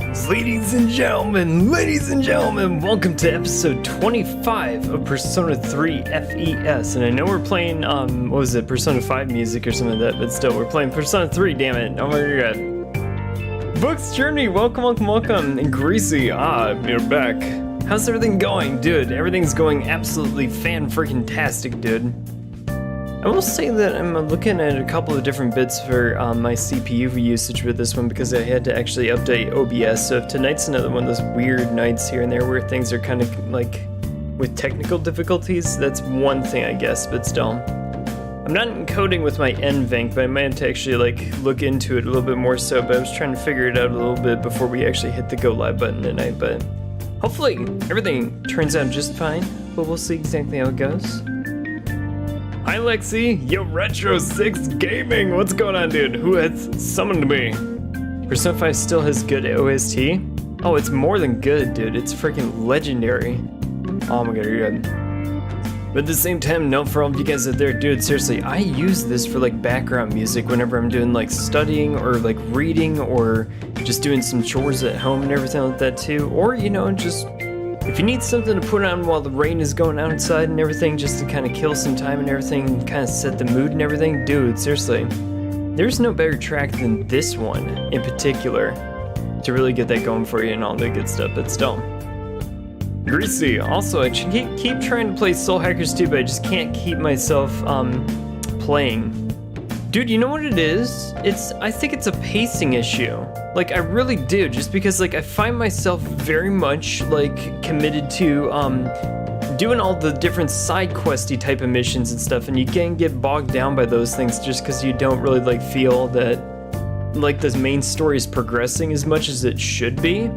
Ladies and gentlemen, welcome to episode 25 of Persona 3 FES. And I know we're playing, Persona 5 music or something like that, but still, we're playing Persona 3, damn it. Oh my god. Book's Journey, welcome. And Greasy, you're back. How's everything going, dude? Everything's going absolutely fan-freaking-tastic, dude. I will say that I'm looking at a couple of different bits for my CPU usage with this one because I had to actually update OBS. So if tonight's another one of those weird nights here and there where things are kind of like with technical difficulties, that's one thing I guess, but still. I'm not encoding with my NVENC, but I might have to actually like look into it a little bit more so, but I was trying to figure it out a little bit before we actually hit the go live button tonight, but hopefully everything turns out just fine, but we'll see exactly how it goes. Hi Lexi, yo Retro 6 Gaming, what's going on dude? Who has summoned me? Persona 5 still has good OST? Oh, it's more than good dude, it's freaking legendary. Oh my god, you're good. But at the same time, note for all of you guys out there, dude, seriously, I use this for like background music whenever I'm doing like studying or like reading or just doing some chores at home and everything like that too. Or, you know, just if you need something to put on while the rain is going outside and everything, just to kind of kill some time and everything, kind of set the mood and everything, dude, seriously, there's no better track than this one in particular to really get that going for you and all the good stuff, but still. Greasy, also, I keep trying to play Soul Hackers 2, but I just can't keep myself playing. Dude, you know what it is? I think it's a pacing issue. Like, I really do, just because, like, I find myself very much, like, committed to, doing all the different side questy type of missions and stuff, and you can get bogged down by those things just because you don't really, like, feel that, like, the main story is progressing as much as it should be.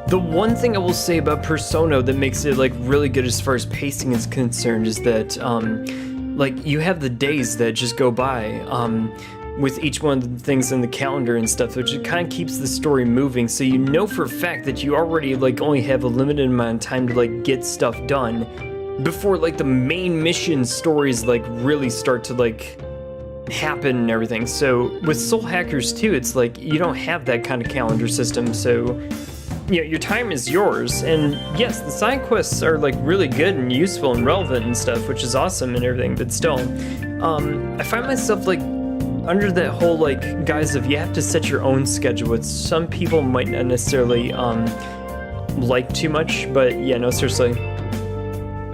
The one thing I will say about Persona that makes it, like, really good as far as pacing is concerned is that, like, you have the days that just go by, with each one of the things in the calendar and stuff, which kind of keeps the story moving, so you know for a fact that you already, like, only have a limited amount of time to, like, get stuff done before, like, the main mission stories, like, really start to, like, happen and everything. So, with Soul Hackers 2, it's like, you don't have that kind of calendar system, so, you know, your time is yours, and yes, the side quests are, like, really good and useful and relevant and stuff, which is awesome and everything, but still, I find myself, like, under that whole, like, guise of you have to set your own schedule, which some people might not necessarily, like too much, but yeah, no, seriously.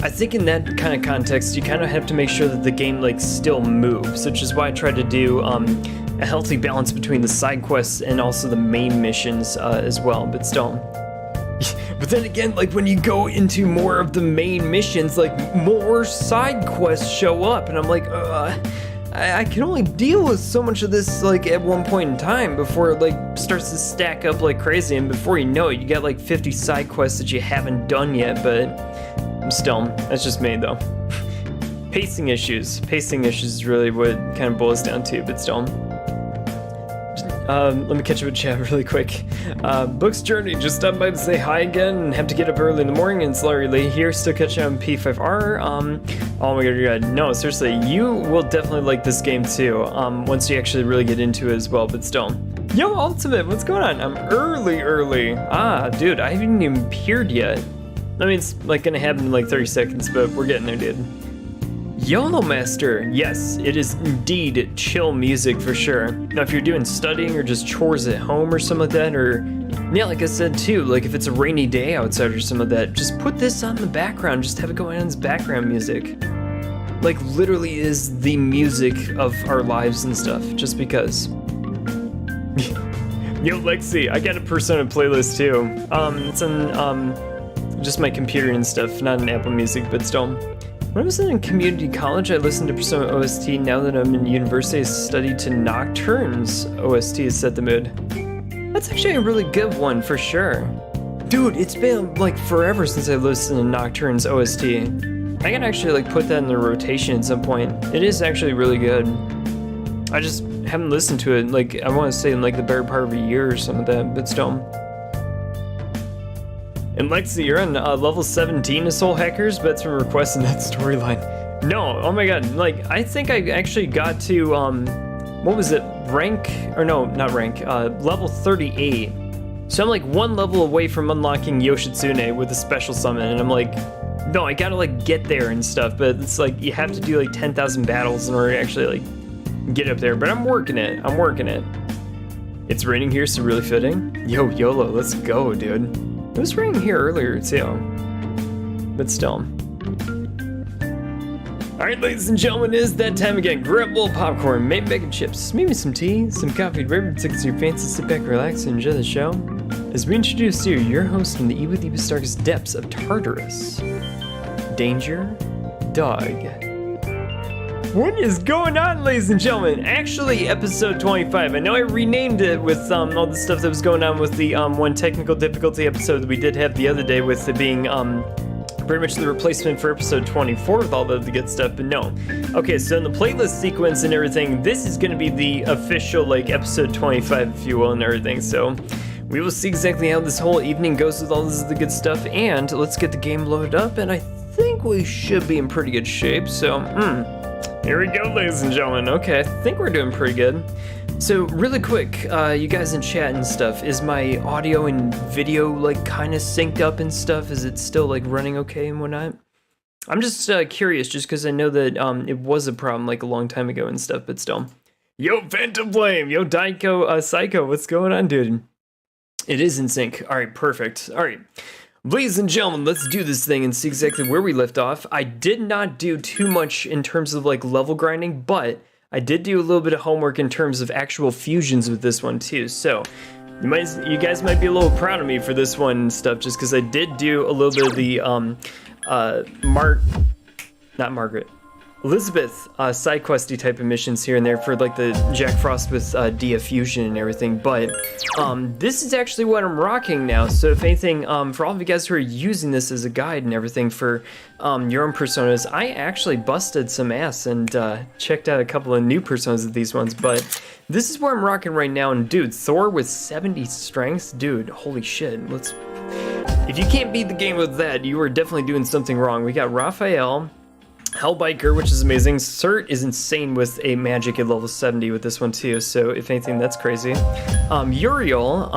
I think in that kind of context, you kind of have to make sure that the game, like, still moves, which is why I tried to do, a healthy balance between the side quests and also the main missions, as well, but still. But then again, like, when you go into more of the main missions, like, more side quests show up, and I'm like, I can only deal with so much of this, like, at one point in time before it, like, starts to stack up like crazy, and before you know it, you got, like, 50 side quests that you haven't done yet, but still, that's just me, though. Pacing issues is really what it kind of boils down to, but still. Let me catch up with chat really quick. Book's Journey, just stopped by to say hi again and have to get up early in the morning and it's Larry late here, still catching on P5R. Oh my god, no, seriously, you will definitely like this game too, once you actually really get into it as well, but still. Yo, Ultimate, what's going on? I'm early. Dude, I haven't even appeared yet. I mean, it's like gonna happen in like 30 seconds, but we're getting there, dude. YOLO Master, yes, it is indeed chill music for sure. Now if you're doing studying or just chores at home or something like that, or yeah, like I said too, like if it's a rainy day outside or some of that, just put this on the background, just have it going on as background music. Like literally is the music of our lives and stuff, just because. Yo Lexi, I got a Persona playlist too. It's on just my computer and stuff, not in Apple Music, but still. When I was in community college, I listened to Persona OST. Now that I'm in university, I studied to Nocturne's OST is set the mood. That's actually a really good one, for sure. Dude, it's been like forever since I listened to Nocturne's OST. I can actually like put that in the rotation at some point. It is actually really good. I just haven't listened to it, like, I want to say in like the better part of a year or something like that, but still. And Lexi, you're on level 17 of Soul Hackers, but that's from requesting that storyline. No, oh my god, like, I think I actually got to, what was it, rank, or no, not rank, level 38. So I'm like one level away from unlocking Yoshitsune with a special summon, and I'm like, no, I gotta like get there and stuff, but it's like you have to do like 10,000 battles in order to actually like get up there, but I'm working it. It's raining here, so really fitting. Yo, YOLO, let's go, dude. It was raining here earlier too, but still. Alright, ladies and gentlemen, it is that time again. Grab a bowl of popcorn, maybe bacon chips, maybe some tea, some coffee, whatever tickles your fancy. Sit back, relax, and enjoy the show as we introduce you, your host from the evil, deepest, darkest depths of Tartarus, Danger Dog. What is going on, ladies and gentlemen? Actually, episode 25. I know I renamed it with all the stuff that was going on with the one technical difficulty episode that we did have the other day, with it being pretty much the replacement for episode 24 with all the good stuff, but no. Okay, so in the playlist sequence and everything, this is going to be the official, like, episode 25, if you will, and everything, so we will see exactly how this whole evening goes with all this the good stuff, and let's get the game loaded up, and I think we should be in pretty good shape, so, here we go, ladies and gentlemen. Okay, I think we're doing pretty good. So, really quick, you guys in chat and stuff, is my audio and video, like, kind of synced up and stuff? Is it still, like, running okay and whatnot? I'm just curious, just because I know that it was a problem, like, a long time ago and stuff, but still. Yo, Phantom Flame! Yo, Daiko Psycho, what's going on, dude? It is in sync. Alright, perfect. Alright. Ladies and gentlemen, let's do this thing and see exactly where we left off. I did not do too much in terms of, like, level grinding, but I did do a little bit of homework in terms of actual fusions with this one too, so you guys might be a little proud of me for this one and stuff, just because I did do a little bit of the Elizabeth side questy type of missions here and there for like the Jack Frost with Dia fusion and everything, but this is actually what I'm rocking now. So if anything, for all of you guys who are using this as a guide and everything for your own personas, I actually busted some ass and checked out a couple of new personas of these ones, but this is where I'm rocking right now. And dude, Thor with 70 strength, dude, holy shit. If you can't beat the game with that, you are definitely doing something wrong. We got Raphael, Hellbiker, which is amazing. Cert is insane with a magic at level 70 with this one too, so if anything, that's crazy. Uriel,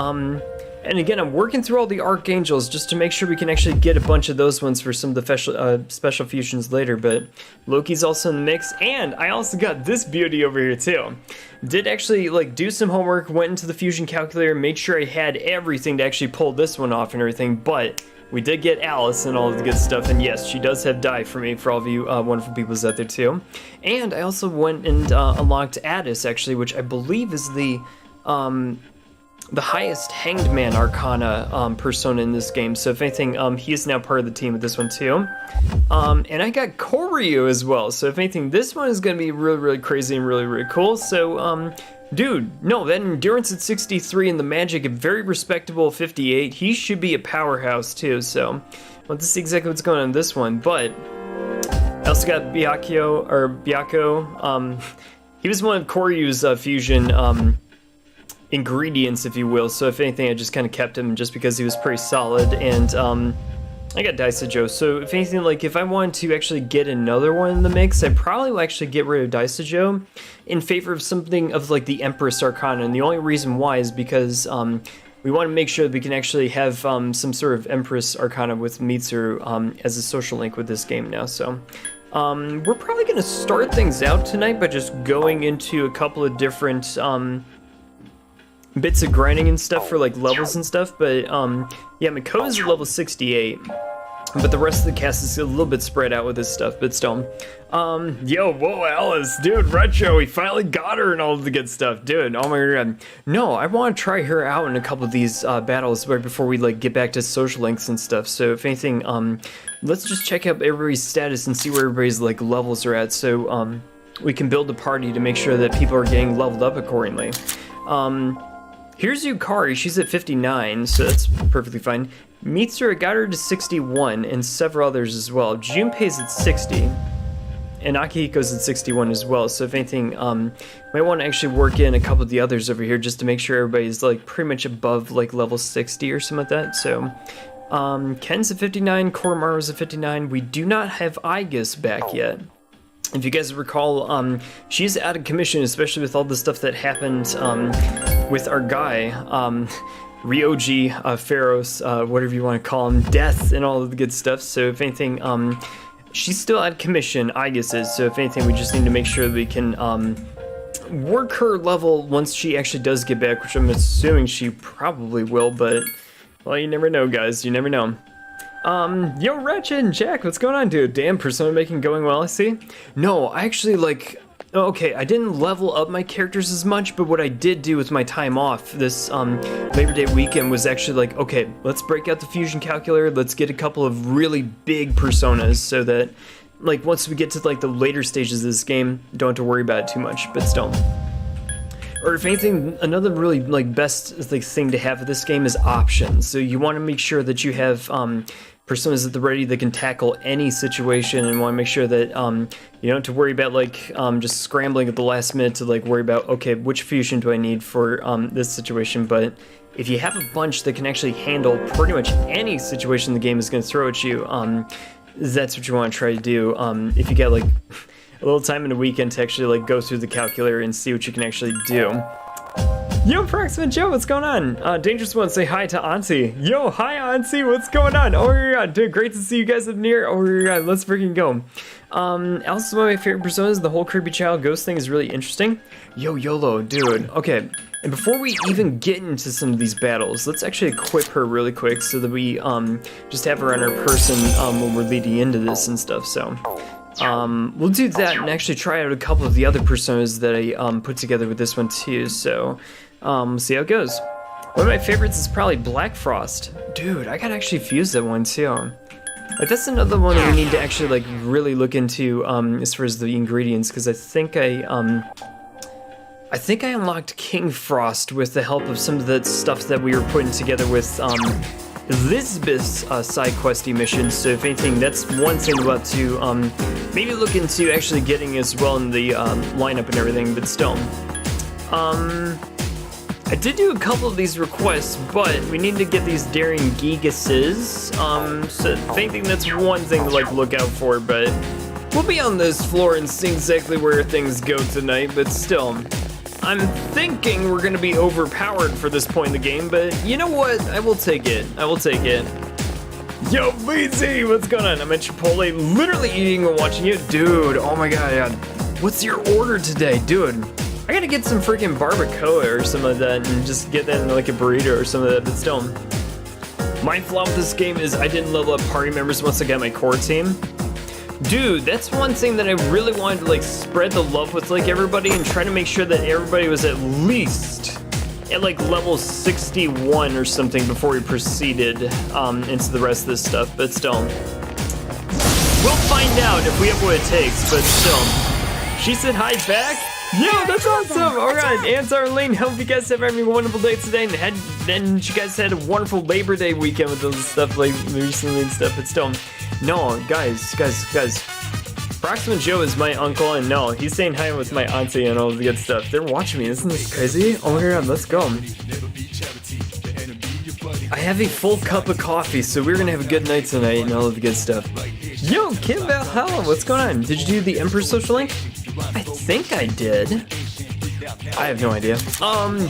and again, I'm working through all the Archangels just to make sure we can actually get a bunch of those ones for some of the special fusions later, but Loki's also in the mix, and I also got this beauty over here too. Did actually like do some homework, went into the fusion calculator, made sure I had everything to actually pull this one off and everything, but we did get Alice and all of the good stuff, and yes, she does have die for me, for all of you wonderful people out there too. And I also went and unlocked Addis, actually, which I believe is the highest Hanged Man Arcana persona in this game. So if anything, he is now part of the team with this one too. And I got Koryu as well. So if anything, this one is going to be really, really crazy and really, really cool. So, dude, no, that endurance at 63 and the magic at very respectable 58. He should be a powerhouse too, so let's see exactly what's going on in this one. But I also got Byakko. He was one of Koryu's fusion ingredients, if you will, so if anything, I just kind of kept him just because he was pretty solid. And I got Daisajo, so if anything, like, if I wanted to actually get another one in the mix, I'd probably actually get rid of Daisajo in favor of something of, like, the Empress Arcana, and the only reason why is because we want to make sure that we can actually have some sort of Empress Arcana with Mitsuru as a social link with this game now, so we're probably going to start things out tonight by just going into a couple of different bits of grinding and stuff for like levels and stuff, but yeah, Makoto's at level 68, but the rest of the cast is a little bit spread out with this stuff, but still. Yo, whoa, Alice, dude, Retro, we finally got her and all of the good stuff, dude, oh my god. No, I want to try her out in a couple of these battles right before we like get back to social links and stuff, so if anything, let's just check out everybody's status and see where everybody's like levels are at, so we can build a party to make sure that people are getting leveled up accordingly. Here's Yukari, she's at 59, so that's perfectly fine. Mitsuru, got her to 61, and several others as well. Junpei's at 60, and Akihiko's at 61 as well, so if anything, might want to actually work in a couple of the others over here just to make sure everybody's like pretty much above like level 60 or something like that, so. Ken's at 59, Koromaru's at 59, we do not have Aigis back yet. If you guys recall, she's out of commission, especially with all the stuff that happened with our guy. Ryoji, Pharaohs, whatever you want to call him, Death, and all of the good stuff. So if anything, she's still at commission, I guess is. So if anything, we just need to make sure that we can work her level once she actually does get back, which I'm assuming she probably will, but, well, you never know, guys. You never know. Yo, Ratchet and Jack, what's going on, dude? Damn, persona making going well, I see. No, I actually, like, okay, I didn't level up my characters as much, but what I did do with my time off this Labor Day weekend was actually like, okay, let's break out the fusion calculator, let's get a couple of really big personas so that, like, once we get to, like, the later stages of this game, don't have to worry about it too much, but still. Or if anything, another really, like, best, like, thing to have with this game is options. So you want to make sure that you have personas at the ready that can tackle any situation, and want to make sure that you don't have to worry about, like, just scrambling at the last minute to, like, worry about, okay, which fusion do I need for this situation. But if you have a bunch that can actually handle pretty much any situation the game is going to throw at you, that's what you want to try to do. If you get, like, a little time in the weekend to actually, like, go through the calculator and see what you can actually do. Yo, Proximate Joe, what's going on? Dangerous One, say hi to Auntie. Yo, hi Auntie, what's going on? Oh my god, dude, great to see you guys up near. Oh my god, let's freaking go. Also, one of my favorite personas, the whole creepy child ghost thing is really interesting. Yo, YOLO, dude. Okay, and before we even get into some of these battles, let's actually equip her really quick so that we just have her on our person when we're leading into this and stuff, so. We'll do that and actually try out a couple of the other personas that I put together with this one too, so we'll see how it goes. One of my favorites is probably Black Frost. Dude, I gotta actually fuse that one too. Like, that's another one that we need to actually, like, really look into as far as the ingredients, because I think I unlocked King Frost with the help of some of the stuff that we were putting together with Elizabeth's side questy missions. So if anything, that's one thing we'll have to maybe look into actually getting as well in the lineup and everything, but still. I did do a couple of these requests, but we need to get these Daring Gigases. So if anything, that's one thing to, like, look out for, but we'll be on this floor and see exactly where things go tonight, but still. I'm thinking we're gonna be overpowered for this point in the game, but you know what? I will take it. I will take it. Yo, BZ, what's going on? I'm at Chipotle, literally eating and watching you. Dude, oh my god, what's your order today? Dude, I gotta get some freaking barbacoa or something like that and just get that in, like, a burrito or something like that, but still. My flaw with this game is I didn't level up party members once I got my core team. Dude, that's one thing that I really wanted to, like, spread the love with, like, everybody and try to make sure that everybody was at least at, like, level 61 or something before we proceeded into the rest of this stuff, but still. We'll find out if we have what it takes, but still. She said hi back? Yo, that's awesome! Alright, Aunt Arlene, hope you guys have having a wonderful day today, and you guys had a wonderful Labor Day weekend with those stuff, like, recently and stuff, but still. No, guys. Proximate Joe is my uncle, and no, he's saying hi with my auntie and all the good stuff. They're watching me, isn't this crazy? Oh my god, let's go. I have a full cup of coffee, so we're gonna have a good night tonight and all of the good stuff. Yo, Kim Valhalla, what's going on? Did you do the Emperor social link? I think I did. I have no idea.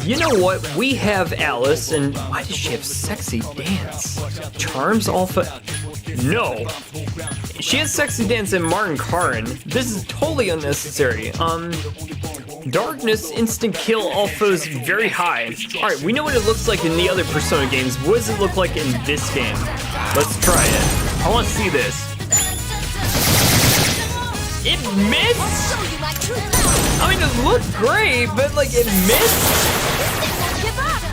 You know what? We have Alice, and why does she have sexy dance? Charms Alpha? No. She has sexy dance and Martin Karin. This is totally unnecessary. Darkness, instant kill, all foes very high. Alright, we know what it looks like in the other Persona games. What does it look like in this game? Let's try it. I want to see this. It missed? I mean, it looked great, but, like, it missed?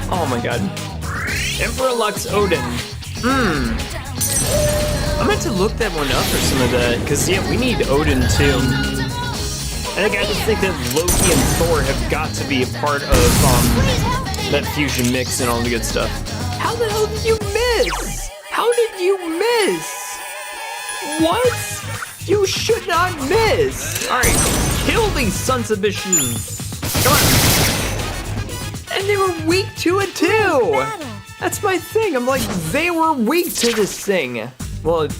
Oh my god. Emperor Lux Odin. I meant to look that one up or some of that, because, yeah, we need Odin too. And I just think that Loki and Thor have got to be a part of that fusion mix and all the good stuff. How the hell did you miss? How did you miss? What? You should not miss! Alright, kill these sons of bitches! Come on! And they were weak to it too! That's my thing, I'm like, they were weak to this thing. Well, it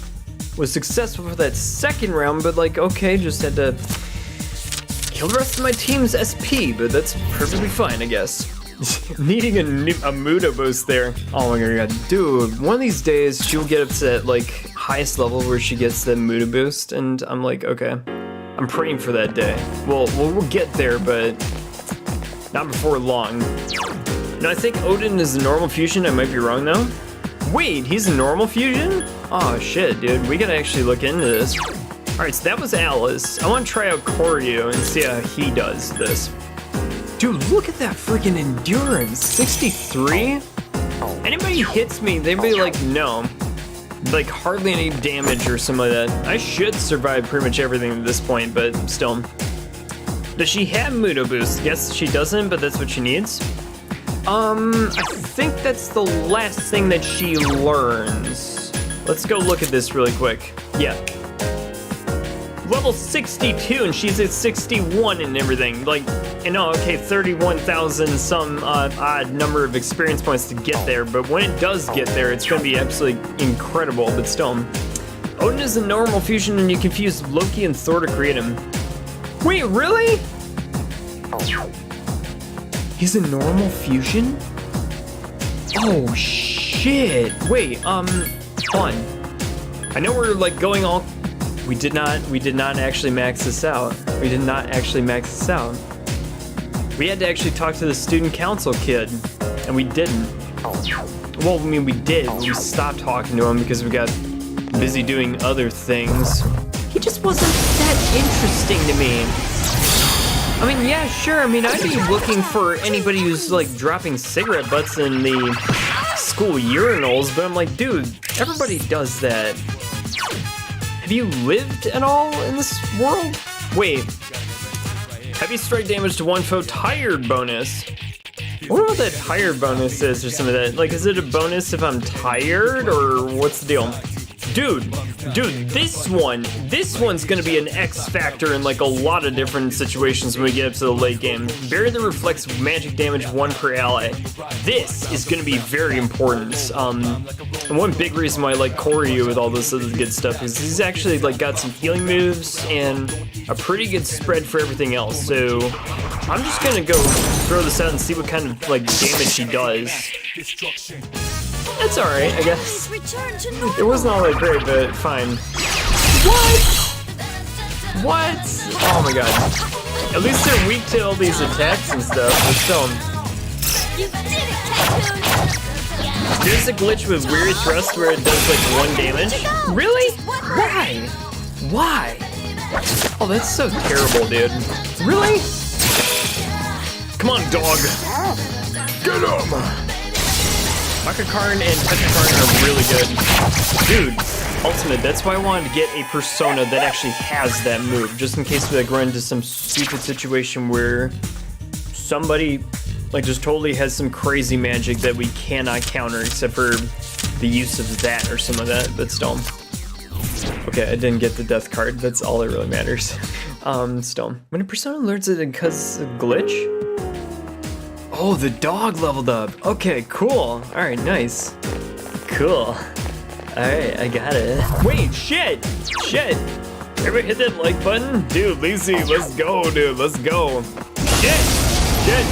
was successful for that second round, but, like, okay, just had to kill the rest of my team's SP, but that's perfectly fine, I guess. Needing a Muda boost there. Oh my god, dude, one of these days she'll get up to that like highest level where she gets the Muda boost, and I'm like, okay, I'm praying for that day. We'll get there, but not before long. No, I think Odin is a normal fusion. I might be wrong though. Wait, he's a normal fusion? Oh shit, dude, we gotta actually look into this. All right, so that was Alice. I want to try out Koryu and see how he does this. Dude, look at that freaking endurance, 63? Anybody hits me, they'd be like, no. Like, hardly any damage or something like that. I should survive pretty much everything at this point, but still. Does she have Muda boost? Yes, she doesn't, but that's what she needs. I think that's the last thing that she learns. Let's go look at this really quick. Yeah. Level 62, and she's at 61 and everything. Like, you know, okay, 31,000 some odd number of experience points to get there, but when it does get there, it's gonna be absolutely incredible, but still. Odin is a normal fusion, and you can fuse Loki and Thor to create him. Wait, really? He's a normal fusion? Oh, shit. Wait, hold on. I know we're, like, going all... We did not actually max this out. We did not actually max this out. We had to actually talk to the student council kid, and we didn't. Well, I mean, we did. We stopped talking to him because we got busy doing other things. He just wasn't that interesting to me. I mean, yeah, sure. I mean, I'd be looking for anybody who's, like, dropping cigarette butts in the school urinals, but I'm like, dude, everybody does that. Have you lived at all in this world? Wait. Heavy strike damage to one foe, tired bonus. I wonder what that tired bonus is or some of that. Like, is it a bonus if I'm tired, or what's the deal? Dude, this one's gonna be an X factor in like a lot of different situations when we get up to the late game. Barrier that reflects magic damage 1 per ally. This is gonna be very important. And one big reason why I like Koryu with all this other good stuff is he's actually like got some healing moves and a pretty good spread for everything else. So I'm just gonna go throw this out and see what kind of like damage he does. That's alright, I guess. It wasn't all that great, but fine. What? Oh my god. At least they're weak to all these attacks and stuff, but still. There's a glitch with Weary Thrust where it does like 1 damage. Really? Why? Oh, that's so terrible, dude. Really? Come on, dog. Get him! Makakarn and Pechakarn are really good. Dude, Ultimate, that's why I wanted to get a persona that actually has that move, just in case we like run into some stupid situation where somebody like just totally has some crazy magic that we cannot counter except for the use of that or some of that, but still. Okay, I didn't get the death card, that's all that really matters. Still. When a persona learns it because of a glitch? Oh, the dog leveled up. Okay, cool. Alright, nice. Cool. Alright, I got it. Wait, shit! Everybody hit that like button? Dude, Lacey, let's go, dude, let's go. Shit!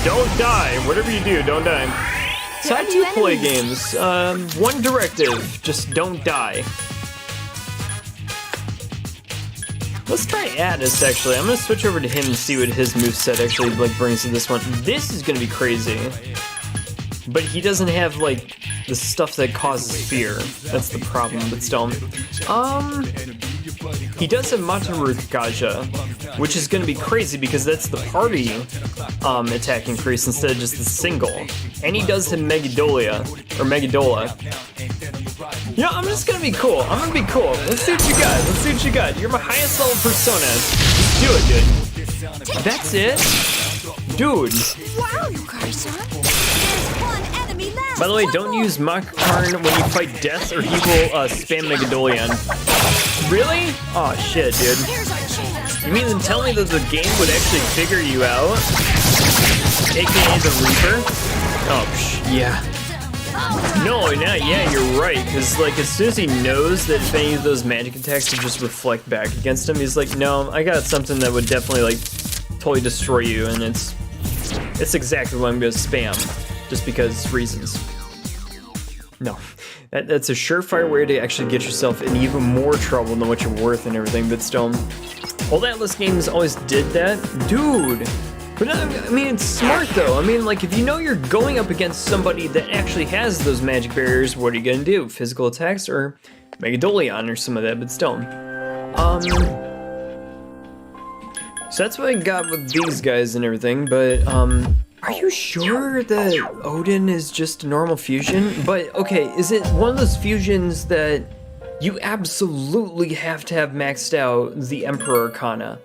Don't die. Whatever you do, don't die. So how do you play games? One directive, just don't die. Let's try Atlus, actually. I'm gonna switch over to him and see what his moveset actually like brings to this one. This is gonna be crazy. But he doesn't have like the stuff that causes fear. That's the problem, but still. He does have Matarukagaja, which is gonna be crazy because that's the party attack increase instead of just the single. And he does have Megadola. Yeah, I'm just gonna be cool. Let's see what you got. You're my highest level persona. Just do it, dude. That's it? Dude. Wow, Yukari-san. There's one enemy left. By the way, don't use Makakarn when you fight death or he will spam Megadola. Really? Oh shit, dude. Here's our chance. You mean to tell me that the game would actually figure you out? AKA the Reaper? Oh, yeah. No, yeah, you're right, because, like, as soon as he knows that if any of those magic attacks would just reflect back against him, he's like, no, I got something that would definitely, like, totally destroy you, and it's It's exactly what I'm gonna spam, just because reasons. No, that's a surefire way to actually get yourself in even more trouble than what you're worth and everything, but still. Old Atlus games always did that. Dude! But I mean, it's smart though. I mean, like, if you know you're going up against somebody that actually has those magic barriers, what are you gonna do? Physical attacks or Megadolion or some of that, but still. So that's what I got with these guys and everything, but, are you sure that Odin is just a normal fusion? But, okay, is it one of those fusions that you absolutely have to have maxed out the Emperor Arcana?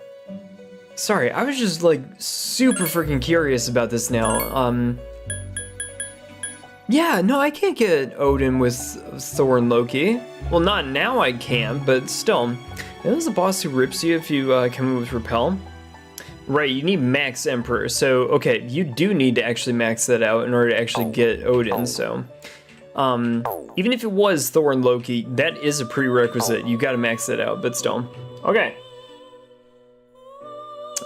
Sorry, I was just, like, super freaking curious about this now. Yeah, no, I can't get Odin with Thor and Loki. Well, not now I can, but still. There's a boss who rips you if you come in with Repel. Right, you need max Emperor, so, okay, you do need to actually max that out in order to actually get Odin, so. Even if it was Thor and Loki, that is a prerequisite. You gotta max that out, but still. Okay.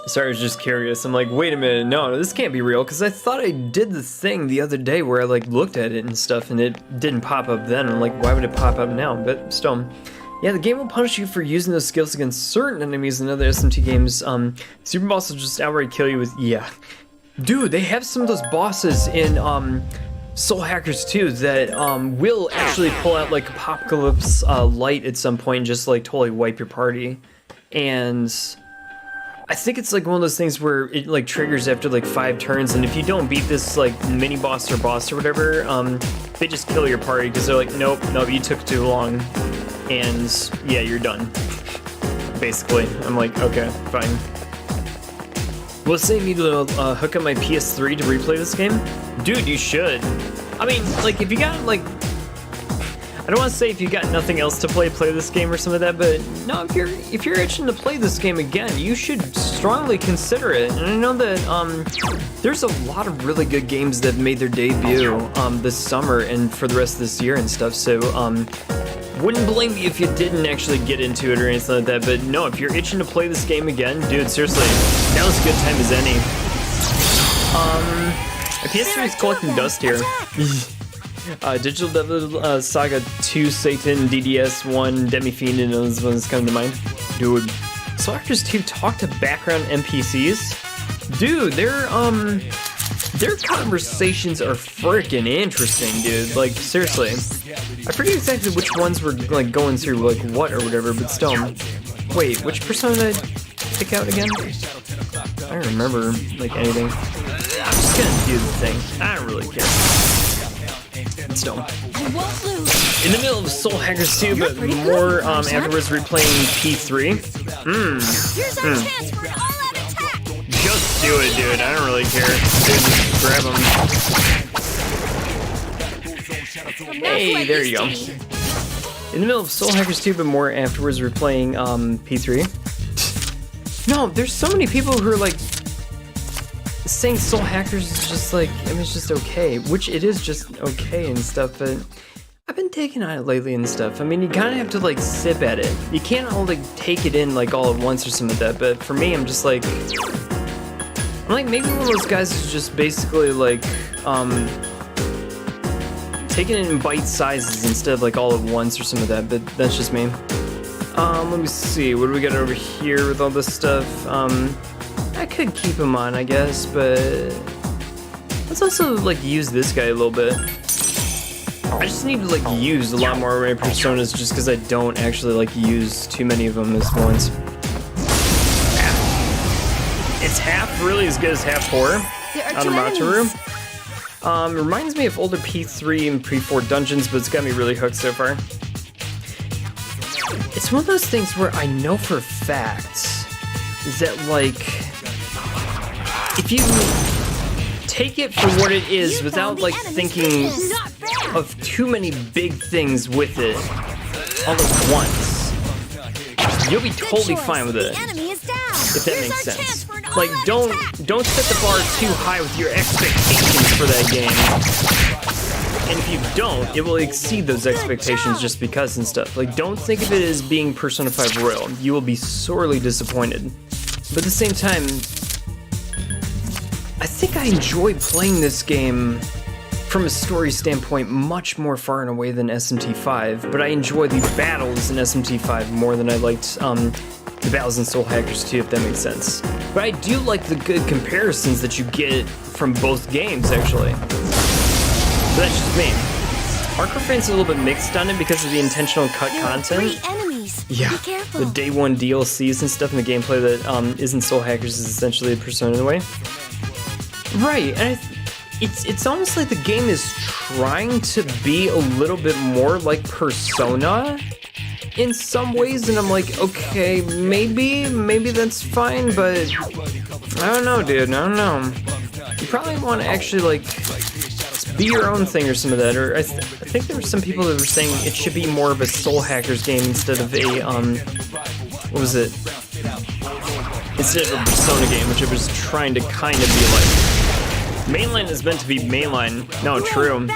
Sorry, I was just curious. I'm like, wait a minute, no, this can't be real, because I thought I did the thing the other day where I, like, looked at it and stuff, and it didn't pop up then. I'm like, why would it pop up now? But still. Yeah, the game will punish you for using those skills against certain enemies in other SMT games. Super boss will just outright kill you with, yeah. Dude, they have some of those bosses in Soul Hackers 2 that will actually pull out like Apocalypse Light at some point and just like totally wipe your party. And I think it's like one of those things where it like triggers after like 5 turns, and if you don't beat this like mini boss or whatever, they just kill your party because they're like, nope, you took too long. And yeah, you're done. Basically, I'm like, okay, fine. Will it say me to hook up my PS3 to replay this game? Dude, you should. I mean, like, if you got like, I don't want to say if you got nothing else to play this game or some of that, but no, if you're itching to play this game again, you should strongly consider it. And I know that there's a lot of really good games that made their debut this summer and for the rest of this year and stuff. So wouldn't blame you if you didn't actually get into it or anything like that, but no, if you're itching to play this game again, dude, seriously, now's as good time as any. My PS3 is collecting dust here. Digital Devil Saga 2, Satan, DDS 1, Demi-Fiend, and those ones come to mind. Dude, Soul Hackers 2 talk to background NPCs? Dude, their conversations are freaking interesting, dude. Like, seriously. I forget exactly which ones were, like, going through, like, what or whatever, but still. Wait, which persona did I pick out again? I don't remember, like, anything. I'm just gonna do the thing. I don't really care. But still. In the middle of Soul Hackers 2, but more, afterwards replaying P3. Here's our chance for an all-out attack. Just do it, dude. I don't really care. Dude, just grab him. Hey, there you go. In the middle of Soul Hackers 2, but more afterwards, we're playing P3. No, there's so many people who are like saying Soul Hackers is just like, I mean, it's just okay, which it is just okay and stuff, but I've been taking on it lately and stuff. I mean, you kind of have to like sip at it. You can't all like take it in like all at once or something like that, but for me, I'm just like, I'm like maybe one of those guys who's just basically like, taking it in bite sizes instead of like all at once or some of that, but that's just me. Let me see, what do we got over here with all this stuff? I could keep him on, I guess, but let's also like use this guy a little bit. I just need to like use a lot more of my personas just because I don't actually like use too many of them as once. It's half really as good as half 4 on Amatoru. Reminds me of older P3 and P4 dungeons, but it's got me really hooked so far. It's one of those things where I know for a fact that like, if you take it for what it is without like thinking of too many big things with it all at once, you'll be totally fine with it. If that makes sense. Like, don't set the bar too high with your expectations for that game. And if you don't, it will exceed those expectations just because and stuff. Like, don't think of it as being Persona 5 Royal. You will be sorely disappointed. But at the same time, I think I enjoy playing this game from a story standpoint much more far and away than SMT5, but I enjoy the battles in SMT5 more than I liked the battles in Soul Hackers 2, if that makes sense. But I do like the good comparisons that you get from both games, actually. But that's just me. Hardcore fans are a little bit mixed on it because of the intentional cut content. 3 enemies. Yeah, Be careful. the day one DLCs and stuff in the gameplay that isn't Soul Hackers is essentially a Persona in a way. Right, and it's almost like the game is trying to be a little bit more like Persona in some ways, and I'm like, okay, maybe that's fine, but I don't know, dude, I don't know. You probably want to actually, like, be your own thing or some of that, or I think there were some people that were saying it should be more of a Soul Hackers game instead of a, what was it? Instead of a Persona game, which I was trying to kind of be like. Mainline is meant to be mainline. No, true.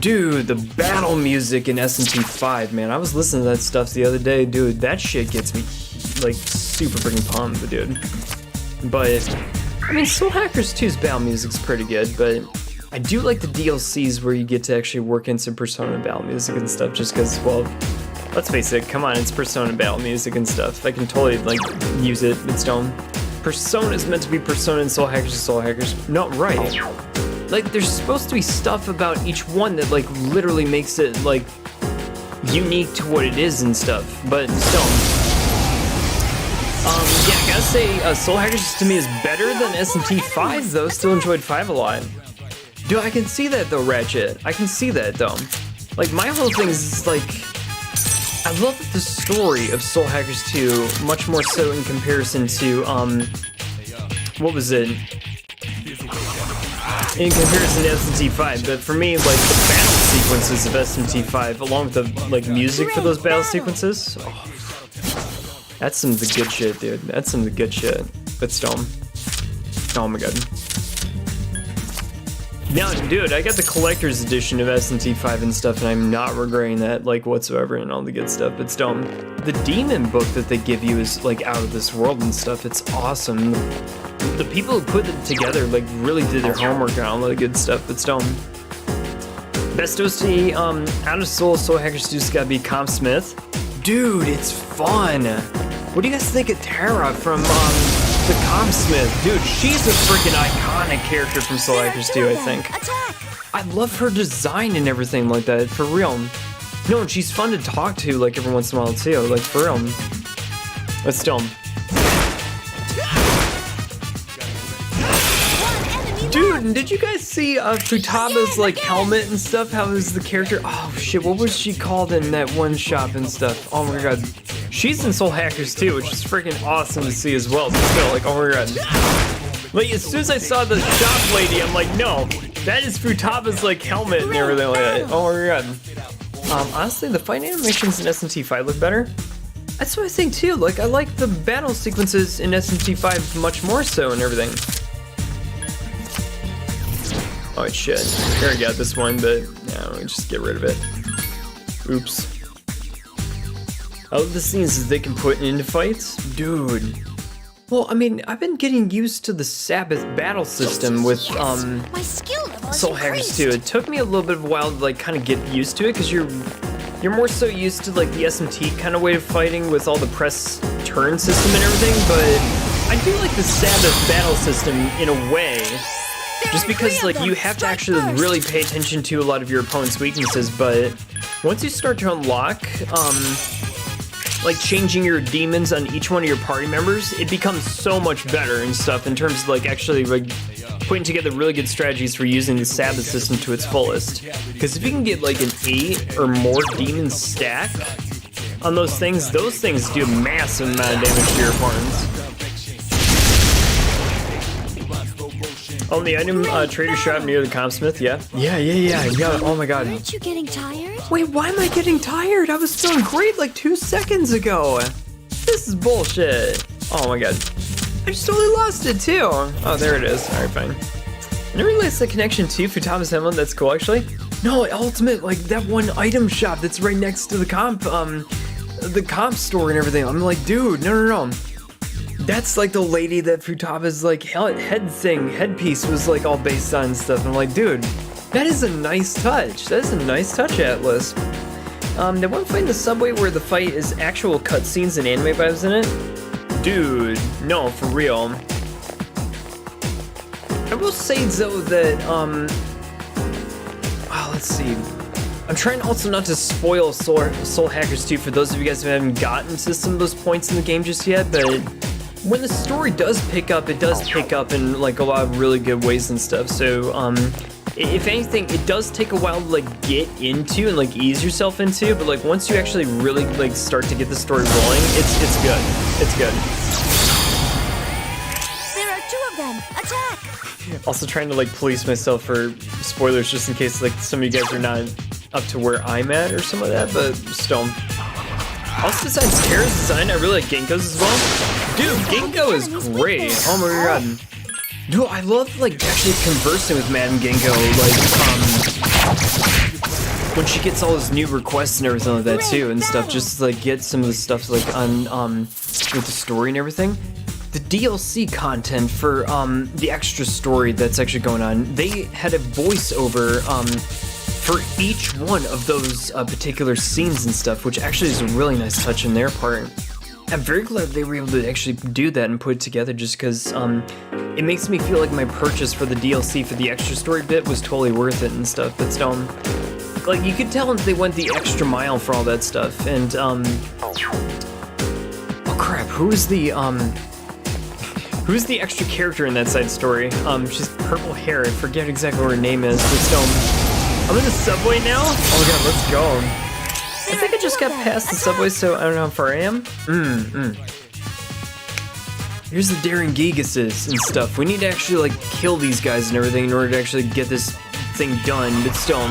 Dude, the battle music in SMT5, man. I was listening to that stuff the other day. Dude, that shit gets me, like, super freaking pumped, dude. But, I mean, Soul Hackers 2's battle music's pretty good, but I do like the DLCs where you get to actually work in some Persona battle music and stuff, just because, well, let's face it, come on, it's Persona battle music and stuff. I can totally, like, use it. It's done. Persona is meant to be Persona and Soul Hackers is Soul Hackers. Not right. Like, there's supposed to be stuff about each one that, like, literally makes it, like, unique to what it is and stuff, but still. Yeah, I gotta say, Soul Hackers to me is better than SMT5, though. Still enjoyed 5 a lot. Dude, I can see that, though, Ratchet. I can see that, though. Like, my whole thing is, like, I love the story of Soul Hackers 2, much more so in comparison to, what was it? In comparison to SMT5, but for me, like, the battle sequences of SMT5, along with the, like, music for those battle sequences, oh, that's some of the good shit, dude. That's some of the good shit. But still, oh my god. Now, dude, I got the collector's edition of SMT5 and stuff, and I'm not regretting that, like, whatsoever, and all the good stuff, but still, the demon book that they give you is, like, out of this world and stuff. It's awesome. The people who put it together, like, really did their homework on all the good stuff, but still. Best OC, out of Soul Hackers 2's gotta be Comp Smith. Dude, it's fun. What do you guys think of Terra from, the Comp Smith? Dude, she's a freaking iconic character from Soul Hackers 2, I think. I love her design and everything like that, for real. No, and she's fun to talk to, like, every once in a while, too, like, for real. But still. Dude, did you guys see Futaba's, like, helmet and stuff? How is the character? Oh, shit, what was she called in that one shop and stuff? Oh, my god. She's in Soul Hackers too, which is freaking awesome to see as well. Still, like, oh my god. Like, as soon as I saw the shop lady, I'm like, no, that is Futaba's, like, helmet and everything like that. Oh my god. Honestly, the fight animations in SMT5 look better. That's what I think too. Like, I like the battle sequences in SMT5 much more so and everything. Oh shit. Here I got this one, but yeah, let me just get rid of it. Oops. I love the scenes that they can put into fights. Dude. Well, I mean, I've been getting used to the Sabbath battle system with, My skill level Soul Hackers 2. It took me a little bit of a while to, like, kind of get used to it, because you're more so used to, like, the SMT kind of way of fighting with all the press turn system and everything, but I do like the Sabbath battle system in a way. Just because, like, you have to actually really pay attention to a lot of your opponent's weaknesses, but once you start to unlock, like, changing your demons on each one of your party members, it becomes so much better and stuff in terms of, like, actually, like, putting together really good strategies for using the Sabbath system to its fullest. Because if you can get, like, an 8 or more demon stack on those things do a massive amount of damage to your opponents. Oh, the item trader shop near the Comp Smith, yeah. Yeah, oh my god. Aren't you getting tired? Wait, why am I getting tired? I was feeling great like 2 seconds ago. This is bullshit. Oh my god. I just totally lost it too. Oh, there it is. Alright, fine. I never realized the connection to Futaba's helmet. That's cool, actually. No, Ultimate, like, that one item shop that's right next to the comp store and everything. I'm like, dude, no. That's like the lady that Futaba's like headpiece was like all based on and stuff. I'm like, dude, that is a nice touch. That is a nice touch, Atlus. That one fight in the subway where the fight is actual cutscenes and anime vibes in it? Dude, no, for real. I will say though that, let's see. I'm trying also not to spoil Soul Hackers 2 for those of you guys who haven't gotten to some of those points in the game just yet, but when the story does pick up, it does pick up in like a lot of really good ways and stuff. So, if anything, it does take a while to like get into and like ease yourself into, but like once you actually really like start to get the story rolling, it's good. It's good. There are 2 of them. Attack! Also trying to like police myself for spoilers just in case like some of you guys are not up to where I'm at or some of that, but still. Also besides Kara's design, I really like Genko's as well. Dude, Genko is great. Oh my god. Dude, I love like actually conversing with Madame Genko, like when she gets all those new requests and everything like that too and stuff, just to like get some of the stuff like on with the story and everything. The DLC content for the extra story that's actually going on, they had a voiceover for each one of those particular scenes and stuff, which actually is a really nice touch on their part. I'm very glad they were able to actually do that and put it together just because it makes me feel like my purchase for the DLC for the extra story bit was totally worth it and stuff, but still, like you could tell they went the extra mile for all that stuff. And oh crap, who's the extra character in that side story? She's purple hair, I forget exactly what her name is, but still, I'm in the subway now? Oh my god, let's go. I think I just got past the subway, so I don't know how far I am. Here's the Daring Gigases and stuff. We need to actually like kill these guys and everything in order to actually get this thing done, but still.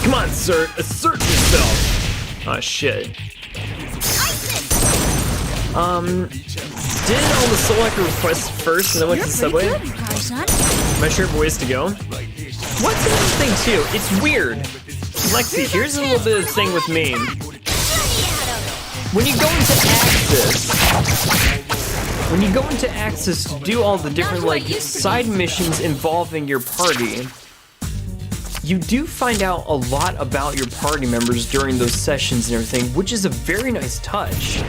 Come on, sir, assert yourself! Aw, shit. Did all the Soul Hacker requests first and then went to the subway? Am I sure of ways to go? What's another thing too? It's weird. Lexi, here's a little bit of the thing with me. When you go into Axis to do all the different like side missions involving your party, you do find out a lot about your party members during those sessions and everything, which is a very nice touch.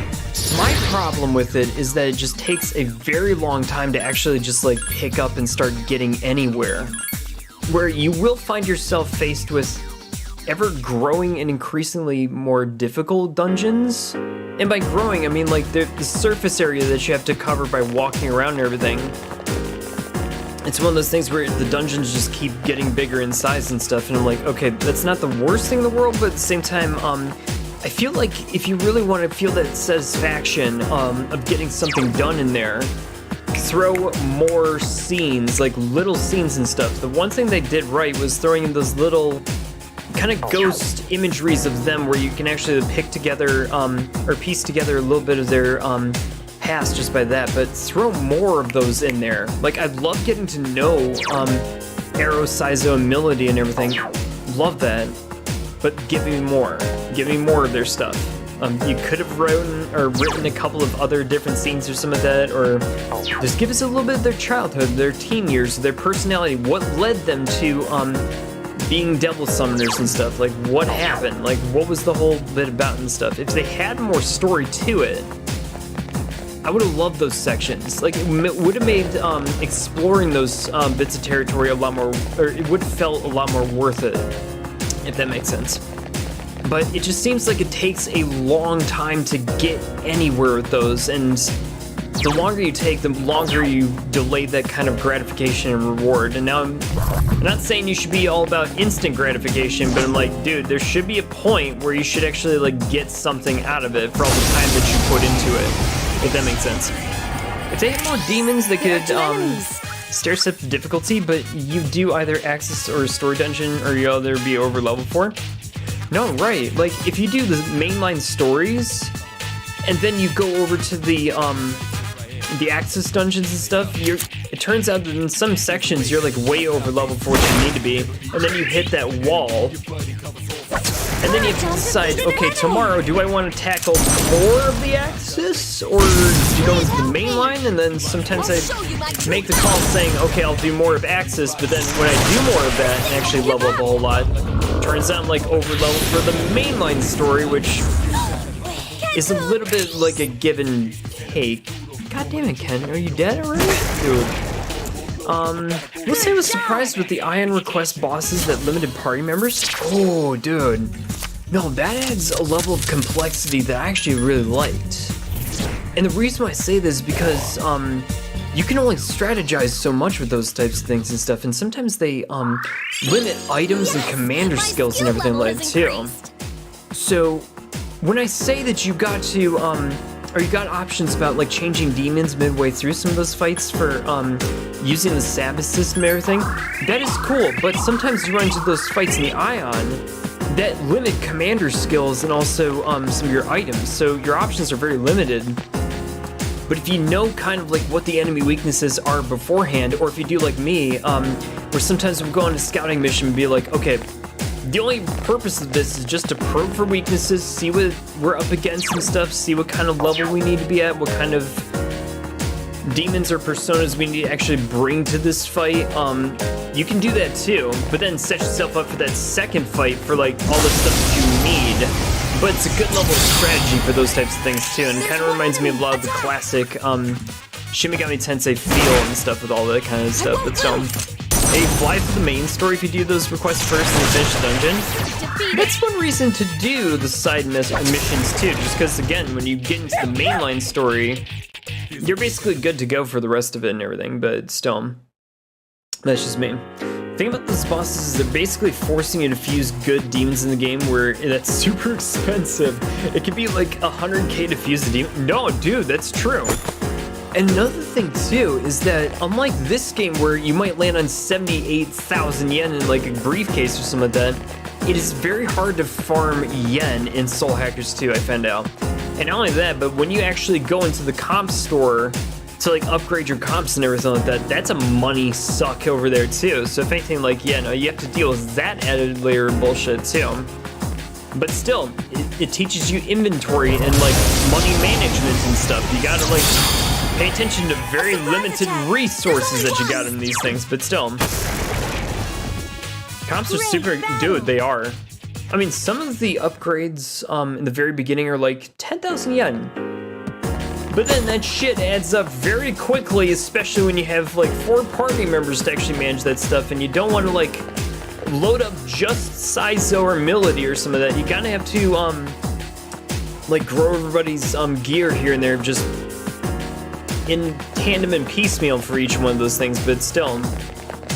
My problem with it is that it just takes a very long time to actually just like pick up and start getting anywhere. Where you will find yourself faced with ever growing and increasingly more difficult dungeons. And by growing, I mean like the surface area that you have to cover by walking around and everything. It's one of those things where the dungeons just keep getting bigger in size and stuff, and I'm like, okay, that's not the worst thing in the world, but at the same time, I feel like if you really want to feel that satisfaction of getting something done in there, throw more scenes, like little scenes and stuff. The one thing they did right was throwing in those little kind of ghost imageries of them where you can actually pick together or piece together a little bit of their past just by that, but throw more of those in there. Like, I love getting to know Arrow, Saizo, and Melody and everything. Love that, but give me more. Give me more of their stuff. You could have written a couple of other different scenes or some of that, or just give us a little bit of their childhood, their teen years, their personality, what led them to being devil summoners and stuff. Like, what happened? Like, what was the whole bit about and stuff? If they had more story to it, I would have loved those sections. Like, it would have made exploring those bits of territory a lot more, or it would have felt a lot more worth it, if that makes sense. But it just seems like it takes a long time to get anywhere with those, and the longer you take, the longer you delay that kind of gratification and reward. And now I'm not saying you should be all about instant gratification, but I'm like, dude, there should be a point where you should actually like get something out of it for all the time that you put into it, if that makes sense. If they had more demons that could stair step the difficulty, but you do either access or a story dungeon or you either be over level 4. No, right, like if you do the mainline stories and then you go over to the access dungeons and stuff, it turns out that in some sections you're like way over level 4 than you need to be, and then you hit that wall And then you have to decide, okay, tomorrow, do I want to tackle more of the Axis, or do you go into the main line? And then sometimes I make the call saying, okay, I'll do more of Axis, but then when I do more of that and actually level up a whole lot, turns out I'm like over leveled for the mainline story, which is a little bit like a give and take. God damn it, Ken, are you dead already? Dude. We'll say I was surprised with the Ion Request bosses that limited party members. Oh, dude. No, that adds a level of complexity that I actually really liked. And the reason why I say this is because, you can only strategize so much with those types of things and stuff, and sometimes they, limit items and commander skills and everything like that, too. So, when I say that you got to, or you got options about like changing demons midway through some of those fights for using the Sabbath system and everything, that is cool, but sometimes you run into those fights in the Ion that limit commander skills and also some of your items, so your options are very limited. But if you know kind of like what the enemy weaknesses are beforehand, or if you do like me, where sometimes we'll go on a scouting mission and be like, okay, the only purpose of this is just to probe for weaknesses, see what we're up against and stuff, see what kind of level we need to be at, what kind of demons or personas we need to actually bring to this fight. You can do that too, but then set yourself up for that second fight for like all the stuff that you need. But it's a good level of strategy for those types of things too, and it kind of reminds me of a lot of the classic Shin Megami Tensei feel and stuff with all that kind of stuff. But hey, fly for the main story if you do those requests first and finish the dungeon. That's one reason to do the side missions too, just because again, when you get into the mainline story, you're basically good to go for the rest of it and everything, but still, that's just me. The thing about those bosses is they're basically forcing you to fuse good demons in the game where that's super expensive. It can be like 100k to fuse a demon. No, dude, that's true. Another thing too is that unlike this game where you might land on 78,000 yen in like a briefcase or something like that, it is very hard to farm yen in Soul Hackers 2, I found out. And not only that, but when you actually go into the comp store to like upgrade your comps and everything like that, that's a money suck over there too. So if anything, like, yeah, no, you have to deal with that added layer of bullshit too. But still, it teaches you inventory and like money management and stuff. You gotta like pay attention to very limited resources that you got in these things, but still. Comps are super, dude, they are. I mean, some of the upgrades in the very beginning are like 10,000 yen. But then that shit adds up very quickly, especially when you have like 4 party members to actually manage that stuff, and you don't want to like load up just Saizo or Melody or some of that. You kind of have to like grow everybody's gear here and there, just in tandem and piecemeal for each one of those things, but still,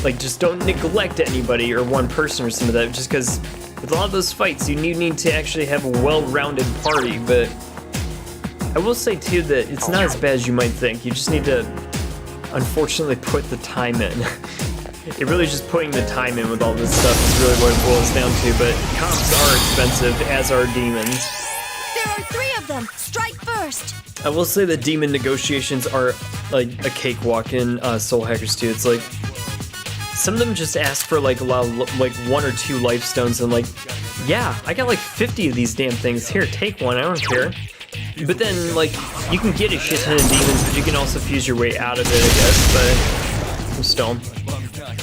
like, just don't neglect anybody or one person or some of that, just because with a lot of those fights, you need to actually have a well-rounded party. But I will say too that it's not as bad as you might think. You just need to, unfortunately, put the time in. It really is just putting the time in with all this stuff is really what it boils down to, but comps are expensive, as are demons. There are 3 of them. Strike first. I will say that demon negotiations are like a cakewalk in Soul Hackers 2. It's like some of them just ask for like a lot of like 1 or 2 life stones, and like, yeah, I got like 50 of these damn things. Here, take one. I don't care. But then like you can get a shit ton of demons, but you can also fuse your way out of it, I guess. But I'm still. Good job.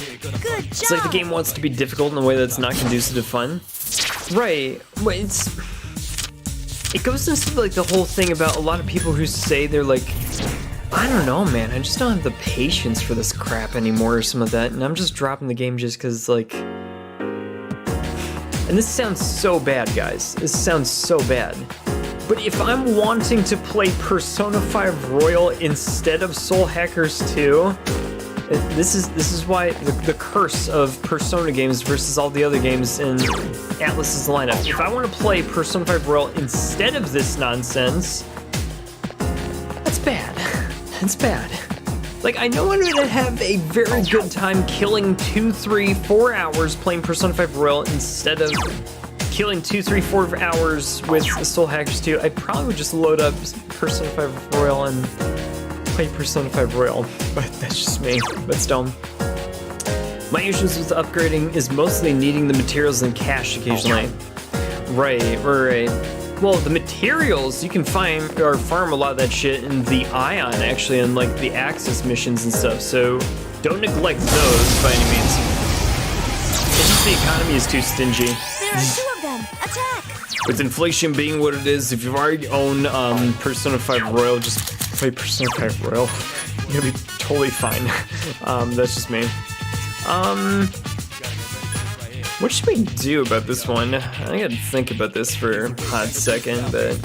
It's like the game wants to be difficult in a way that's not conducive to fun. Right. Well, it goes into like the whole thing about a lot of people who say they're like, I don't know, man, I just don't have the patience for this crap anymore or some of that, and I'm just dropping the game just because, like... And this sounds so bad, guys. This sounds so bad. But if I'm wanting to play Persona 5 Royal instead of Soul Hackers 2, this is why the curse of Persona games versus all the other games in Atlus's lineup. If I want to play Persona 5 Royal instead of this nonsense, that's bad. That's bad. Like, I know I'm gonna have a very good time killing 2, 3, 4 hours playing Persona 5 Royal instead of killing 2, 3, 4 hours with Soul Hackers 2. I probably would just load up Persona 5 Royal and play Persona 5 Royal, but that's just me. But still, my issues with upgrading is mostly needing the materials and cash occasionally. Right. Well, the materials you can find or farm a lot of that shit in the Ion, actually, and like the Axis missions and stuff. So don't neglect those by any means. It's just the economy is too stingy. There are 2 of them. Attack! With inflation being what it is, if you've already owned Persona 5 Royal, just play Persona 5 Royal. You'll be totally fine. That's just me. What should we do about this one? I gotta think about this for a hot second, but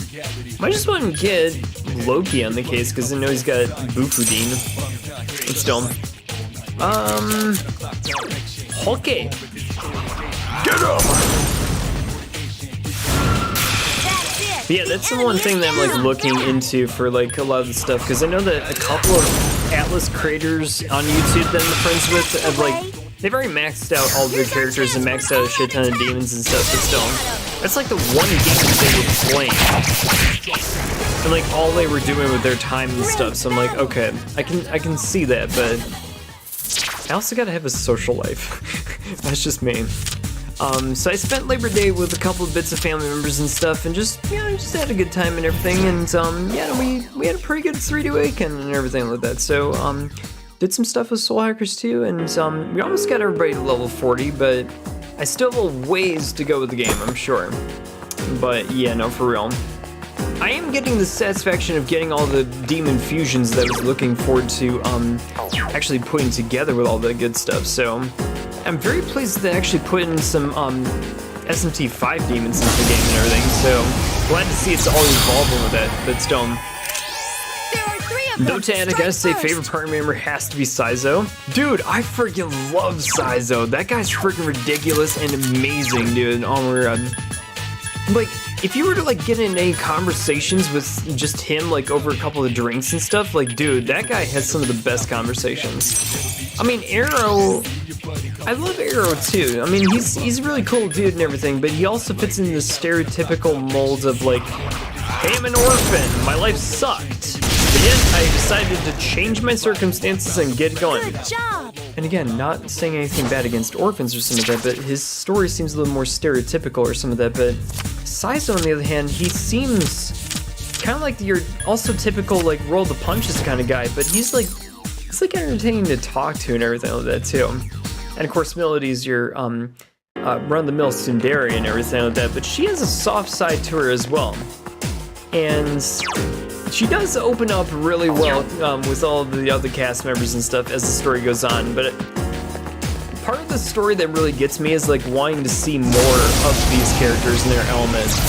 might just want to get Loki on the case because I know he's got Bufudin. But still. Okay. Get him! Yeah, that's the one thing that I'm like looking into for like a lot of the stuff, because I know that a couple of Atlus creators on YouTube that I'm friends with have like, they've already maxed out all of their characters and maxed out a shit ton of demons and stuff, but still, that's like the one game that they were playing. And like all they were doing with their time and stuff, so I'm like, okay, I can see that, but I also gotta have a social life. That's just me. So I spent Labor Day with a couple of bits of family members and stuff, and just had a good time and everything, and we had a pretty good 3-day weekend and everything like that. So did some stuff with Soul Hackers too, and we almost got everybody to level 40, but I still have a ways to go with the game, I'm sure. But yeah, no, for real. I am getting the satisfaction of getting all the demon fusions that I was looking forward to actually putting together with all the good stuff, so I'm very pleased that they actually put in some SMT5 demons into the game and everything, so glad to see it's all evolving with that, but still. There are 3 of them. Though to add, I gotta say, favorite party member has to be Saizo. Dude, I freaking love Saizo. That guy's freaking ridiculous and amazing, dude. Oh my god. Like, if you were to like get in any conversations with just him, like over a couple of drinks and stuff, like, dude, that guy has some of the best conversations. I mean, Arrow, I love Arrow too. I mean, he's a really cool dude and everything, but he also fits in the stereotypical mold of like, hey, I'm an orphan, my life sucked, but yet I decided to change my circumstances and get going. Good job! And again, not saying anything bad against orphans or some of that, but his story seems a little more stereotypical or some of that, but Saizo, on the other hand, he seems kind of like your also typical like roll the punches kind of guy, but he's like entertaining to talk to and everything like that too. And of course, Melody's your run-the-mill tsundere and everything like that, but she has a soft side to her as well. And she does open up really well with all the other cast members and stuff as the story goes on, but part of the story that really gets me is like wanting to see more of these characters and their elements.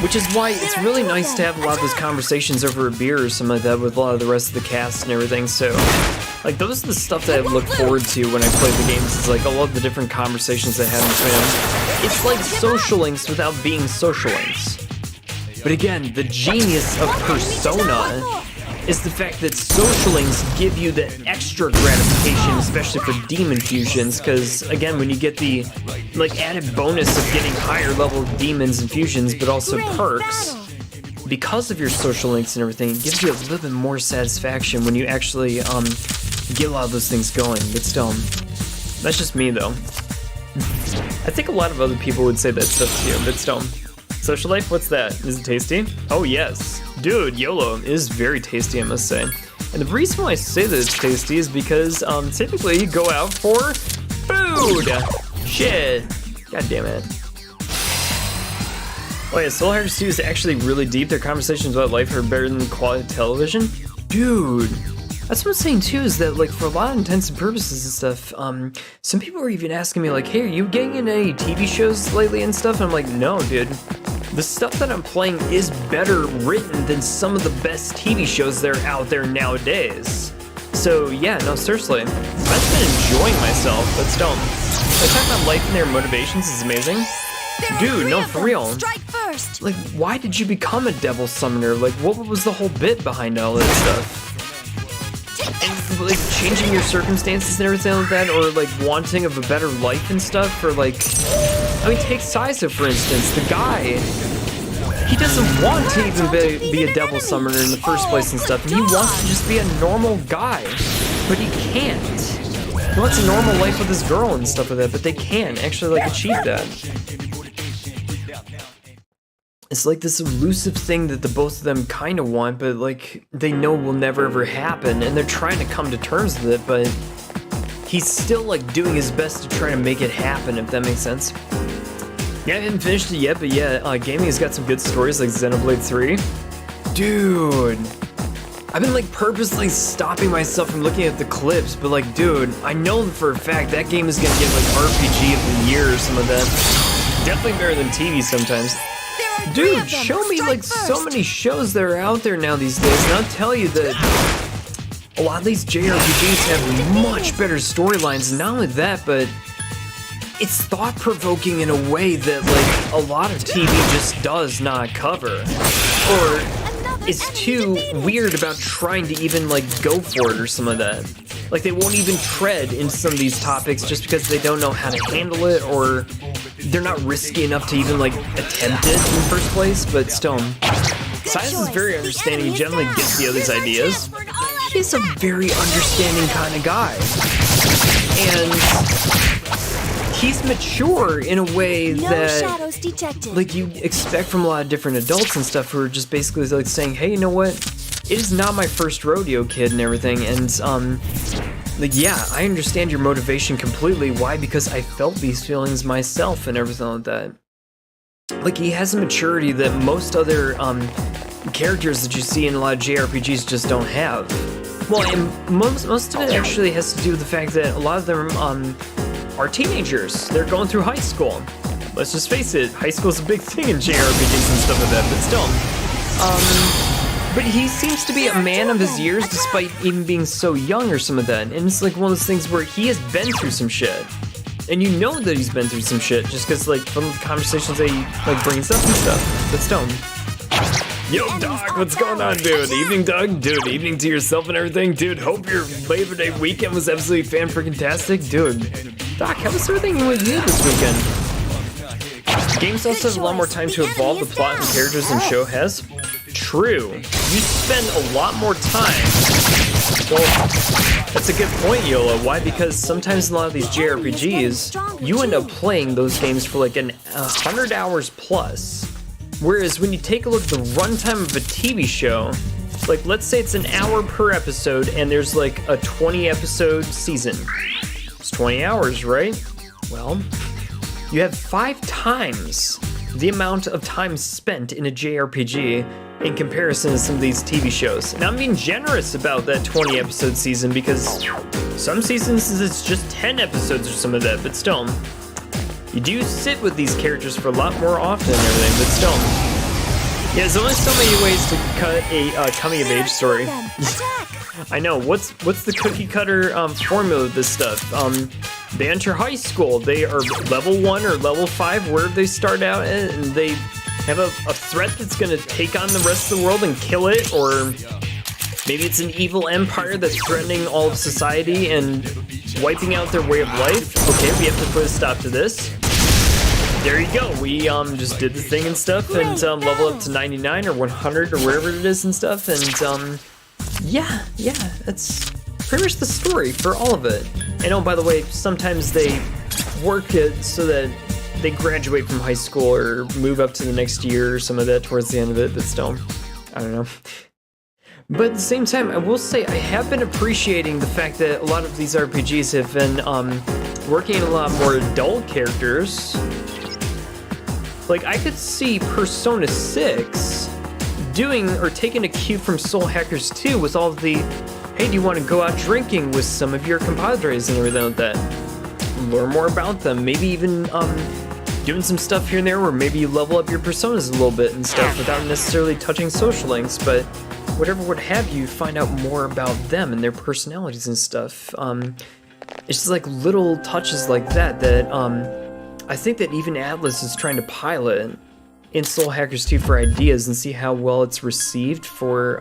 Which is why it's really nice to have a lot of those conversations over a beer or something like that with a lot of the rest of the cast and everything. So, like, those are the stuff that I look forward to when I play the games. It's like all of the different conversations I have between them. It's like social links without being social links. But again, the genius of Persona is the fact that social links give you the extra gratification, especially for demon fusions, because again, when you get the like added bonus of getting higher level demons and fusions, but also perks, because of your social links and everything, it gives you a little bit more satisfaction when you actually get a lot of those things going. But still, that's just me though. I think a lot of other people would say that stuff too, but still. Social life, what's that? Is it tasty? Oh yes. Dude, YOLO is very tasty, I must say. And the reason why I say that it's tasty is because typically you go out for food. Shit. God damn it. Oh yeah, Soul Hackers 2 is actually really deep. Their conversations about life are better than quality television. Dude. That's what I'm saying too, is that like for a lot of intents and purposes and stuff, some people are even asking me like, hey, are you getting into any TV shows lately and stuff? And I'm like, no, dude. The stuff that I'm playing is better written than some of the best TV shows that are out there nowadays. So yeah, no, seriously. I've been enjoying myself, but still. Like, talking about life and their motivations is amazing. Dude, no, for real. Strike first. Like, why did you become a devil summoner? Like, what was the whole bit behind all that stuff? And like changing your circumstances and everything like that, or like wanting of a better life and stuff, or like, I mean, take Saizo for instance. The guy, he doesn't want to even be a devil summoner in the first place and stuff, and he wants to just be a normal guy, but he can't. He wants a normal life with his girl and stuff like that, but they can't actually like achieve that. it's like this elusive thing that the both of them kind of want, but like they know will never ever happen, and they're trying to come to terms with it, but he's still like doing his best to try to make it happen, if that makes sense. Yeah, I haven't finished it yet, but yeah, gaming has got some good stories like Xenoblade 3. Dude, I've been like purposely stopping myself from looking at the clips, but like, dude, I know for a fact that game is gonna get like RPG of the year or some of that. Definitely better than TV sometimes. Dude, show me like so many shows that are out there now these days, and I'll tell you that a lot of these JRPGs have much better storylines, and not only that, but it's thought-provoking in a way that like a lot of TV just does not cover, or is too weird about trying to even like go for it or some of that. Like they won't even tread into some of these topics just because they don't know how to handle it, or they're not risky enough to even like attempt it in the first place. But still, S.E.E.S is very understanding. He generally gets the other's ideas. He's a very understanding kind of guy, and he's mature in a way that like you expect from a lot of different adults and stuff, who are just basically like saying, hey, you know what, it is not my first rodeo, kid, and everything. And like, yeah, I understand your motivation completely. Why? Because I felt these feelings myself and everything like that. Like, he has a maturity that most other characters that you see in a lot of JRPGs just don't have. Well, and most of it actually has to do with the fact that a lot of them are teenagers. They're going through high school. Let's just face it, high school's a big thing in JRPGs and stuff like that, but still. But he seems to be a man of his years despite even being so young or some of that. And it's like one of those things where he has been through some shit. And you know that he's been through some shit just because like from the conversations that he like brings up and stuff. But still. Yo, Doc, what's going on, dude? Evening, Doug? Dude, evening to yourself and everything. Dude, hope your Labor Day weekend was absolutely fan-freaking-tastic. Dude, Doc, how was everything with you this weekend? Games also have a lot more time to evolve the plot and characters than show has. True. You spend a lot more time. Well, that's a good point, Yola. Why? Because sometimes in a lot of these JRPGs, you end up playing those games for like 100 hours plus. Whereas when you take a look at the runtime of a TV show, like let's say it's an hour per episode and there's like a 20 episode season. It's 20 hours, right? Well, you have 5 times the amount of time spent in a JRPG in comparison to some of these TV shows. Now I'm being generous about that 20 episode season because some seasons it's just 10 episodes or some of that, but still. You do sit with these characters for a lot more often and everything, but still. Yeah, there's only so many ways to cut a coming of age story. I know, what's the cookie cutter formula of this stuff? They enter high school, they are level 1 or level 5, where they start out, and they have a threat that's gonna take on the rest of the world and kill it, or maybe it's an evil empire that's threatening all of society and wiping out their way of life. Okay, we have to put a stop to this. There you go, we just did the thing and stuff, and level up to 99 or 100 or wherever it is and stuff, and yeah, that's pretty much the story for all of it. And oh, by the way, sometimes they work it so that they graduate from high school or move up to the next year or some of that towards the end of it, but still, I don't know. But at the same time, I will say I have been appreciating the fact that a lot of these RPGs have been working a lot more adult characters. Like, I could see Persona 6 doing or taking a cue from Soul Hackers 2 with all of the, hey, do you want to go out drinking with some of your compadres and everything like that? Learn more about them, maybe even doing some stuff here and there where maybe you level up your personas a little bit and stuff without necessarily touching social links, but whatever would have you find out more about them and their personalities and stuff. It's just like little touches like that that I think that even Atlus is trying to pilot in Soul Hackers 2 for ideas and see how well it's received for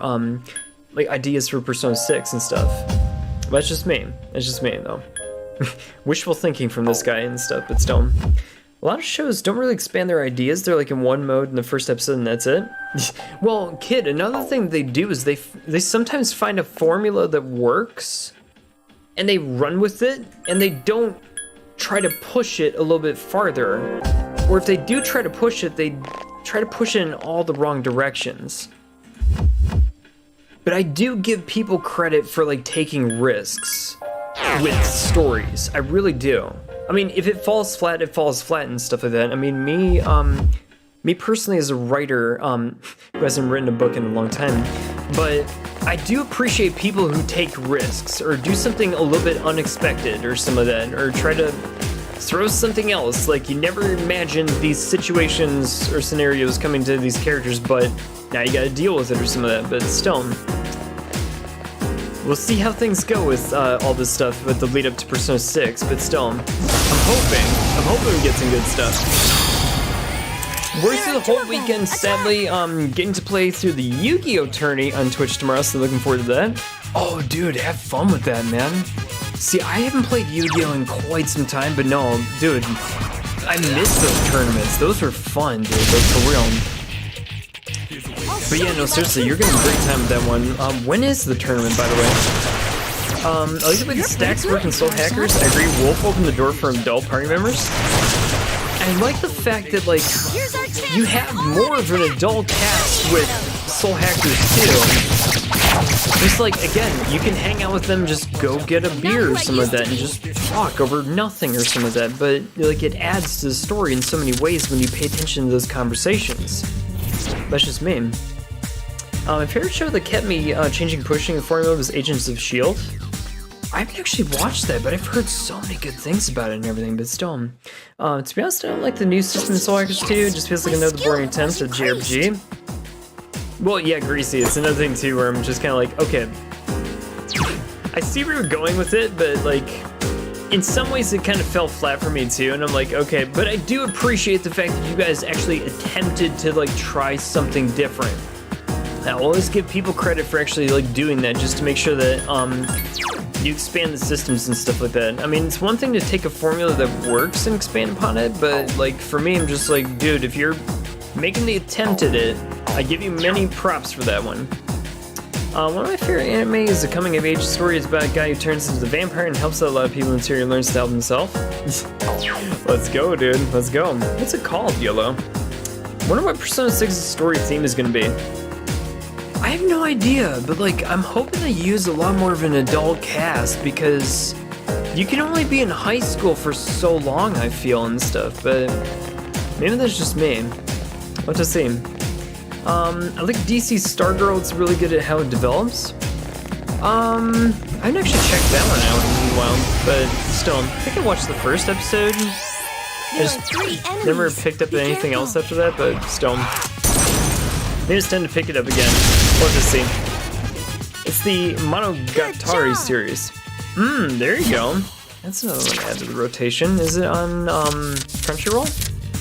like ideas for Persona 6 and stuff. But that's just me. It's just me though. Wishful thinking from this guy and stuff, but still. A lot of shows don't really expand their ideas. They're like in one mode in the first episode and that's it. Well, kid, another thing they do is they sometimes find a formula that works and they run with it and they don't try to push it a little bit farther. Or if they do try to push it, they try to push it in all the wrong directions. But I do give people credit for like taking risks with stories. I really do. I mean, if it falls flat, it falls flat and stuff like that. I mean, me personally as a writer who hasn't written a book in a long time, but I do appreciate people who take risks or do something a little bit unexpected or some of that, or try to throw something else. Like, you never imagined these situations or scenarios coming to these characters, but now you gotta deal with it or some of that. But still, we'll see how things go with all this stuff with the lead up to Persona 6, but still, I'm hoping we get some good stuff. Worked through the whole weekend, sadly, getting to play through the Yu-Gi-Oh! Tourney on Twitch tomorrow, so looking forward to that. Oh, dude, have fun with that, man. See, I haven't played Yu-Gi-Oh! In quite some time, but no, dude, I miss those tournaments. Those were fun, dude, like, for real. But yeah, no, seriously, you're gonna have a great time with that one. When is the tournament, by the way? I like the way the stacks work in Soul Hackers. I agree, Wolf opened the door for adult party members. I like the fact that, like, you have more of an adult cast with Soul Hackers too. Just like, again, you can hang out with them, just go get a beer or something like that, and just talk over nothing or something like that. But, like, it adds to the story in so many ways when you pay attention to those conversations. That's just me. My favorite show that kept me pushing the formula was Agents of S.E.E.S. I haven't actually watched that, but I've heard so many good things about it and everything, but still. To be honest, I don't like the new system in Soul Hackers 2. It just feels like another boring attempt at JRPG. Well, yeah, Greasy, it's another thing too where I'm just kind of like, okay, I see where you're going with it, but like, in some ways it kind of fell flat for me too, and I'm like, okay, but I do appreciate the fact that you guys actually attempted to like try something different. I always give people credit for actually like doing that, just to make sure that you expand the systems and stuff like that. I mean, it's one thing to take a formula that works and expand upon it, but like for me, I'm just like, dude, if you're making the attempt at it, I give you many props for that one. One of my favorite anime is a coming-of-age story. It's about a guy who turns into the vampire and helps out a lot of people until he learns to help himself. Let's go, dude. Let's go. What's it called, YOLO? Wonder what Persona 6's story theme is going to be. I have no idea, but like, I'm hoping they use a lot more of an adult cast, because you can only be in high school for so long, I feel, and stuff, but maybe that's just me. We'll have to see. I like DC's Stargirl. It's really good at how it develops. I haven't actually checked that one out in a while, but still, I think I watched the first episode. I just never picked up anything else after that, but still. Maybe it's time to pick it up again. We'll have to see. It's the Monogatari series. There you go. That's another one to add to the rotation. Is it on Crunchyroll?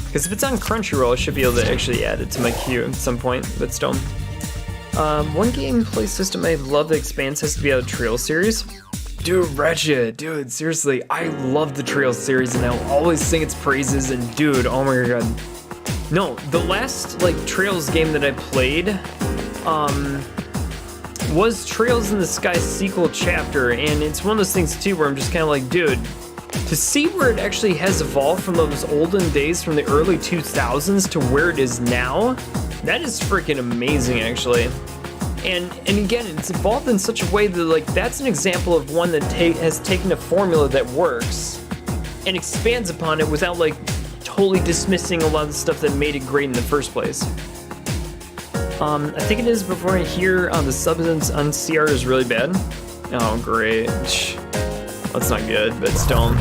Because if it's on Crunchyroll, I should be able to actually add it to my queue at some point, but still. One gameplay system I love that expands has to be out of Trail series. Dude, Ratchet, dude, seriously, I love the Trail series and I'll always sing its praises, and dude, oh my god. No, the last, like, Trails game that I played, was Trails in the Sky sequel chapter, and it's one of those things too where I'm just kind of like, dude, to see where it actually has evolved from those olden days from the early 2000s to where it is now, that is freaking amazing, actually. And again, it's evolved in such a way that, like, that's an example of one that has taken a formula that works and expands upon it without, like, totally dismissing a lot of the stuff that made it great in the first place. I think it is before I hear the substance on CR is really bad. Oh, great. That's not good, but still.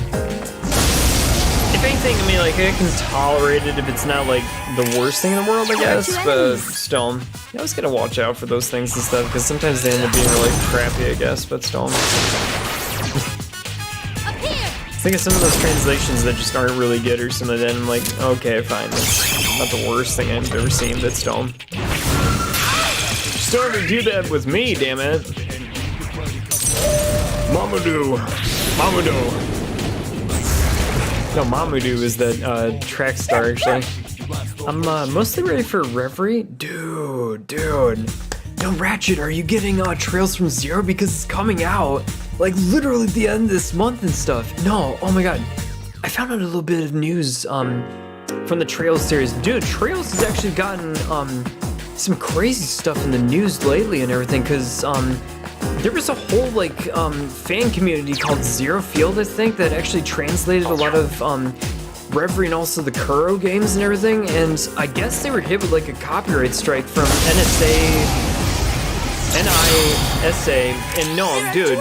If anything, I mean, like, I can tolerate it if it's not, like, the worst thing in the world, I guess, but still. You always gotta watch out for those things and stuff, because sometimes they end up being really crappy, I guess, but still. Think of some of those translations that just aren't really good or something, then I'm like, okay, fine, that's not the worst thing I've ever seen, but still. Just don't ever do that with me, damn it. Mamoudou. No, Mamoudou is that track star, actually. I'm mostly ready for Reverie. Dude. No, Ratchet, are you getting Trails from Zero? Because it's coming out, like, literally at the end of this month and stuff. No, oh my god. I found out a little bit of news from the Trails series. Dude, Trails has actually gotten some crazy stuff in the news lately and everything, because there was a whole like fan community called Zero Field, I think, that actually translated a lot of Reverie and also the Kuro games and everything, and I guess they were hit with like a copyright strike from NISA, and no, dude,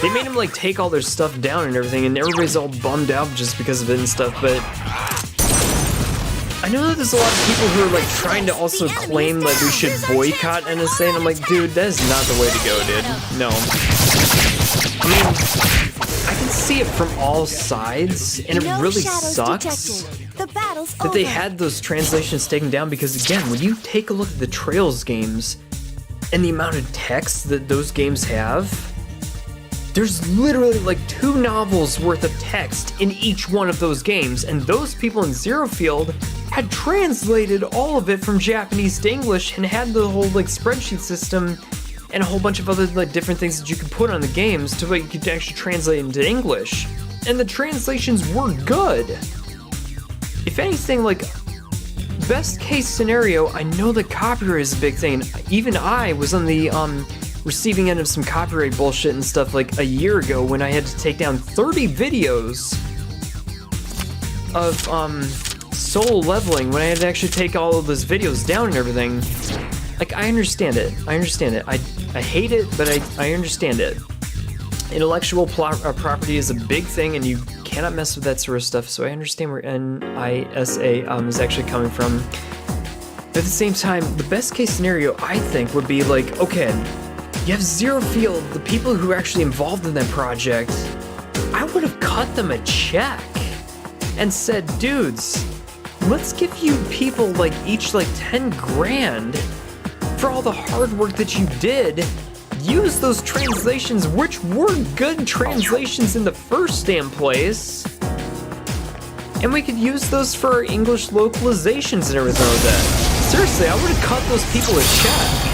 they made them like take all their stuff down and everything, and everybody's all bummed out just because of it and stuff. But I know that there's a lot of people who are like trying to also claim that we should boycott NSA, and I'm like, dude, that is not the way to go, dude. No. I mean, I can see it from all sides, and it really sucks that they had those translations taken down, because again, when you take a look at the Trails games and the amount of text that those games have, there's literally like 2 novels worth of text in each one of those games, and those people in Zero Field had translated all of it from Japanese to English and had the whole like spreadsheet system and a whole bunch of other like different things that you could put on the games to where you could actually translate into English. And the translations were good. If anything, like, best case scenario, I know that copyright is a big thing. Even I was on the receiving end of some copyright bullshit and stuff like a year ago when I had to take down 30 videos of solo leveling, when I had to actually take all of those videos down and everything. Like, I understand it. I hate it, but I understand it. Intellectual property is a big thing, and you cannot mess with that sort of stuff, so I understand where NISA is actually coming from. But at the same time, the best case scenario, I think, would be like, okay, you have Zero Field, the people who are actually involved in that project, I would have cut them a check and said, dudes, let's give you people like each like 10 grand for all the hard work that you did. Use those translations, which were good translations in the first damn place, and we could use those for our English localizations and everything like that. Seriously, I would have cut those people a check.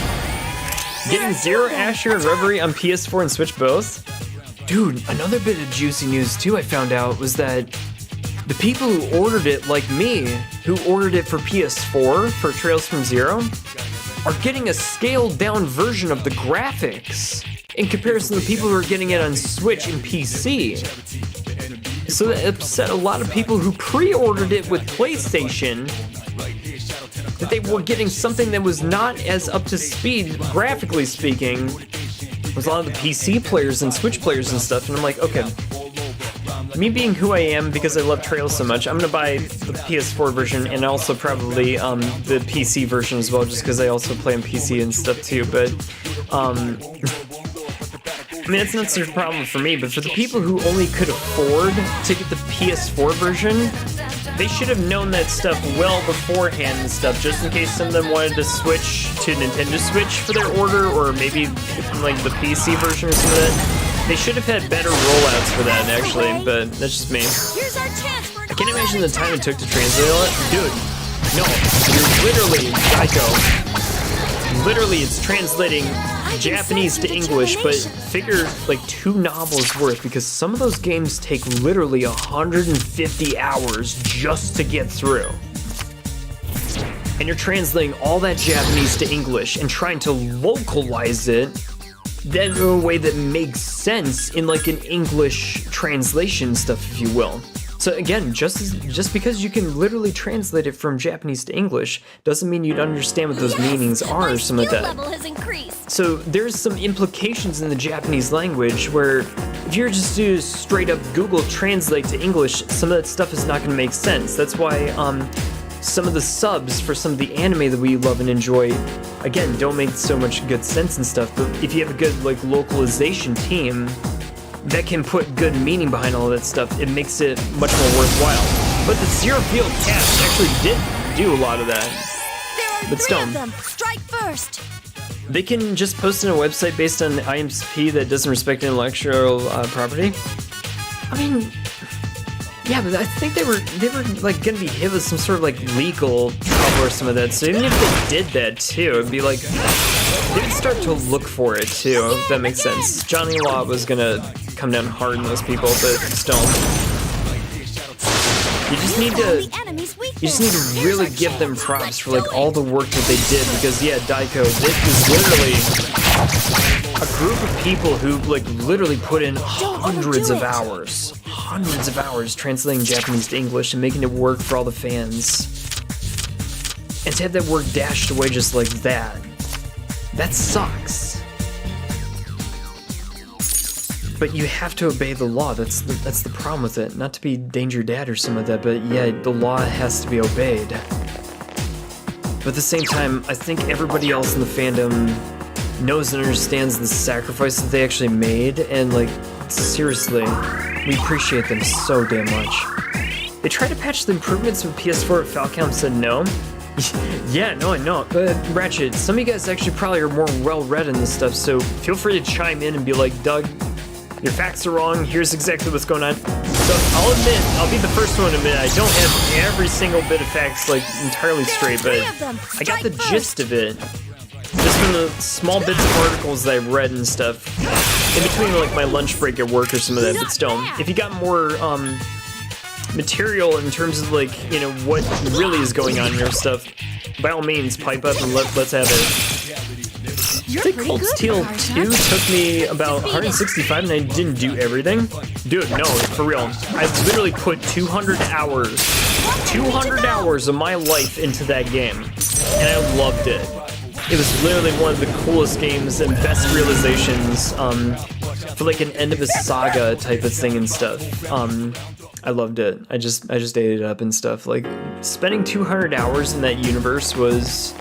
Getting Zero, Asher, and Reverie on PS4 and Switch both? Dude, another bit of juicy news too I found out was that the people who ordered it, like me, who ordered it for PS4 for Trails from Zero, are getting a scaled down version of the graphics in comparison to the people who are getting it on Switch and PC. So that upset a lot of people who pre-ordered it with PlayStation, that they were getting something that was not as up to speed, graphically speaking, with a lot of the PC players and Switch players and stuff. And I'm like, okay, me being who I am, because I love Trails so much, I'm gonna buy the PS4 version and also probably the PC version as well, just because I also play on PC and stuff too. But I mean, that's not such a problem for me, but for the people who only could afford to get the PS4 version, they should have known that stuff well beforehand and stuff, just in case some of them wanted to switch to Nintendo Switch for their order, or maybe like the PC version or some of that. They should have had better rollouts for that, actually, but that's just me. I can't imagine the time it took to translate all that. Dude, no, you're literally, Geico, literally it's translating Japanese to English, but figure like 2 novels worth, because some of those games take literally 150 hours just to get through. And you're translating all that Japanese to English and trying to localize it then in a way that makes sense in like an English translation stuff, if you will. So again, just because you can literally translate it from Japanese to English doesn't mean you'd understand what those meanings are or something like that. Level has increased. So there's some implications in the Japanese language where if you're just to straight up Google Translate to English, some of that stuff is not going to make sense. That's why some of the subs for some of the anime that we love and enjoy, again, don't make so much good sense and stuff. But if you have a good like localization team that can put good meaning behind all that stuff, it makes it much more worthwhile. But the Zero Field cast actually did do a lot of that. There are But 3 still, of them. Strike first. they can just post in a website based on IMP that doesn't respect intellectual property. I mean, yeah, but I think they were like gonna be hit with some sort of like legal trouble or some of that. So even if they did that too, it'd be like they would start to look for it too. If that makes sense. Johnny Law was gonna come down hard on those people, but still. You just need to really give them props for like all the work that they did, because yeah, Daiko, this is literally a group of people who like literally put in hundreds of hours translating Japanese to English and making it work for all the fans. And to have that work dashed away just like that sucks. But you have to obey the law. That's the problem with it. Not to be Danger Dad or something like that, but yeah, the law has to be obeyed. But at the same time, I think everybody else in the fandom knows and understands the sacrifice that they actually made, and like, seriously, we appreciate them so damn much. They tried to patch the improvements with PS4, but Falcom said no. Yeah, no, I know. Ratchet, some of you guys actually probably are more well-read in this stuff, so feel free to chime in and be like, Doug, your facts are wrong, here's exactly what's going on. So I'll admit, I'll be the first one to admit, I don't have every single bit of facts like entirely straight, but I got the gist of it. Just from the small bits of articles that I've read and stuff. In between like my lunch break at work or some of that, but still. If you got more material in terms of like, you know, what really is going on in your stuff, by all means, pipe up and let's have it. I think Cold Steel 2 took me about 165 and I didn't do everything. Dude, no, for real. I literally put 200 hours of my life into that game. And I loved it. It was literally one of the coolest games and best realizations for like an end of a saga type of thing and stuff. I loved it. I just ate it up and stuff. Like spending 200 hours in that universe was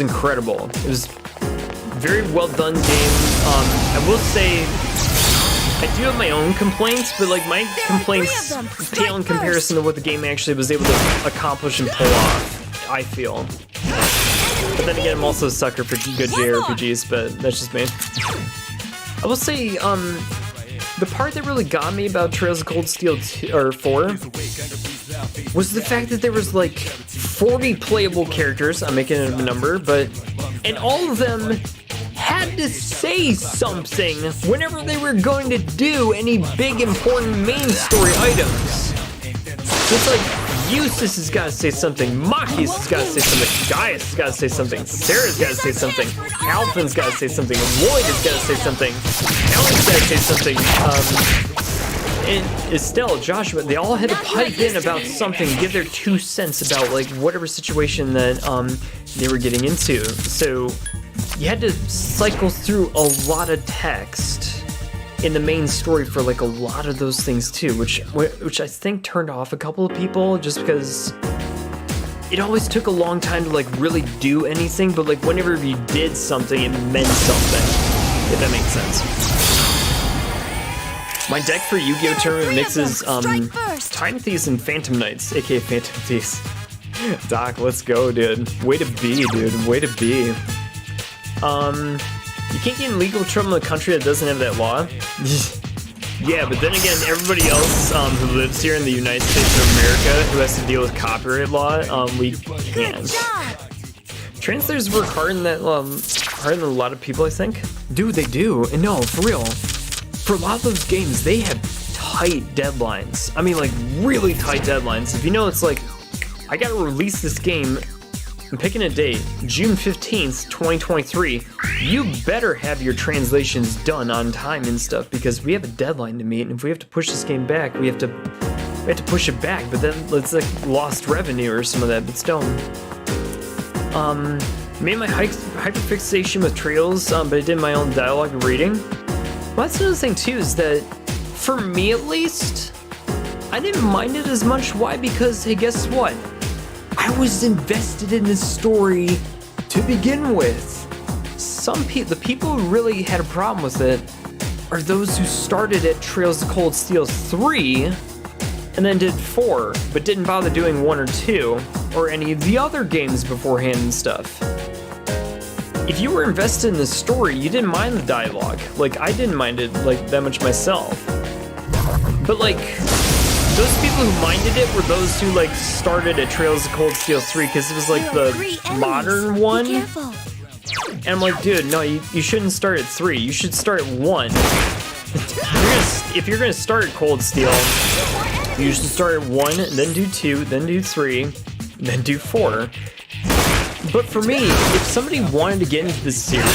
incredible. It was very well done game. I will say I do have my own complaints, but like my complaints pale in comparison to what the game actually was able to accomplish and pull off, I feel. But then again, I'm also a sucker for good JRPGs, but that's just me. I will say, the part that really got me about Trails of Cold Steel 4 was the fact that there was like 40 playable characters, I'm making it a number, and all of them had to say something whenever they were going to do any big important main story items. It's like, Eustace has got to say something, Maki's has got to say something, Gaius has got to say something, Sarah's got to say something, Alpin's got to say something, Lloyd has got to say something, Ellen's got to say something, and Estelle, Joshua, they all had to pipe in about something, give their 2 cents about like whatever situation that they were getting into. So you had to cycle through a lot of text in the main story for like a lot of those things too, which I think turned off a couple of people just because it always took a long time to like really do anything, but like whenever you did something, it meant something, if that makes sense. My deck for Yu-Gi-Oh! Tournament mixes Time Thieves and Phantom Knights, aka Phantom Thieves. Doc, let's go, dude. Way to be, dude. Way to be. You can't get in legal trouble in a country that doesn't have that law. Yeah, but then again, everybody else who lives here in the United States of America who has to deal with copyright law, we can't. Translators work hard in that, harder than a lot of people, I think. Dude, they do. And no, for real. For a lot of those games, they have tight deadlines. I mean, like, really tight deadlines. If you know, it's like, I gotta release this game, I'm picking a date, June 15th, 2023. You better have your translations done on time and stuff, because we have a deadline to meet, and if we have to push this game back, we have to push it back, but then it's like lost revenue or some of that, but still. Made my hyperfixation with Trails, but I did my own dialogue reading. Well, that's another thing too, is that, for me at least, I didn't mind it as much. Why? Because, hey, guess what? I was invested in this story to begin with. The people who really had a problem with it are those who started at Trails of Cold Steel 3 and then did 4, but didn't bother doing 1 or 2 or any of the other games beforehand and stuff. If you were invested in the story, you didn't mind the dialogue. Like, I didn't mind it like that much myself. But like, those people who minded it were those who like started at Trails of Cold Steel 3 because it was like the modern one. And I'm like, dude, no, you shouldn't start at 3. You should start at 1. If you're gonna start at Cold Steel, You used to start at 1, then do 2, then do 3, then do 4. But for me, if somebody wanted to get into this series,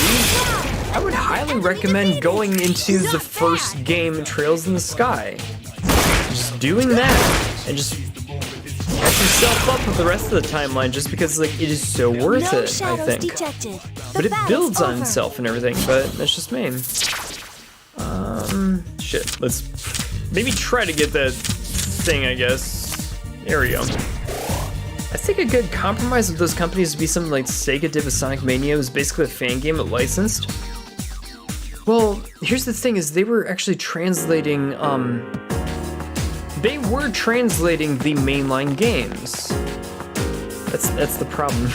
I would highly recommend going into the first game, Trails in the Sky. Just doing that, and just set yourself up with the rest of the timeline, just because like it is so worth it, I think. But it builds on itself and everything, but that's just me. Shit, let's maybe try to get that thing, I guess. There we go. I think a good compromise of those companies would be something like Sega did with Sonic Mania. It was basically a fan game it licensed. Well, here's the thing is they were actually translating, the mainline games. That's the problem.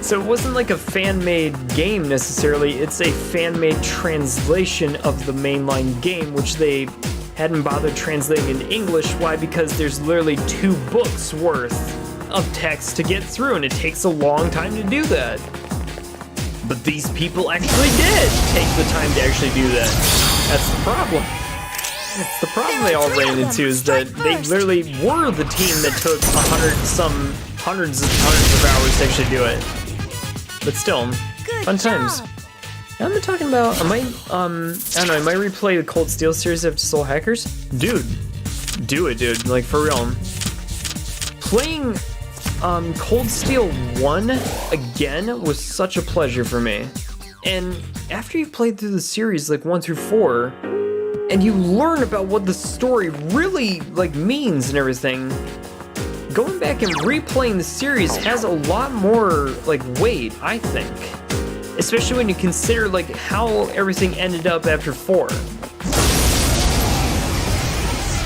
So it wasn't like a fan-made game necessarily, it's a fan-made translation of the mainline game, which they hadn't bothered translating into English. Why? Because there's literally 2 books worth of text to get through, and it takes a long time to do that. But these people actually did take the time to actually do that. That's the problem. That's the problem they all ran into, is that they literally were the team that took hundreds of hours to actually do it. But still, fun times. I'm talking about, I might replay the Cold Steel series after Soul Hackers. Dude, do it, dude. Like, for real. Playing Cold Steel 1 again was such a pleasure for me. And after you've played through the series, like 1 through 4, and you learn about what the story really, like, means and everything, going back and replaying the series has a lot more, like, weight, I think. Especially when you consider, like, how everything ended up after 4.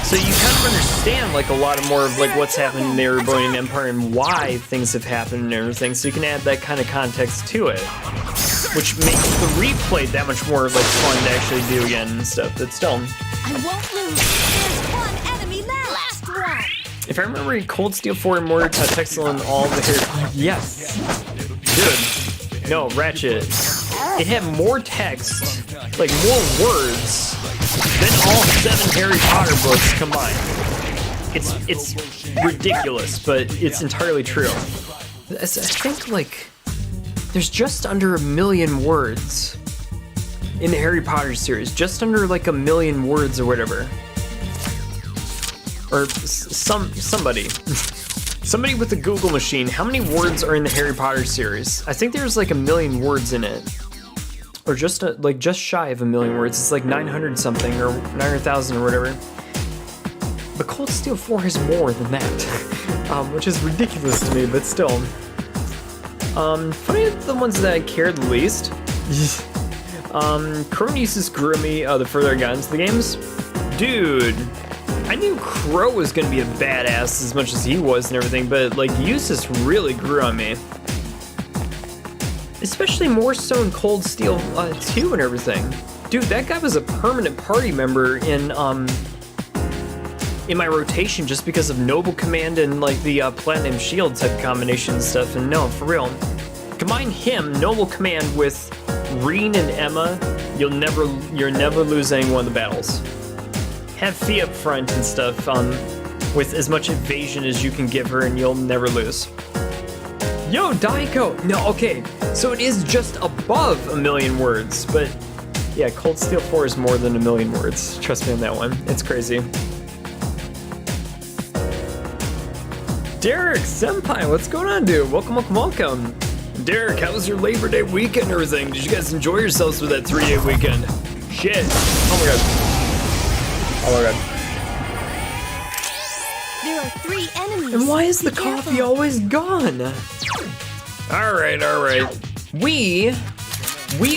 So you kind of understand, like, a lot of more of, like, what's happening in the Erebonian Empire and why things have happened and everything, so you can add that kind of context to it. Which makes the replay that much more, like, fun to actually do again and stuff, but still. I won't lose. There's one enemy left. Last one. If I remember, Cold Steel 4 and more text on all the hair. Yes. Good. No, Ratchet. It had more text, like more words, than all 7 Harry Potter books combined. It's ridiculous, but it's entirely true. I think, like, there's just under 1 million words in the Harry Potter series. Just under, like, 1 million words or whatever. Or somebody. Somebody with a Google machine, how many words are in the Harry Potter series? I think there's like 1 million words in it. Or just shy of 1 million words. It's like 900 something or 900,000 or whatever. But Cold Steel 4 has more than that. Which is ridiculous to me, but still. Funny the ones that I cared the least. Croneusis grew me the further I got into the games. Dude. I knew Crow was gonna be a badass as much as he was and everything, but like Eustace really grew on me. Especially more so in Cold Steel 2 and everything. Dude, that guy was a permanent party member in my rotation just because of Noble Command and like the Platinum Shield type combination and stuff. And no, for real, combine him, Noble Command, with Reen and Emma, you'll never lose any one of the battles. Have Fee up front and stuff with as much evasion as you can give her, and you'll never lose. Yo, Daiko! No, okay, so it is just above 1 million words, but yeah, Cold Steel 4 is more than 1 million words. Trust me on that one. It's crazy. Derek, Senpai, what's going on, dude? Welcome. Derek, how was your Labor Day weekend and everything? Did you guys enjoy yourselves with that 3-day weekend? Shit. Oh my god. There are 3 enemies. And why is the coffee always gone? Alright. We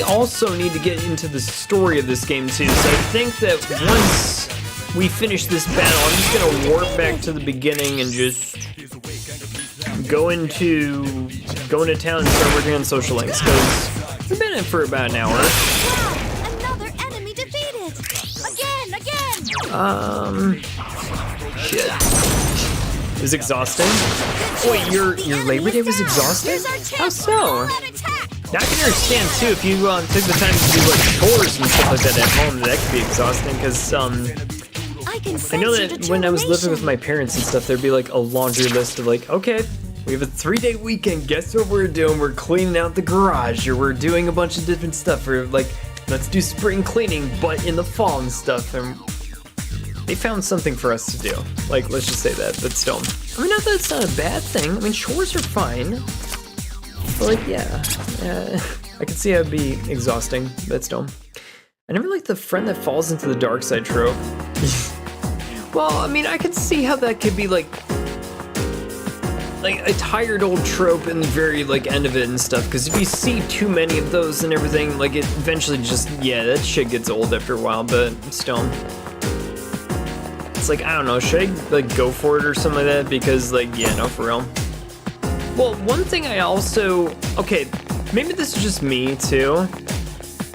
also need to get into the story of this game too, so I think that once we finish this battle, I'm just gonna warp back to the beginning and just go into town and start working on social links, because we've been in for about an hour. Another enemy defeated. Again. Shit. It was exhausting. Wait, your Labor Day was exhausting? How so? Now I can understand too if you took the time to do like chores and stuff like that at home. That could be exhausting because I can sense I know your that when I was living with determination. my parents and stuff, there'd be like a laundry list of like, okay, we have a 3-day weekend. Guess what we're doing? We're cleaning out the garage, or we're doing a bunch of different stuff. Or like, let's do spring cleaning, but in the fall and stuff. And they found something for us to do. Like, let's just say that. But still, I mean, not that it's not a bad thing. I mean, chores are fine. But like, yeah, I could see how it'd be exhausting. But still, I never liked the friend that falls into the dark side trope. Well, I mean, I could see how that could be like a tired old trope in the very like end of it and stuff, because if you see too many of those and everything, like it eventually just, yeah, that shit gets old after a while. But still, it's like, I don't know, should I like go for it or something like that? Because like, yeah, no, for real. Well, one thing I also, okay, maybe this is just me too,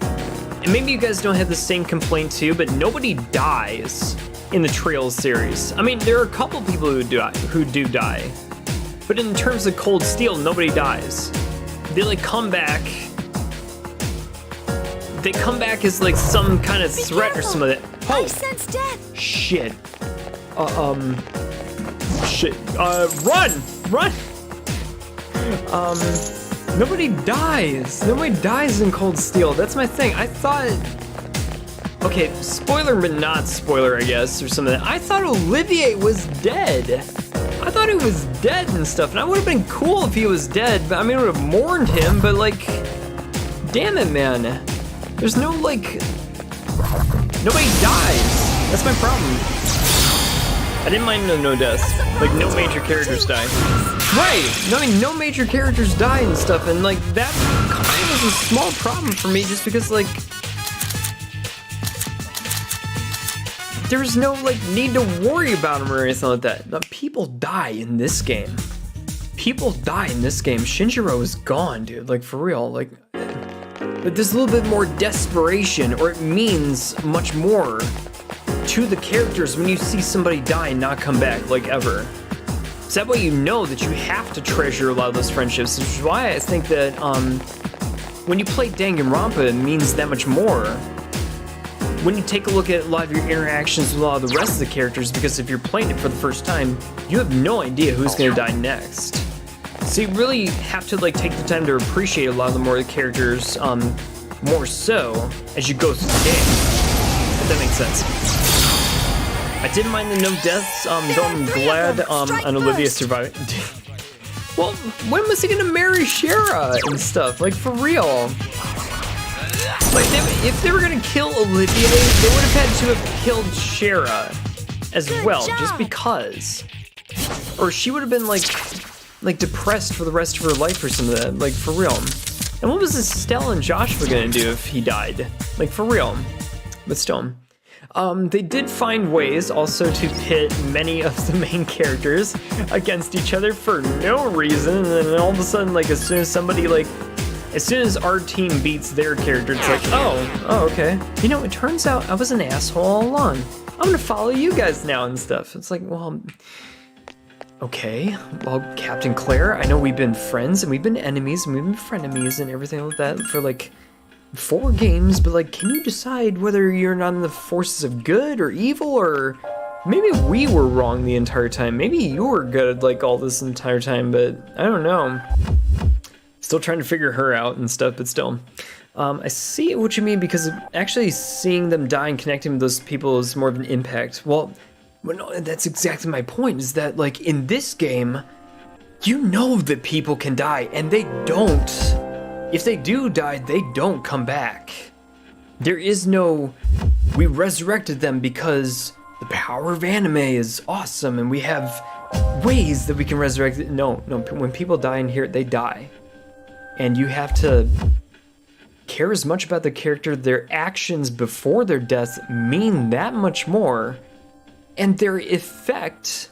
and maybe you guys don't have the same complaint too, but nobody dies in the Trails series. I mean, there are a couple people who do die. But in terms of Cold Steel, nobody dies. They like come back. They come back as like some kind of threat or some of that. I Oh, sense death. shit. Shit. Run! Nobody dies. Nobody dies in Cold Steel. That's my thing. I thought. Okay, spoiler but not spoiler, I guess, or something. I thought Olivier was dead. I thought he was dead and stuff, and I would have been cool if he was dead, but I mean, I would have mourned him, but like, damn it, man. There's no, like, nobody dies. That's my problem. I didn't mind no deaths. Like, no major characters die. Right! No, I mean, no major characters die and stuff, and like, that kind of was a small problem for me, just because, like, there's no like need to worry about them or anything like that. But people die in this game. People die in this game. Shinjiro is gone, dude. Like, for real. Like, but there's a little bit more desperation, or it means much more to the characters when you see somebody die and not come back, like, ever. So that way you know that you have to treasure a lot of those friendships, which is why I think that when you play Danganronpa, it means that much more. When you take a look at a lot of your interactions with a lot of the rest of the characters, because if you're playing it for the first time, you have no idea who's going to die next. So you really have to like take the time to appreciate a lot of the more characters, more so as you go through the game. If that makes sense. I didn't mind the no deaths, though I'm glad an Olivia survived. Well, when was he gonna marry Shara and stuff? Like, for real. Like, if they were gonna kill Olivier, they would have had to have killed Shara as well, just because. Or she would have been like depressed for the rest of her life or something like that, like, for real. And what was Estelle and Joshua gonna do if he died? Like, for real. But still. They did find ways also to pit many of the main characters against each other for no reason, and then all of a sudden, like, as soon as our team beats their character, it's like, oh, okay. You know, it turns out I was an asshole all along. I'm gonna follow you guys now and stuff. It's like, well, okay. Well, Captain Claire, I know we've been friends and we've been enemies and we've been frenemies and everything like that for like 4 games, but like, can you decide whether you're not in the forces of good or evil, or maybe we were wrong the entire time? Maybe you were good like all this entire time, but I don't know. Still trying to figure her out and stuff, but still. I see what you mean, because actually seeing them die and connecting with those people is more of an impact. Well, no, that's exactly my point, is that like in this game, you know that people can die and they don't. If they do die, they don't come back. There is no, we resurrected them because the power of anime is awesome and we have ways that we can resurrect it. No, when people die in here, they die. And you have to care as much about the character, their actions before their deaths mean that much more, and their effect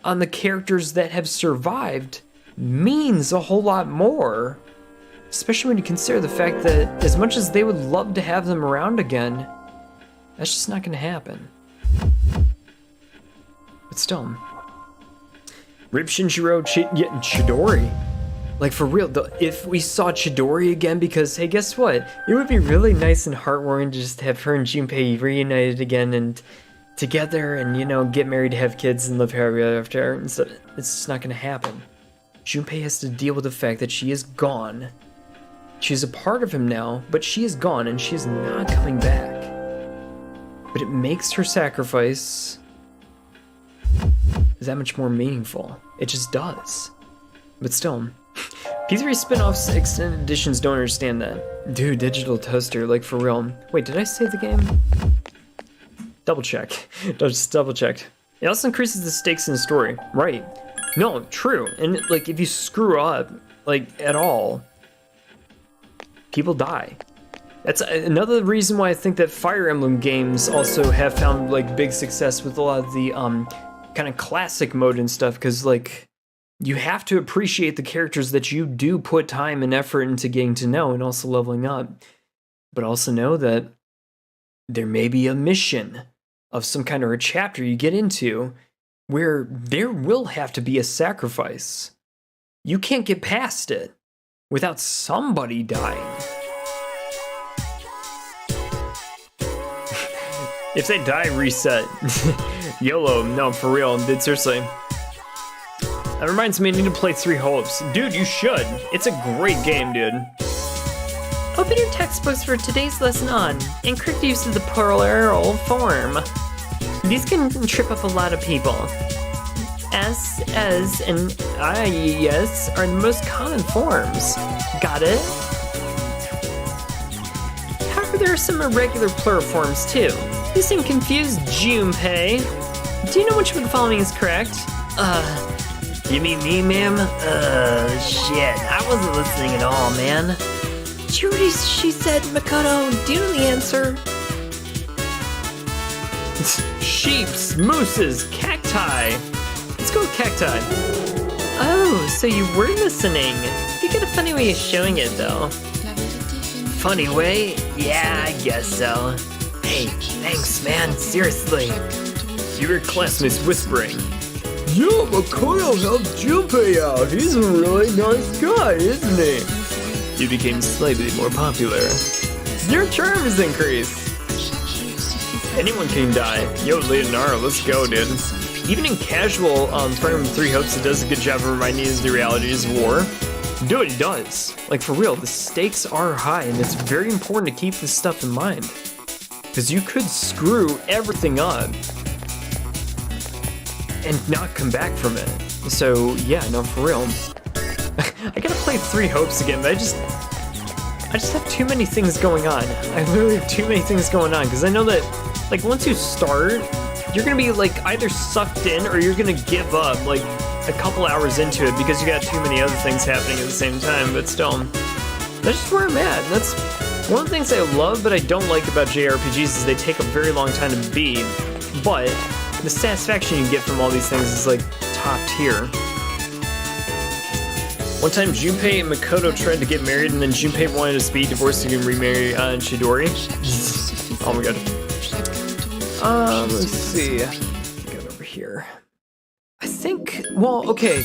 on the characters that have survived means a whole lot more. Especially when you consider the fact that as much as they would love to have them around again, that's just not going to happen. But still. Rip Shinjiro Chidori. Like, for real, if we saw Chidori again, because, hey, guess what? It would be really nice and heartwarming to just have her and Junpei reunited again, and together and, you know, get married, have kids, and live happily ever after. It's just not gonna happen. Junpei has to deal with the fact that she is gone. She's a part of him now, but she is gone and she is not coming back. But it makes her sacrifice that much more meaningful. It just does. But still, P3 spin-offs extended editions don't understand that. Dude, digital toaster, like for real. Wait, did I save the game? Double check. Just double checked. It also increases the stakes in the story. Right. No, true. And like if you screw up, like at all, people die. That's another reason why I think that Fire Emblem games also have found like big success with a lot of the kind of classic mode and stuff, because like you have to appreciate the characters that you do put time and effort into getting to know and also leveling up, but also know that there may be a mission of some kind or a chapter you get into where there will have to be a sacrifice. You can't get past it without somebody dying. If they die, reset. YOLO, no, for real, dude, seriously. That reminds me, I need to play 3 Hopes. Dude, you should. It's a great game, dude. Open your textbooks for today's lesson on and correct use of the plural form. These can trip up a lot of people. S.E.E.S and I.E.S are the most common forms. Got it? However, there are some irregular plural forms too. You seem confused, Junpei. Do you know which one following is correct? You mean me, ma'am? Shit, I wasn't listening at all, man. She said, Makoto, do you know the answer? Sheeps, mooses, cacti. Let's go with cacti. Oh, so you were listening. You got a funny way of showing it, though. Funny way? Yeah, I guess so. Hey, thanks, man, seriously. You hear classmates whispering. Yeah, Makoto helped Junpei out. He's a really nice guy, isn't he? You became slightly more popular. Your charm has increased. Anyone can die. Yo, Leonardo, let's go, dude. Even in casual Fire Emblem 3 Hopes, it does a good job of reminding us of the realities of war. Dude, it does. Like, for real, the stakes are high, and it's very important to keep this stuff in mind. Because you could screw everything up and not come back from it. So, yeah, no, for real. I gotta play 3 Hopes again, but I just have too many things going on. I literally have too many things going on, because I know that, like, once you start, you're gonna be, like, either sucked in or you're gonna give up, like, a couple hours into it because you got too many other things happening at the same time, but still, that's just where I'm at. That's one of the things I love but I don't like about JRPGs is they take a very long time to beat, but the satisfaction you get from all these things is, like, top tier. One time, Junpei and Makoto tried to get married, and then Junpei wanted to be divorced and remarry Chidori. Oh my god. Let's see. Get over here. I think, well, okay.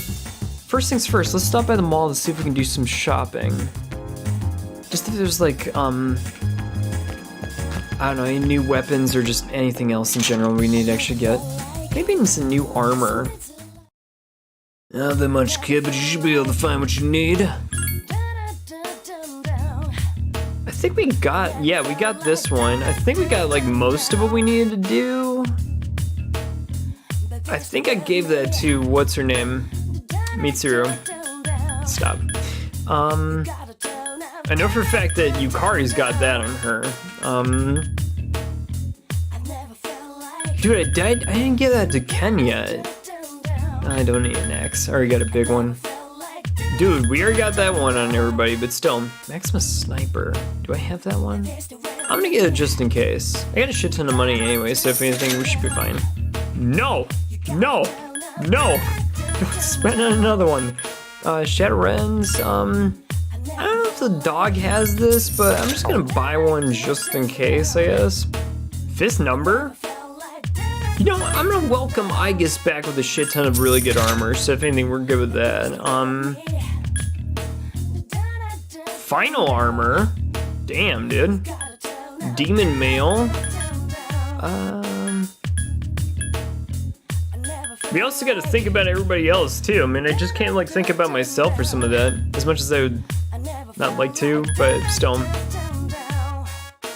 First things first, let's stop by the mall to see if we can do some shopping. Just if there's, like, I don't know, any new weapons or just anything else in general we need to actually get. Maybe even some new armor. Not that much, kid, but you should be able to find what you need. I think we got, yeah, we got this one. I think we got, like, most of what we needed to do. I think I gave that to, what's her name? Mitsuru. Stop. I know for a fact that Yukari's got that on her. Dude, I didn't give that to Ken yet. I don't need an axe. I already got a big one. Dude, we already got that one on everybody, but still. Maximus Sniper. Do I have that one? I'm gonna get it just in case. I got a shit ton of money anyway, so if anything, we should be fine. No! No! No! Don't spend on another one. Shadowrens, I don't know if the dog has this, but I'm just gonna buy one just in case, I guess. Fist number? You know, I'm gonna welcome Aegis back with a shit ton of really good armor, so if anything, we're good with that. Final armor? Damn, dude. Demon mail? We also got to think about everybody else too. I mean, I just can't like think about myself or some of that as much as I would not like to, but still.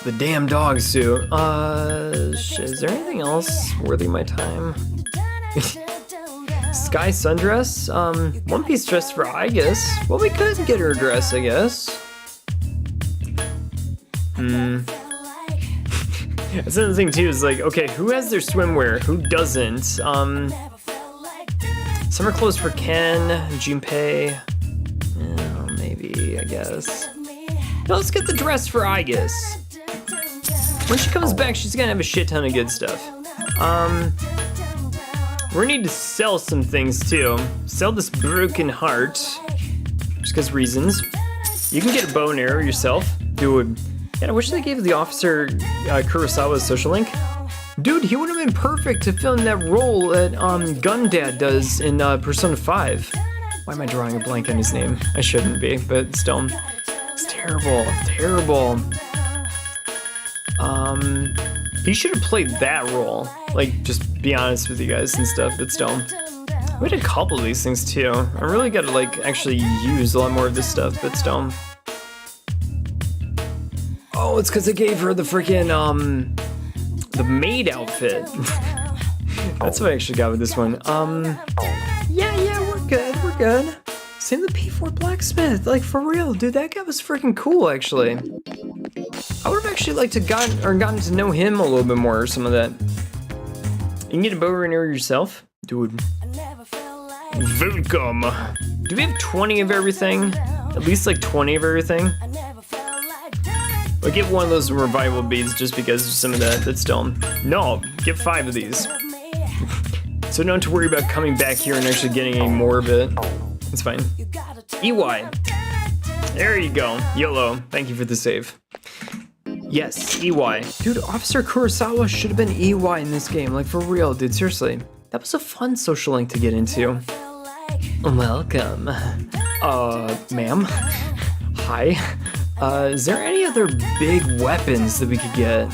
The damn dog suit. Is there anything else worthy of my time? Sky sundress? One piece dress for I guess. Well, we could get her a dress, I guess. That's another thing too, is like, okay, who has their swimwear? Who doesn't? Summer clothes for Ken, Junpei. Maybe, I guess. No, let's get the dress for Aigis. When she comes back, she's gonna have a shit ton of good stuff. We're gonna need to sell some things too. Sell this broken heart, just because reasons. You can get a bow and arrow yourself. Dude, I wish they gave the officer Kurosawa a social link. Dude, he would have been perfect to fill in that role that Gundad does in Persona 5. Why am I drawing a blank on his name? I shouldn't be, but still. It's terrible, terrible. He should have played that role. Like, just be honest with you guys and stuff, but still. We had a couple of these things too. I really gotta like actually use a lot more of this stuff, but still. Oh, it's because I gave her the freaking, the maid outfit. That's what I actually got with this one. Yeah, we're good. Same with P4 Blacksmith, like for real, dude, that guy was freaking cool, actually. I would have actually liked to gotten to know him a little bit more or some of that. You can get a bow and arrow yourself? Dude. Welcome. Do we have 20 of everything? At least like 20 of everything? I'll get one of those revival beads just because of some of that, but still. No, get 5 of these. So don't have to worry about coming back here and actually getting any more of it. It's fine. EY. There you go. YOLO. Thank you for the save. Yes, EY. Dude, Officer Kurosawa should have been EY in this game. Like, for real, dude. Seriously. That was a fun social link to get into. Welcome. Ma'am. Hi. Is there any other big weapons that we could get?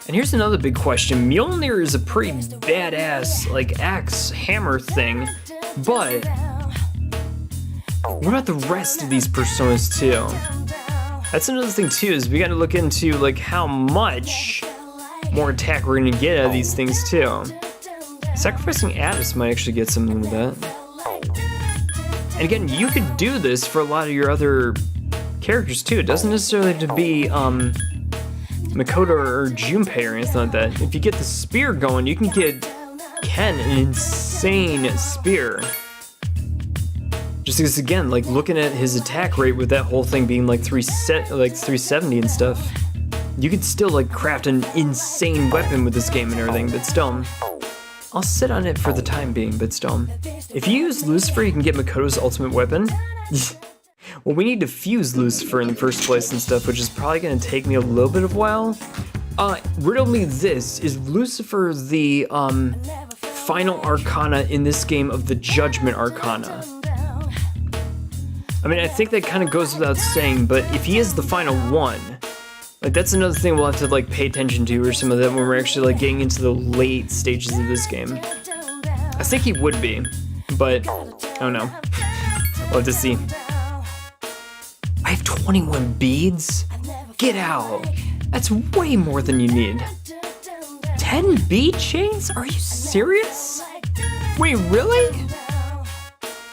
And here's another big question. Mjolnir is a pretty badass, like, axe hammer thing, but what about the rest of these personas too? That's another thing too, is we gotta look into like how much more attack we're gonna get out of these things too. Sacrificing Atlus might actually get something with that. And again, you could do this for a lot of your other characters too. It doesn't necessarily have to be Makoto or Junpei or anything like that. If you get the spear going, you can get Ken an insane spear. Just because again, like looking at his attack rate with that whole thing being like 370 and stuff, you could still like craft an insane weapon with this game and everything, but still. I'll sit on it for the time being, but still. If you use Lucifer, you can get Makoto's ultimate weapon. Well, we need to fuse Lucifer in the first place and stuff, which is probably gonna take me a little bit of a while. Riddle me this, is Lucifer the final arcana in this game of the Judgment Arcana? I mean, I think that kind of goes without saying, but if he is the final one, like that's another thing we'll have to like pay attention to or some of that when we're actually like getting into the late stages of this game. I think he would be, but I don't know. We'll have to see. I have 21 beads? Get out. That's way more than you need. 10 bead chains? Are you serious? Wait, really?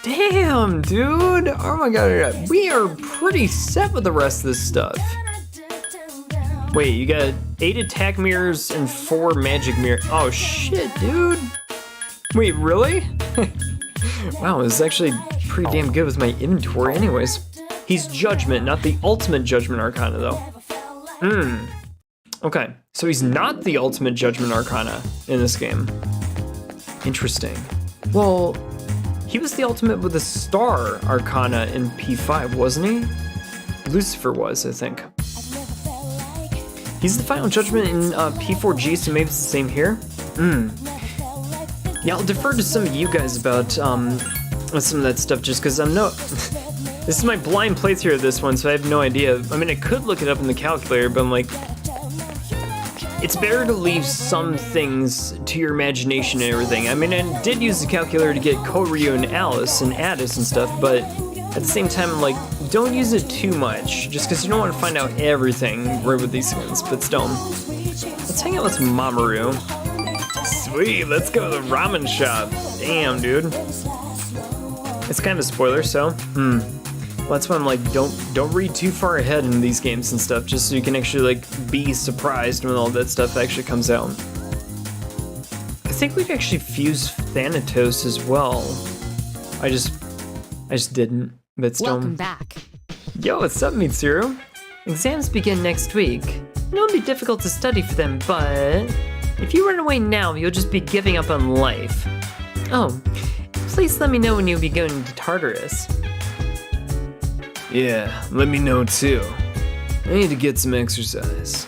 Damn, dude. Oh my god, we are pretty set with the rest of this stuff. Wait, you got 8 attack mirrors and 4 magic mirrors. Oh shit, dude. Wait, really? Wow, this is actually pretty damn good with my inventory anyways. He's Judgment, not the ultimate Judgment Arcana though. Okay, so he's not the ultimate Judgment Arcana in this game. Interesting. Well, he was the ultimate with the Star Arcana in P5, wasn't he? Lucifer was, I think. He's the final judgment in P4G, so maybe it's the same here? Yeah, I'll defer to some of you guys about some of that stuff just because I'm no... This is my blind playthrough of this one, so I have no idea. I mean, I could look it up in the calculator, but I'm like... it's better to leave some things to your imagination and everything. I mean, I did use the calculator to get Koryu and Alice and Addis and stuff, but at the same time, like, don't use it too much, just because you don't want to find out everything right with these things, but still. Let's hang out with Mamoru. Sweet, let's go to the ramen shop. Damn, dude. It's kind of a spoiler, so, Well, that's why I'm like, don't read too far ahead in these games and stuff, just so you can actually like be surprised when all that stuff actually comes out. I think we could actually fuse Thanatos as well. I just didn't, but still. Welcome back. Yo, what's up, Mitsuru? Exams begin next week. I know it'll be difficult to study for them, but if you run away now, you'll just be giving up on life. Oh, please let me know when you'll be going to Tartarus. Yeah, let me know too. I need to get some exercise.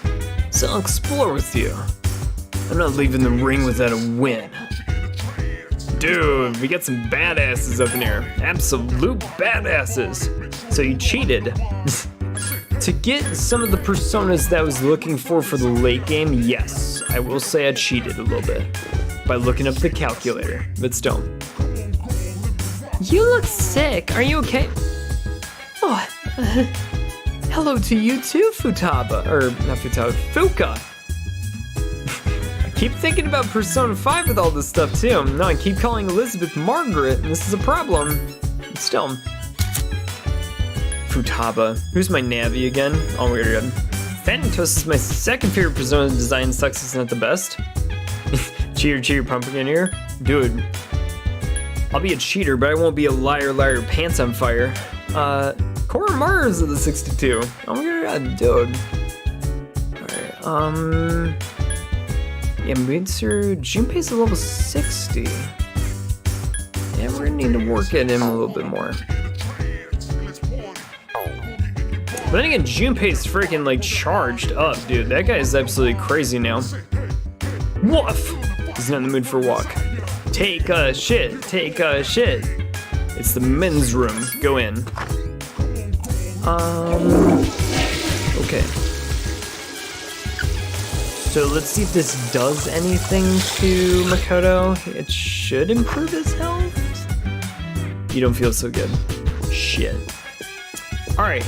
So I'll explore with you. I'm not leaving the ring without a win. Dude, we got some badasses up in here. Absolute badasses. So you cheated. To get some of the personas that I was looking for the late game, yes, I will say I cheated a little bit by looking up the calculator, but still. You look sick. Are you okay? Oh, hello to you too, Futaba. Or, not Futaba, Fuka. I keep thinking about Persona 5 with all this stuff too. No, I keep calling Elizabeth Margaret, and this is a problem. But still. Futaba. Who's my Navi again? Oh, we're good. Thanatos is my second favorite Persona design, sucks it's not the best. Cheater, pumpkin here. Dude. I'll be a cheater, but I won't be a liar, pants on fire. Cora Mars of the 62. Oh my god, dude. Alright, yeah, Mitsuru, Junpei's a level 60. Yeah, we're gonna need to work at him a little bit more. But then again, Junpei's freaking like charged up, dude. That guy is absolutely crazy now. Woof! He's not in the mood for a walk. Take a shit. It's the men's room. Go in. Okay. So let's see if this does anything to Makoto. It should improve his health. You don't feel so good. Shit. Alright,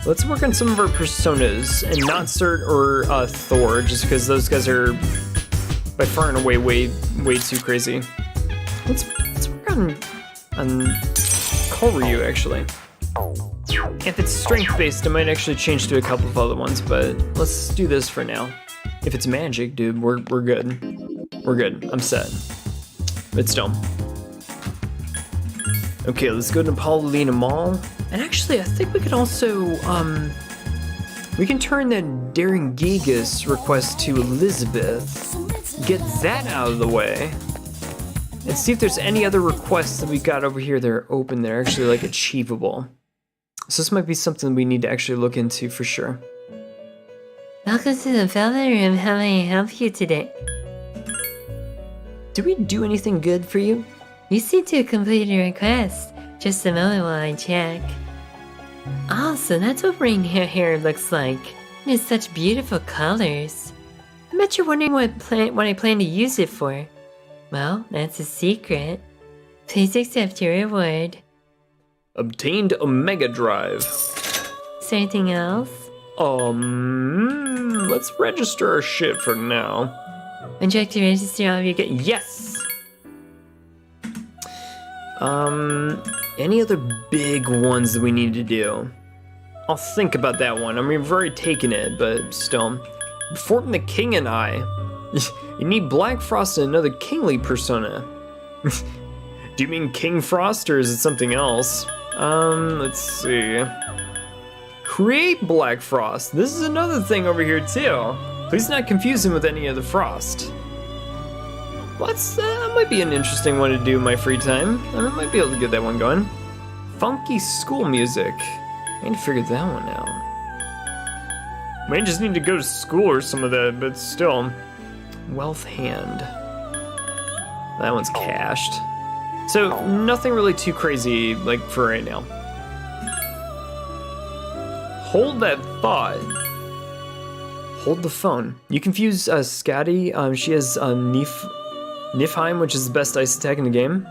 let's work on some of our personas, and not Cert or Thor, just because those guys are by far and away way too crazy. Let's work on Koryu, actually. If it's strength-based, I might actually change to a couple of other ones, but let's do this for now. If it's magic, dude, we're good. We're good. I'm set. But still. Okay, let's go to Paulina Mall. And actually, I think we could also, we can turn that Daring Gigas request to Elizabeth. Get that out of the way. And see if there's any other requests that we got over here that are open that are actually, like, achievable. So this might be something we need to actually look into for sure. Welcome to the Velvet Room. How may I help you today? Did we do anything good for you? You seem to have completed your request. Just a moment while I check. Oh, so that's what rain hair looks like. It has such beautiful colors. I bet you're wondering what I plan to use it for. Well, that's a secret. Please accept your reward. Obtained a Mega Drive. Is there anything else? Let's register our shit for now. Would you like to register all of your Yes! Any other big ones that we need to do? I'll think about that one. I mean, we've already taken it, but still. Fortin the King and I. You need Black Frost and another kingly persona. Do you mean King Frost or is it something else? Let's see. Create Black Frost. This is another thing over here too. Please not confuse him with any other Frost. That might be an interesting one to do in my free time. I might be able to get that one going. Funky school music. I need to figure that one out. Might just need to go to school or some of that, but still. Wealth Hand. That one's cached. So, nothing really too crazy, like, for right now. Hold that thought. Hold the phone. You confuse Scotty. She has Niflheim, which is the best ice attack in the game.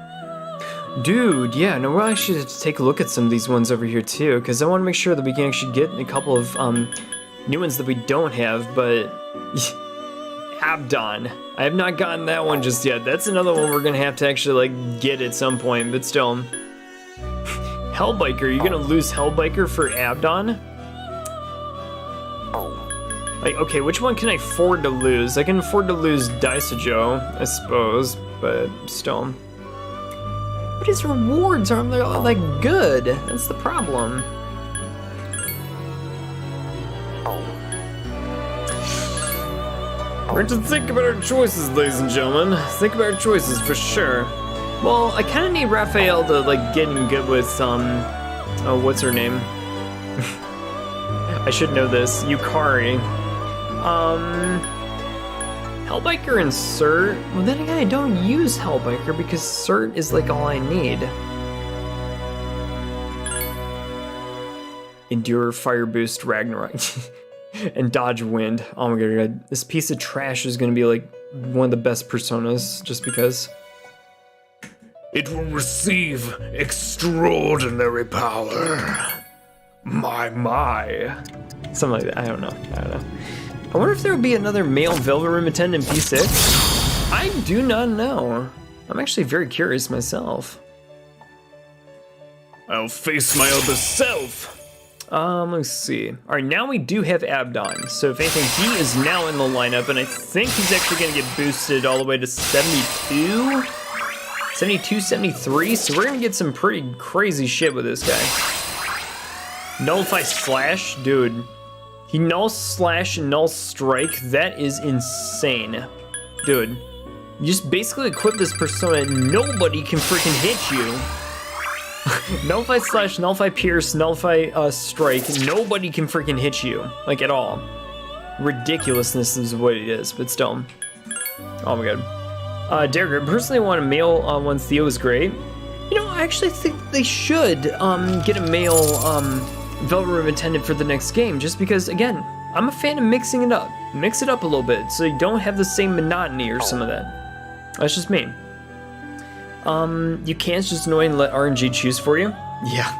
Dude, yeah, no, we'll actually have to take a look at some of these ones over here too, because I want to make sure that we can actually get a couple of new ones that we don't have, but Abdon. I have not gotten that one just yet. That's another one we're gonna have to actually like get at some point, but still. Hellbiker, you're gonna lose Hellbiker for Abdon? Like, okay, which one can I afford to lose? I can afford to lose Daisajo, I suppose, but still. But his rewards aren't like good. That's the problem. We're to think about our choices, ladies and gentlemen. Think about our choices for sure. Well, I kind of need Raphael to like get in good with oh, what's her name? I should know this. Yukari. Hellbiker and Cert. Well, then again, I don't use Hellbiker because Cert is like all I need. Endure, Fire Boost, Ragnarok, and Dodge Wind. Oh my god, this piece of trash is gonna be like one of the best personas just because. It will receive extraordinary power. My. Something like that. I don't know. I wonder if there will be another male Velvet Room attendant in P6. I do not know. I'm actually very curious myself. I'll face my other self. Let's see. All right, now we do have Abdon. So if anything, he is now in the lineup, and I think he's actually gonna get boosted all the way to 72, 73. So we're gonna get some pretty crazy shit with this guy. Nullify Slash, dude. He null slash and null strike. That is insane, dude. You just basically equip this persona and nobody can freaking hit you. Nullify slash, nullify pierce, nullify strike. Nobody can freaking hit you, like at all. Ridiculousness is what it is, but still. Oh my god. Derek, personally, I want a male one. Theo is great. You know, I actually think they should get a male Velvet Room attendant for the next game, just because, again, I'm a fan of mixing it up. Mix it up a little bit so you don't have the same monotony or some of that. That's just me. You can't just annoy and let RNG choose for you. Yeah.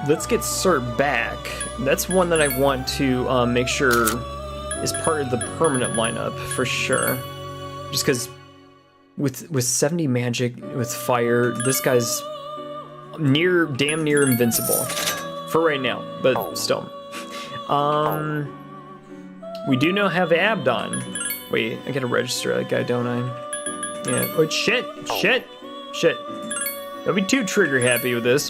Let's get Cert back. That's one that I want to make sure is part of the permanent lineup for sure. Just because with 70 magic, with fire, this guy's damn near invincible for right now, but still. We do now have Abdon. Wait, I gotta register that guy, don't I? Yeah. Oh shit. Don't be too trigger happy with this.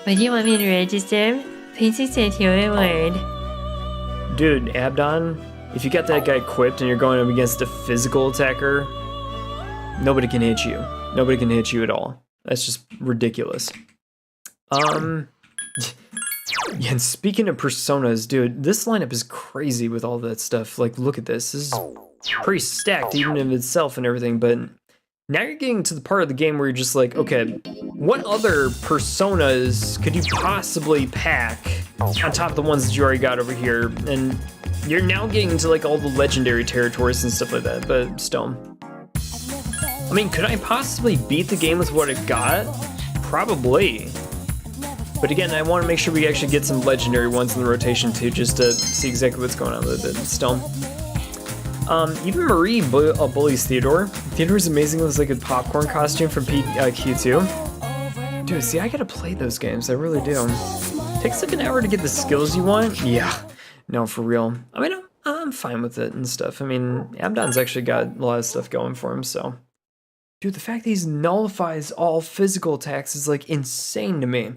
What do you want me to register? Please accept your reward. Dude, Abdon, if you got that guy equipped and you're going up against a physical attacker, nobody can hit you. Nobody can hit you at all. That's just ridiculous. Yeah, and speaking of personas, dude, this lineup is crazy with all that stuff. Like, look at this. This is pretty stacked even in itself and everything, but now you're getting to the part of the game where you're just like, okay, what other personas could you possibly pack on top of the ones that you already got over here? And you're now getting into like all the legendary territories and stuff like that, but still. I mean, could I possibly beat the game with what I got? Probably. But again, I want to make sure we actually get some legendary ones in the rotation too, just to see exactly what's going on with it still. Even Marie bullies Theodore. Theodore's amazing with like a popcorn costume from Q2. Dude, see, I gotta play those games, I really do. Takes like an hour to get the skills you want. Yeah, no, for real. I mean, I'm fine with it and stuff. I mean, Abdon's actually got a lot of stuff going for him, so. Dude, the fact that he nullifies all physical attacks is like insane to me.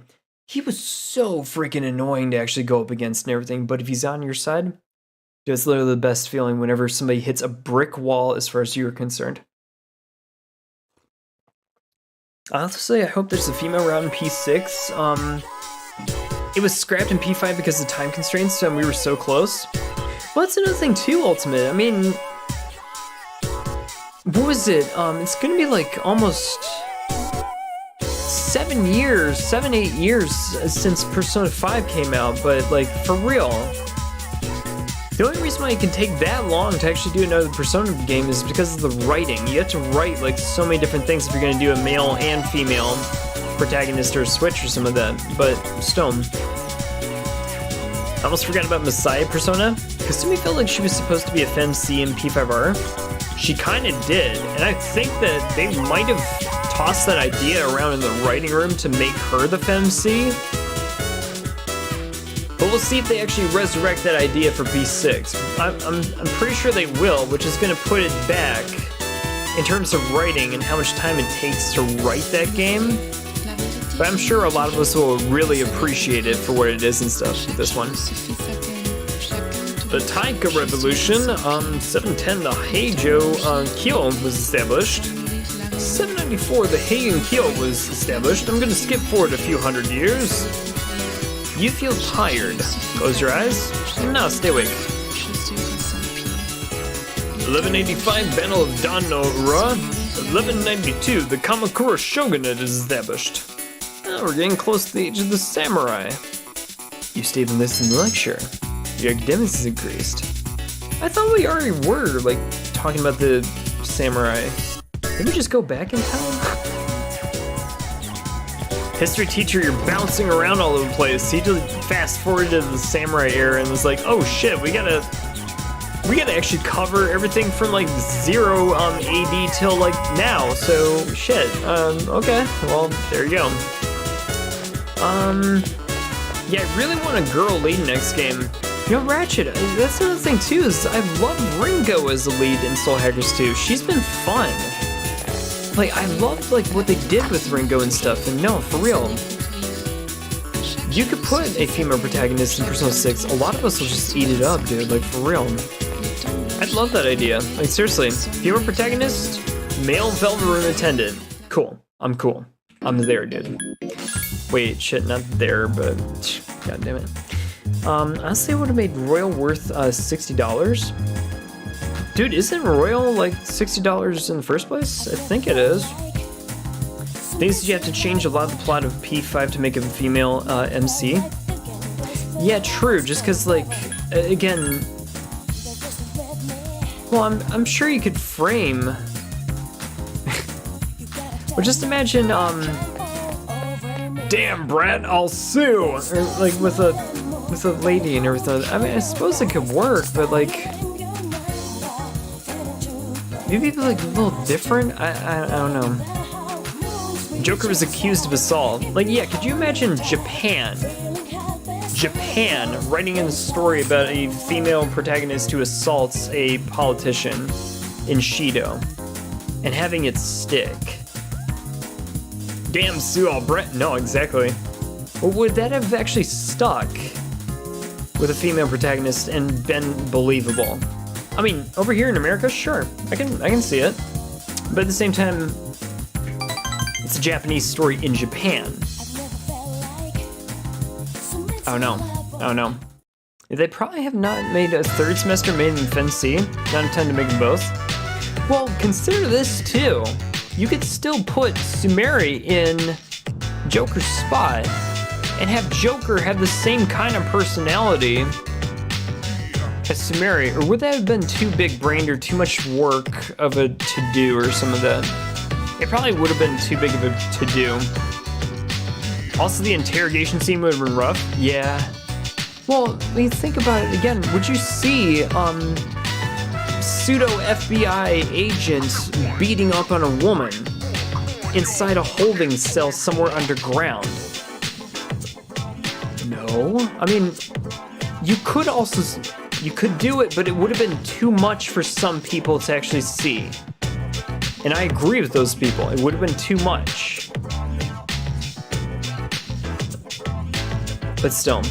He was so freaking annoying to actually go up against and everything, but if he's on your side, dude, it's literally the best feeling whenever somebody hits a brick wall as far as you're concerned. Honestly, I hope there's a female round in P6. It was scrapped in P5 because of time constraints, so we were so close. Well, that's another thing too, Ultimate. I mean, what was it? It's gonna be like almost 7, 8 years since Persona 5 came out, but like for real. The only reason why it can take that long to actually do another Persona game is because of the writing. You have to write like so many different things if you're gonna do a male and female protagonist or a switch or some of that. But still, I almost forgot about Messiah Persona, because to me it felt like she was supposed to be a FemC in P5R. She kind of did, and I think that they might have tossed that idea around in the writing room to make her the FemC. But we'll see if they actually resurrect that idea for P6. I'm pretty sure they will, which is going to put it back in terms of writing and how much time it takes to write that game. But I'm sure a lot of us will really appreciate it for what it is and stuff with this one. The Taika Revolution, 710, the Heijo Kyo was established. 794, the Heian Kyo was established. I'm going to skip forward a few hundred years. You feel tired. Close your eyes. Now stay awake. 1185, Battle of Danora. 1192, the Kamakura Shogunate is established. Now we're getting close to the age of the samurai. You stayed and listened to the lecture. Your academics has increased. I thought we already were, like, talking about the samurai. Did we just go back in time? History teacher, you're bouncing around all over the place. He just fast forwarded to the samurai era and was like, oh shit, we gotta actually cover everything from like 0 AD till like now, so shit. Okay, well, there you go. Yeah, I really want a girl lead next game. You know, Ratchet, that's another thing too, is I love Ringo as a lead in Soul Hackers 2. She's been fun. Like, I love like what they did with Ringo and stuff, and no, for real. You could put a female protagonist in Persona 6, a lot of us will just eat it up, dude, like for real. I'd love that idea. Like seriously, female protagonist, male Velvet Room attendant. Cool. I'm cool. I'm there, dude. Wait, shit, not there, but god damn it. Honestly, I would have made Royal worth $60. Dude, isn't Royal like $60 in the first place? I think it is. Things that you have to change a lot of the plot of P5 to make a female MC. Yeah, true. Just because, like, again, well, I'm sure you could frame. Or just imagine, damn, Brett, I'll sue, or like with a lady and everything. I mean, I suppose it could work, but like. Maybe like a little different? I don't know. Joker was accused of assault. Like, yeah, could you imagine Japan writing in a story about a female protagonist who assaults a politician in Shido and having it stick? Damn, Sue Albrecht. No, exactly. Well, would that have actually stuck with a female protagonist and been believable? I mean, over here in America, sure, I can see it, but at the same time, it's a Japanese story in Japan. I don't know. They probably have not made a third semester made in FEC, not intend to make them both. Well, consider this too. You could still put Sumeri in Joker's spot and have Joker have the same kind of personality as Sumeri, or would that have been too big-brained or too much work of a to-do or some of that? It probably would have been too big of a to-do. Also, the interrogation scene would have been rough. Yeah. Well, I mean, think about it again. Would you see pseudo FBI agents beating up on a woman inside a holding cell somewhere underground? No. I mean, you could do it, but it would have been too much for some people to actually see. And I agree with those people. It would have been too much. But still,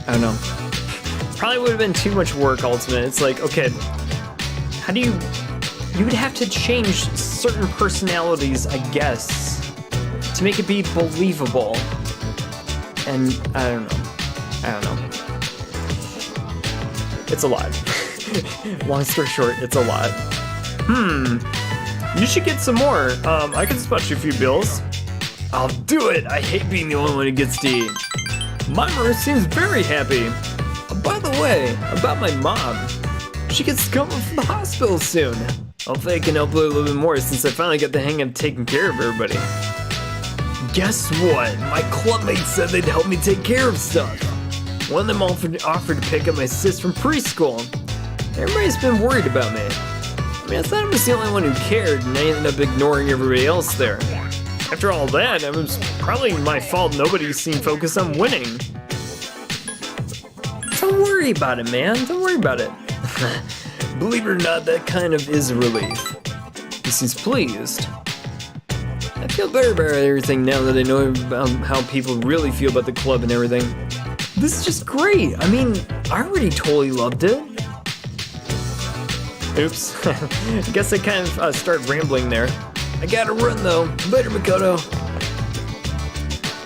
I don't know. Probably would have been too much work ultimately. It's like, okay, how do you would have to change certain personalities, I guess, to make it be believable. And I don't know. It's a lot. Long story short, it's a lot. You should get some more. I can spot you a few bills. I'll do it. I hate being the only one who gets to eat. Mamoru seems very happy. A by the way, about my mom. She gets coming from the hospital soon. Hopefully I can help her a little bit more since I finally got the hang of taking care of everybody. Guess what? My clubmates said they'd help me take care of stuff. One of them offered to pick up my sis from preschool. Everybody's been worried about me. I mean, I thought I was the only one who cared, and I ended up ignoring everybody else there. After all that, it was probably my fault nobody seemed focused on winning. Don't worry about it, man. Don't worry about it. Believe it or not, that kind of is a relief. He seems pleased. I feel better about everything now that I know about how people really feel about the club and everything. This is just great. I mean, I already totally loved it. Oops. I guess I kind of started rambling there. I gotta run though. Later, Makoto.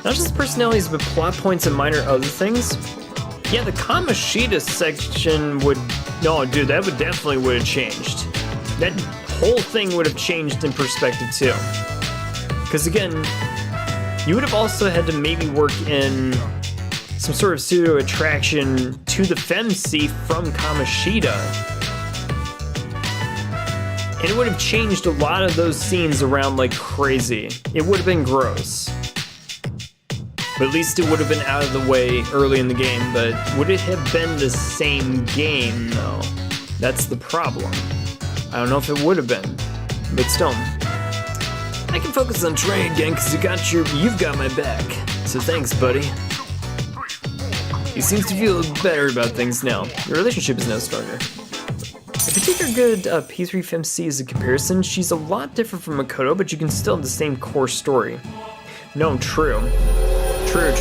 Not just personalities, but plot points and minor other things. Yeah, the Kamoshida section would... No, dude, that would definitely have changed. That whole thing would have changed in perspective too. Because again, you would have also had to maybe work in some sort of pseudo attraction to the FEMC from Kamoshida. And it would have changed a lot of those scenes around like crazy. It would have been gross. But at least it would have been out of the way early in the game, but would it have been the same game though? That's the problem. I don't know if it would have been, but still. I can focus on training again because you've got my back. So thanks, buddy. He seems to feel better about things now. Your relationship is now stronger. If you take our good P3 FEMC as a comparison, she's a lot different from Makoto, but you can still have the same core story. No, true. True.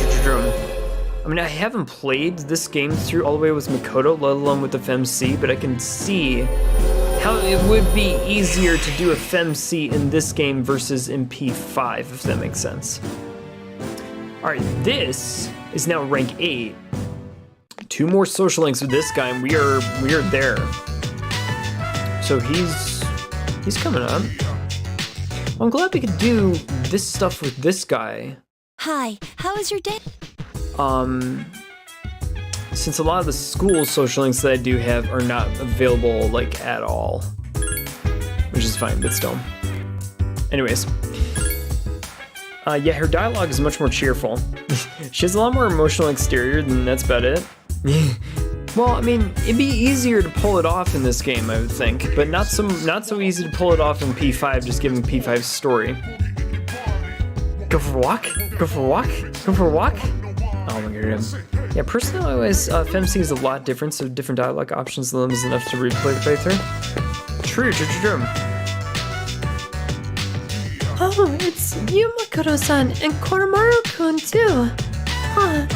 I mean, I haven't played this game through all the way with Makoto, let alone with the FEMC, but I can see how it would be easier to do a FEMC in this game versus in P5, if that makes sense. Alright, this is now rank 8. 2 more social links with this guy, and we are there. So he's coming up. Well, I'm glad we could do this stuff with this guy. Hi, how was your day? Since a lot of the school social links that I do have are not available, like, at all. Which is fine, but still. Anyways. Yeah, her dialogue is much more cheerful. She has a lot more emotional exterior, and that's about it. Well, I mean, it'd be easier to pull it off in this game, I would think, but not so easy to pull it off in P5, just given P5's story. Go for a walk? Go for a walk? Go for a walk? Oh my god. Yeah, personality-wise, FEMC is a lot different, so different dialogue options limits enough to replay the playthrough. True. Oh, it's you, Makoto-san, and Koromaru-kun too. Huh.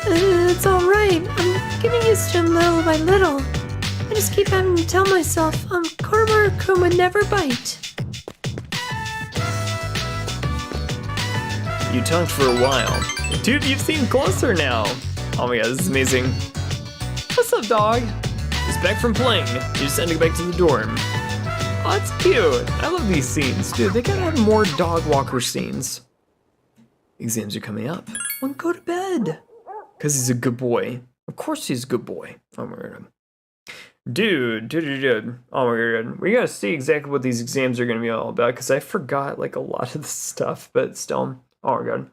It's alright. I'm getting used to him little by little. I just keep having to tell myself, Koromaru-kun would never bite. You talked for a while. Dude, you've seen closer now. Oh my god, this is amazing. What's up, dog? Just back from playing. You just had to go back to the dorm. Oh, that's cute. I love these scenes. Dude, they gotta have more dog walker scenes. Exams are coming up. Well, go to bed. Because he's a good boy. Of course he's a good boy. Oh my god. Dude. Oh my god. We gotta see exactly what these exams are gonna be all about, because I forgot like a lot of the stuff, but still. Oh my god.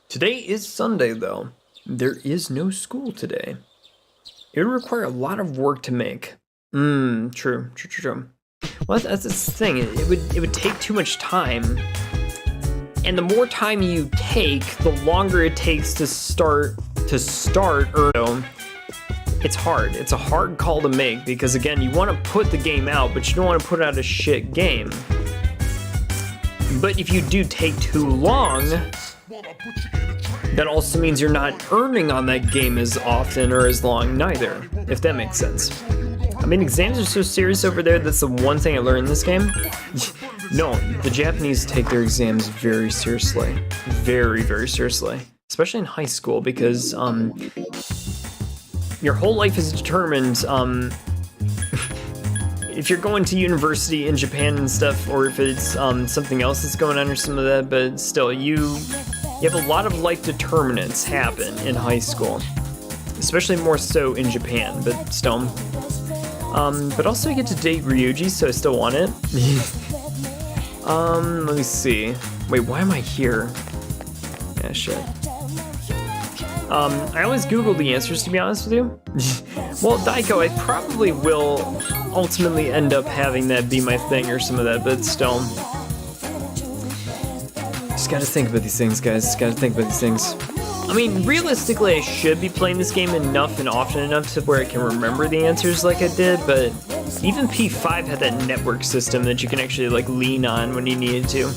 Today is Sunday though. There is no school today. It would require a lot of work to make. True. Well, that's the thing. It would take too much time. And the more time you take, the longer it takes to start or it's hard. It's a hard call to make because again, you want to put the game out, but you don't want to put out a shit game. But if you do take too long, that also means you're not earning on that game as often or as long neither, if that makes sense. I mean, exams are so serious over there, that's the one thing I learned in this game. No, the Japanese take their exams very seriously. Very, very seriously. Especially in high school, because your whole life is determined if you're going to university in Japan and stuff, or if it's something else that's going on or some of that, but still, you have a lot of life determinants happen in high school. especially more so in Japan, but still. But also I get to date Ryuji, so I still want it. Let me see. Wait, why am I here? Yeah, shit. I always Google the answers, to be honest with you. Well, Daiko, I probably will ultimately end up having that be my thing or some of that, but still. Just gotta think about these things, guys. Just gotta think about these things. I mean, realistically, I should be playing this game enough and often enough to where I can remember the answers like I did, but even P5 had that network system that you can actually, like, lean on when you needed to.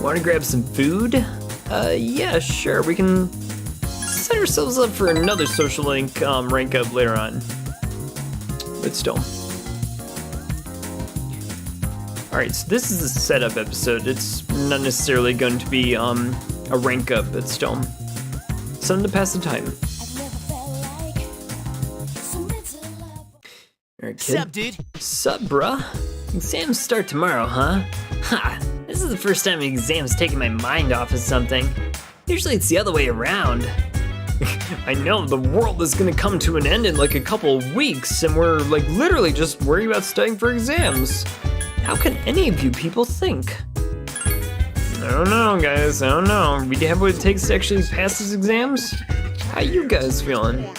Want to grab some food? Yeah, sure. We can set ourselves up for another social link rank up later on. But still. Alright, so this is a setup episode. It's not necessarily going to be a rank up, but still. Something to pass the time. Alright, kid. Sup, dude? Sup, bruh? Exams start tomorrow, huh? Ha! This is the first time an exam's taken my mind off of something. Usually it's the other way around. I know, the world is gonna come to an end in like a couple of weeks, and we're like literally just worried about studying for exams. How can any of you people think? I don't know, guys, I don't know. We have what it takes to actually pass these exams? How you guys feeling?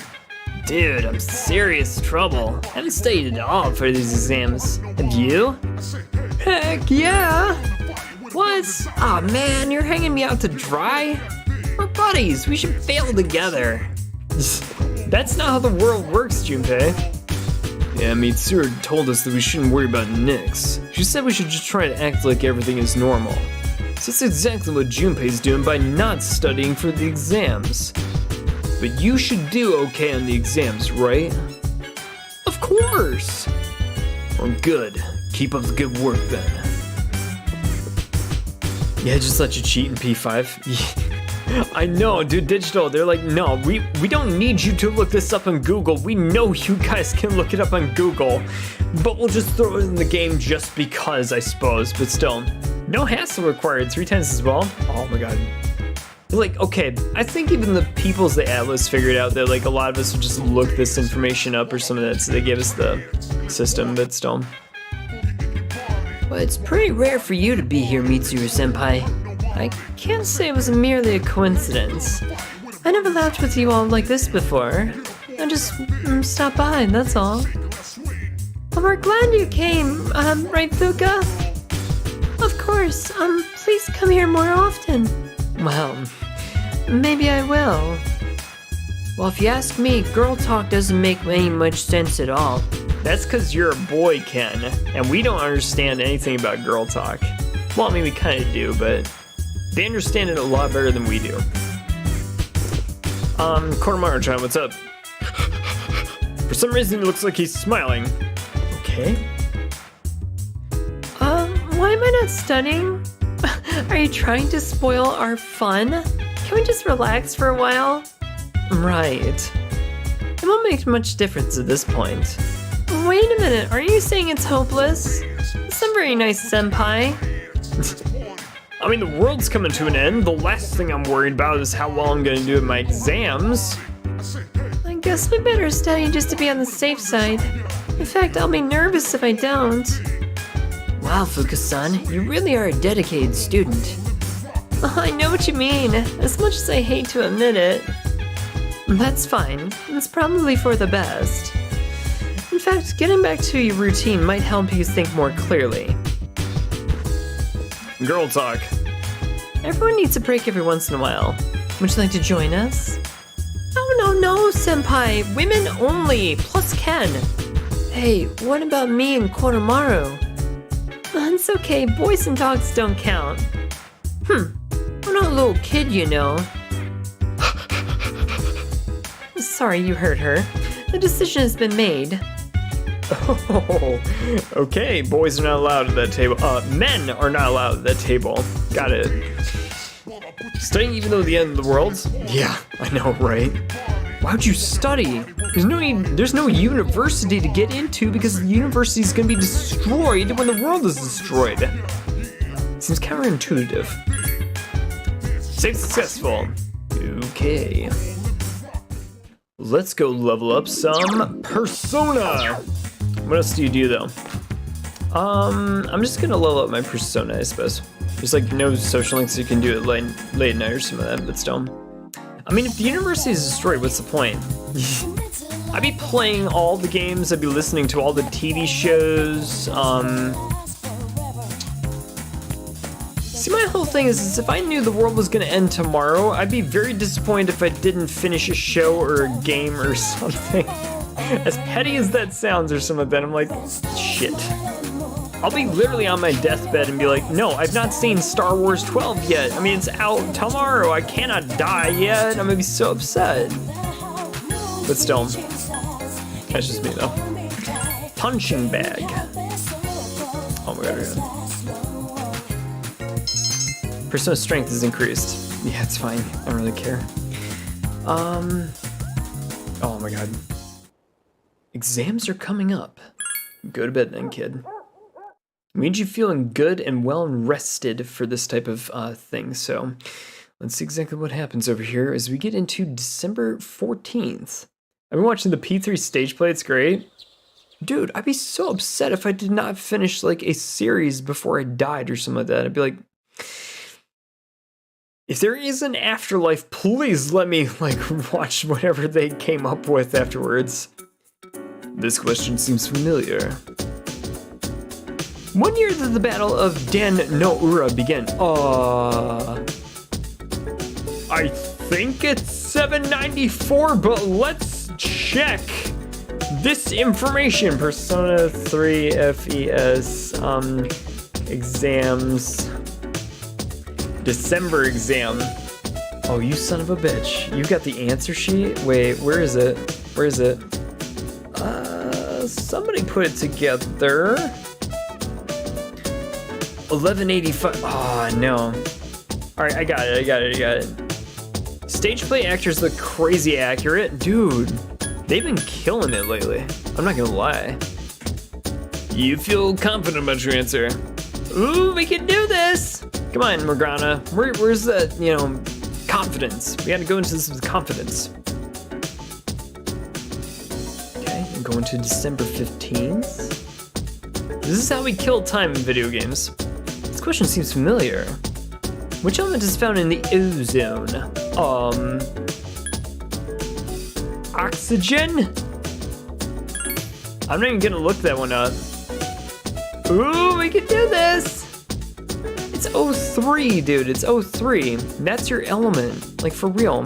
Dude, I'm serious trouble. I haven't studied at all for these exams. Have you? Heck yeah! What? Aw, man, you're hanging me out to dry? We're buddies, we should fail together. That's not how the world works, Junpei. Yeah, Mitsuru told us that we shouldn't worry about Nix. She said we should just try to act like everything is normal. So that's exactly what Junpei's doing by not studying for the exams. But you should do okay on the exams, right? Of course! Well, good. Keep up the good work then. Yeah, just let you cheat in P5. I know, dude, Digital, they're like, no, we don't need you to look this up on Google. We know you guys can look it up on Google, but we'll just throw it in the game just because, I suppose, but still. No hassle required, 3 times as well. Oh my god. Like, okay, I think even the peoples at Atlus figured out that, like, a lot of us would just look this information up or some of that, so they gave us the system, but still. Well, it's pretty rare for you to be here, Mitsuru-senpai. I can't say it was merely a coincidence. I never laughed with you all like this before. I just stopped by, that's all. Well, we're glad you came, right, Thuka? Of course, please come here more often. Well, maybe I will. Well, if you ask me, girl talk doesn't make any much sense at all. That's because you're a boy, Ken, and we don't understand anything about girl talk. Well, I mean, we kind of do, but they understand it a lot better than we do. Koromaro-chan, what's up? For some reason, it looks like he's smiling. Okay. Why am I not studying? Are you trying to spoil our fun? Can we just relax for a while? Right. It won't make much difference at this point. Wait a minute, are you saying it's hopeless? It's not very nice, senpai. I mean, the world's coming to an end. The last thing I'm worried about is how well I'm gonna do in my exams. I guess we better study just to be on the safe side. In fact, I'll be nervous if I don't. Wow, Fuka-san, you really are a dedicated student. I know what you mean, as much as I hate to admit it. That's fine. It's probably for the best. In fact, getting back to your routine might help you think more clearly. Girl talk. Everyone needs a break every once in a while. Would you like to join us? Oh, no, senpai. Women only, plus Ken. Hey, what about me and Koromaro? It's okay, boys and dogs don't count. I'm not a little kid, you know. Sorry you hurt her. The decision has been made. Oh, okay, boys are not allowed at that table. Men are not allowed at that table. Got it. Studying even though the end of the world? Yeah, I know, right? Why'd you study? There's no university to get into because the university is gonna be destroyed when the world is destroyed. Seems counterintuitive. Save successful. Okay. Let's go level up some Persona. What else do you do though? I'm just gonna level up my Persona, I suppose. There's like no social links you can do it late at night or some of that, but still. I mean, if the university is destroyed, what's the point? I'd be playing all the games, I'd be listening to all the TV shows, See, my whole thing is if I knew the world was gonna end tomorrow, I'd be very disappointed if I didn't finish a show or a game or something. As petty as that sounds or something like that, I'm like, shit. I'll be literally on my deathbed and be like, no, I've not seen Star Wars 12 yet. I mean, it's out tomorrow. I cannot die yet. I'm gonna be so upset. But still, that's just me though. Punching bag. Oh my god, Persona strength is increased. Yeah, it's fine. I don't really care. Oh my god. Exams are coming up. Go to bed then, kid. It means you feeling good and well rested for this type of thing. So let's see exactly what happens over here as we get into December 14th. I've been watching the P3 stage play. It's great. Dude, I'd be so upset if I did not finish like a series before I died or something like that. I'd be like, if there is an afterlife, please let me like watch whatever they came up with afterwards. This question seems familiar. 1 year did the Battle of Dan no Ura begin? I think it's 794, but let's check this information. Persona 3 FES exams. December exam. Oh, you son of a bitch. You got the answer sheet? Wait, where is it? Where is it? Somebody put it together. 1185. Oh, no. Alright, I got it. Stage play actors look crazy accurate. Dude, they've been killing it lately. I'm not gonna lie. You feel confident about your answer. Ooh, we can do this! Come on, Morgana. Where's the, confidence? We gotta go into this with confidence. Okay, I'm going to December 15th. This is how we kill time in video games. This question seems familiar. Which element is found in the ozone? Oxygen? I'm not even gonna look that one up. Ooh, we can do this! It's O3, dude, it's O3. That's your element, like for real.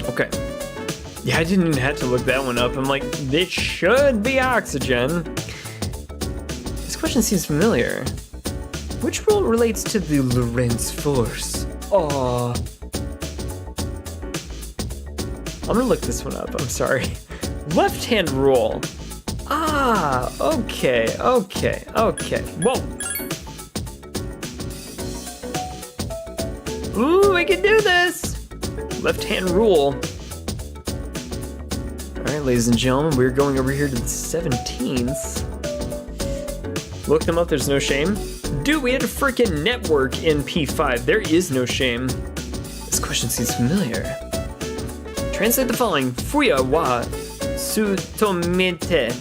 Okay. Yeah, I didn't even have to look that one up. I'm like, this should be oxygen. This question seems familiar. Which rule relates to the Lorentz force? I'm gonna look this one up, I'm sorry. Left-hand rule. Ah, okay. Whoa. Ooh, we can do this. Left-hand rule. All right, ladies and gentlemen, we're going over here to the 17th. Look them up, there's no shame. Dude, we had a freaking network in P5. There is no shame. This question seems familiar. Translate the following. Fuya wa sutomete.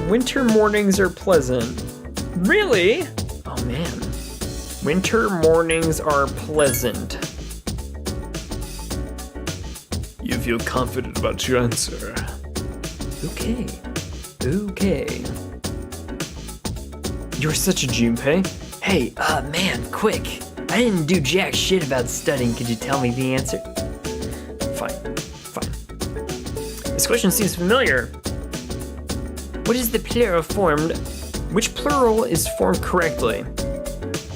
Winter mornings are pleasant. Really? Oh man. Winter mornings are pleasant. You feel confident about your answer. Okay. You're such a Junpei. Hey, man, quick. I didn't do jack shit about studying. Could you tell me the answer? Fine. This question seems familiar. What is the plural formed? Which plural is formed correctly?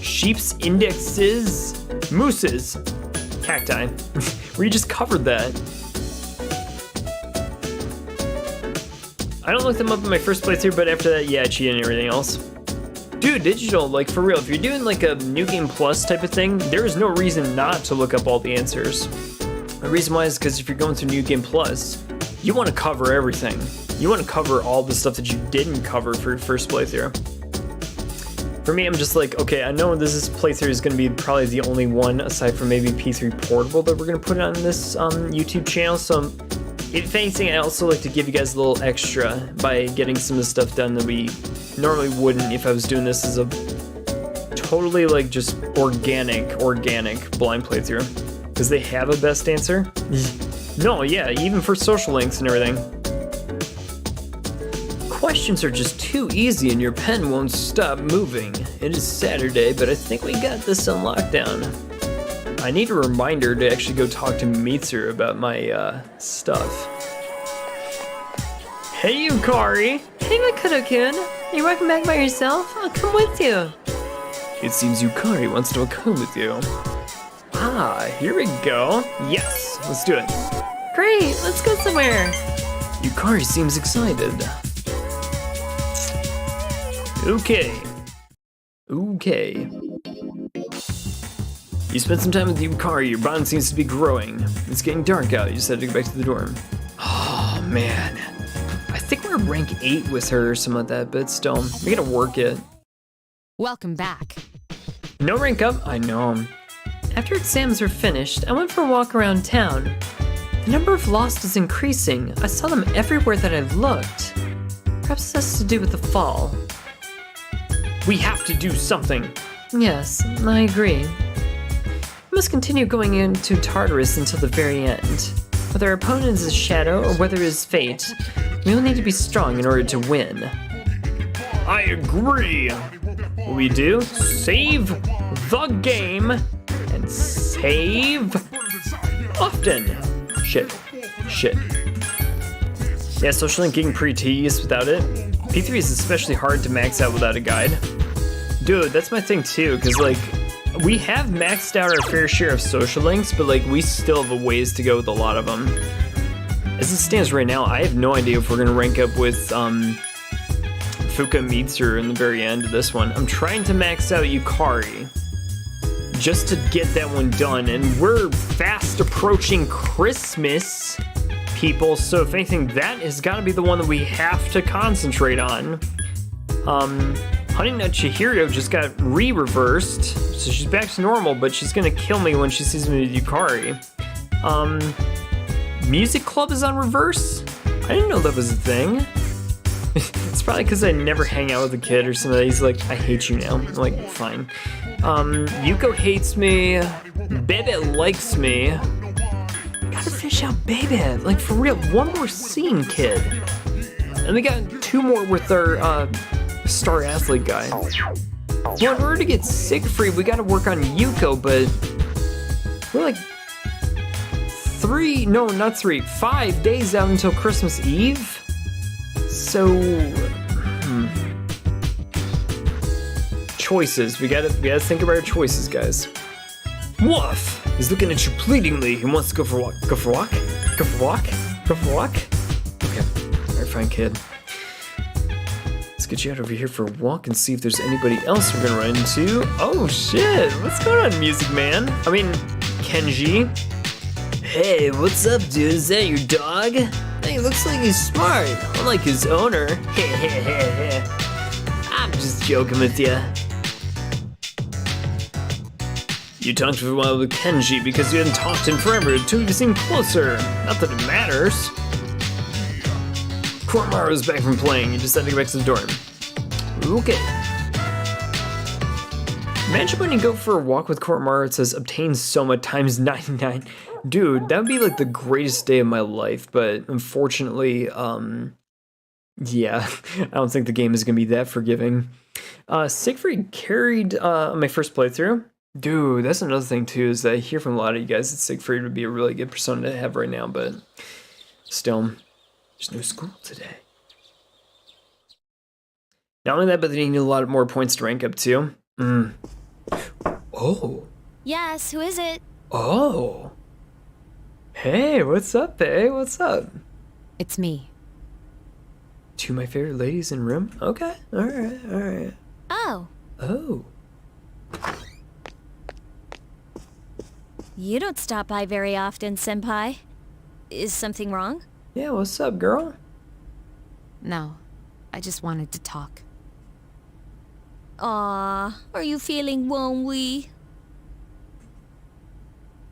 Sheep's indexes, mooses, cacti. We just covered that. I don't look them up in my first playthrough, but after that, yeah, I cheated and everything else. Dude, digital, like for real, if you're doing like a New Game Plus type of thing, there is no reason not to look up all the answers. The reason why is because if you're going through New Game Plus, you want to cover everything. You want to cover all the stuff that you didn't cover for your first playthrough. For me, I'm just like, okay, I know this playthrough is going to be probably the only one, aside from maybe P3 Portable, that we're going to put on this YouTube channel. So, if anything, I also like to give you guys a little extra by getting some of the stuff done that we normally wouldn't if I was doing this as a totally like just organic blind playthrough. Because they have a best answer. No, yeah, even for social links and everything. Questions are just too easy and your pen won't stop moving. It is Saturday, but I think we got this on lockdown. I need a reminder to actually go talk to Mitsuru about my stuff. Hey, Yukari! Hey, Makoto-kun. Are you walking back by yourself? I'll come with you. It seems Yukari wants to come with you. Ah, here we go. Yes, let's do it. Great, let's go somewhere. Yukari seems excited. Okay. You spent some time with Yukari, your bond seems to be growing. It's getting dark out, you just had to go back to the dorm. Oh, man. I think we're rank 8 with her or something like that, but still, we gotta work it. Welcome back. No rank up? I know. After exams were finished, I went for a walk around town. The number of lost is increasing. I saw them everywhere that I looked. Perhaps this has to do with the fall. We have to do something. Yes, I agree. We must continue going into Tartarus until the very end. Whether our opponent is a shadow or whether it is fate, we will need to be strong in order to win. I agree. What we do? Save the game and save often. Shit. Yeah, social link getting pretty tedious without it. P3 is especially hard to max out without a guide. Dude, that's my thing too, because like, we have maxed out our fair share of social links, but like, we still have a ways to go with a lot of them. As it stands right now, I have no idea if we're gonna rank up with Fuka Mitsuru in the very end of this one. I'm trying to max out Yukari, just to get that one done, and we're fast approaching Christmas, people, so if anything, that has got to be the one that we have to concentrate on. Honey Nut Chihiro just got re-reversed, so she's back to normal, but she's gonna kill me when she sees me with Yukari. Music Club is on reverse? I didn't know that was a thing. It's probably because I never hang out with a kid or something. He's like, I hate you now. I'm like, fine. Yuko hates me. Bebe likes me. Gotta fish out Bebe. Like, for real, one more scene, kid. And we got 2 more with our star athlete guy. Well, in order to get Siegfried, we gotta work on Yuko, but we're like 5 days out until Christmas Eve. So, choices. We gotta think about our choices, guys. Woof! He's looking at you pleadingly. He wants to go for a walk. Go for a walk? Go for a walk? Go for a walk? Okay. Alright, fine, kid. Let's get you out over here for a walk and see if there's anybody else we're gonna run into. Oh shit! What's going on, Music Man? I mean, Kenji. Hey, what's up, dude? Is that your dog? Hey, looks like he's smart, unlike his owner. I'm just joking with ya. You talked for a while with Kenji because you hadn't talked in forever until you seemed closer. Not that it matters. Koromaru's back from playing. You just had to go back to the dorm. Okay. Imagine when you go for a walk with Koromaru, it says obtain Soma times 99. Dude, that would be like the greatest day of my life, but unfortunately, yeah, I don't think the game is gonna be that forgiving. Siegfried carried my first playthrough. Dude, that's another thing too, is that I hear from a lot of you guys that Siegfried would be a really good persona to have right now, but still, there's no school today. Not only that, but they need a lot more points to rank up too. Oh. Yes, who is it? Oh. Hey, what's up, bae? What's up? It's me. 2 of my favorite ladies in room? Okay, alright. Oh. Oh. You don't stop by very often, senpai. Is something wrong? Yeah, what's up, girl? No, I just wanted to talk. Aw, are you feeling lonely?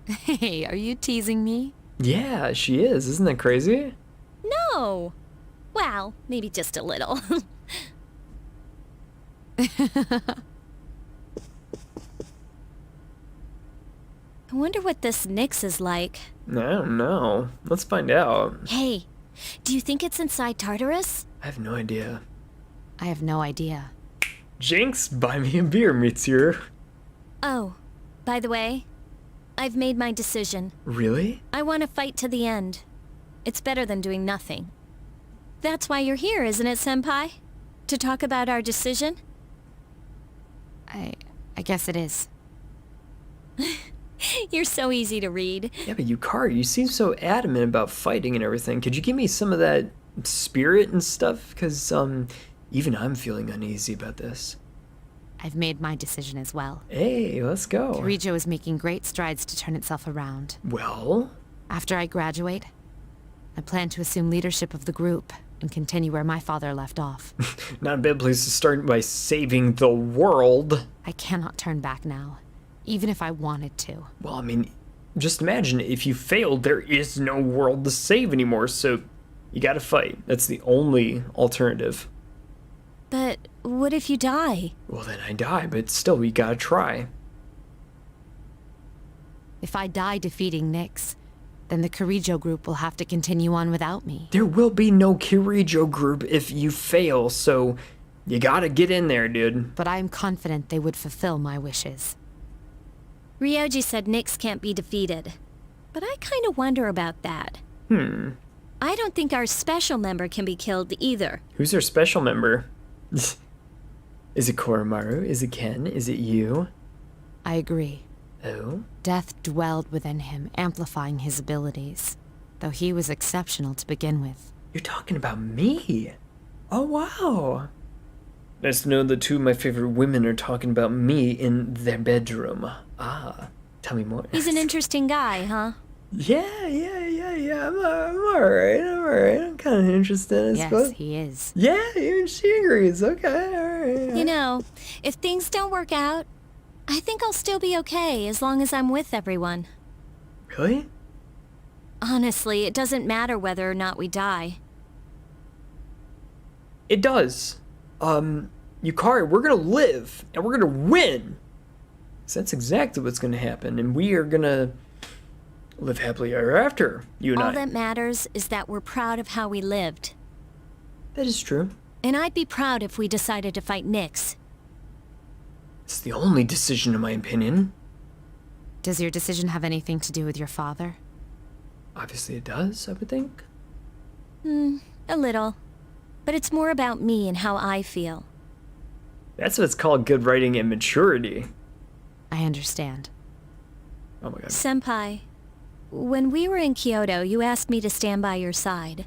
Hey, are you teasing me? Yeah, she is. Isn't that crazy? No. Well, maybe just a little. I wonder what this Nyx is like. I don't know. Let's find out. Hey, do you think it's inside Tartarus? I have no idea. I have no idea. Jinx, buy me a beer, Mitsuru. Oh, by the way, I've made my decision. Really? I want to fight to the end. It's better than doing nothing. That's why you're here, isn't it, Senpai? To talk about our decision? I guess it is. You're so easy to read. Yeah, but Yukari, you seem so adamant about fighting and everything. Could you give me some of that spirit and stuff? Because, even I'm feeling uneasy about this. I've made my decision as well. Hey, let's go. Kirijo is making great strides to turn itself around. Well? After I graduate, I plan to assume leadership of the group and continue where my father left off. Not a bad place to start by saving the world. I cannot turn back now, even if I wanted to. Well, I mean, just imagine if you failed, there is no world to save anymore, so you gotta fight. That's the only alternative. But what if you die? Well, then I die, but still, we gotta try. If I die defeating Nyx, then the Kirijo group will have to continue on without me. There will be no Kirijo group if you fail, so you gotta get in there, dude. But I am confident they would fulfill my wishes. Ryoji said Nyx can't be defeated. But I kind of wonder about that. I don't think our special member can be killed either. Who's our special member? Is it Koromaru? Is it Ken? Is it you? I agree. Oh? Death dwelled within him, amplifying his abilities, though he was exceptional to begin with. You're talking about me? Oh, wow. Nice to know that two of my favorite women are talking about me in their bedroom. Ah, tell me more. He's an interesting guy, huh? Yeah. I'm alright. I'm kind of interested, I Yes, suppose. he is. Yeah, even she agrees. Okay, alright. You know, if things don't work out, I think I'll still be okay as long as I'm with everyone. Really? Honestly, it doesn't matter whether or not we die. It does. Yukari, we're gonna live, and we're gonna win. So that's exactly what's gonna happen, and we are gonna live happily ever after, you and All I. that matters is that we're proud of how we lived. That is true. And I'd be proud if we decided to fight Nyx. It's the only decision, in my opinion. Does your decision have anything to do with your father? Obviously it does, I would think. A little. But it's more about me and how I feel. That's what's called good writing and maturity. I understand. Oh my god. Senpai, when we were in Kyoto, you asked me to stand by your side.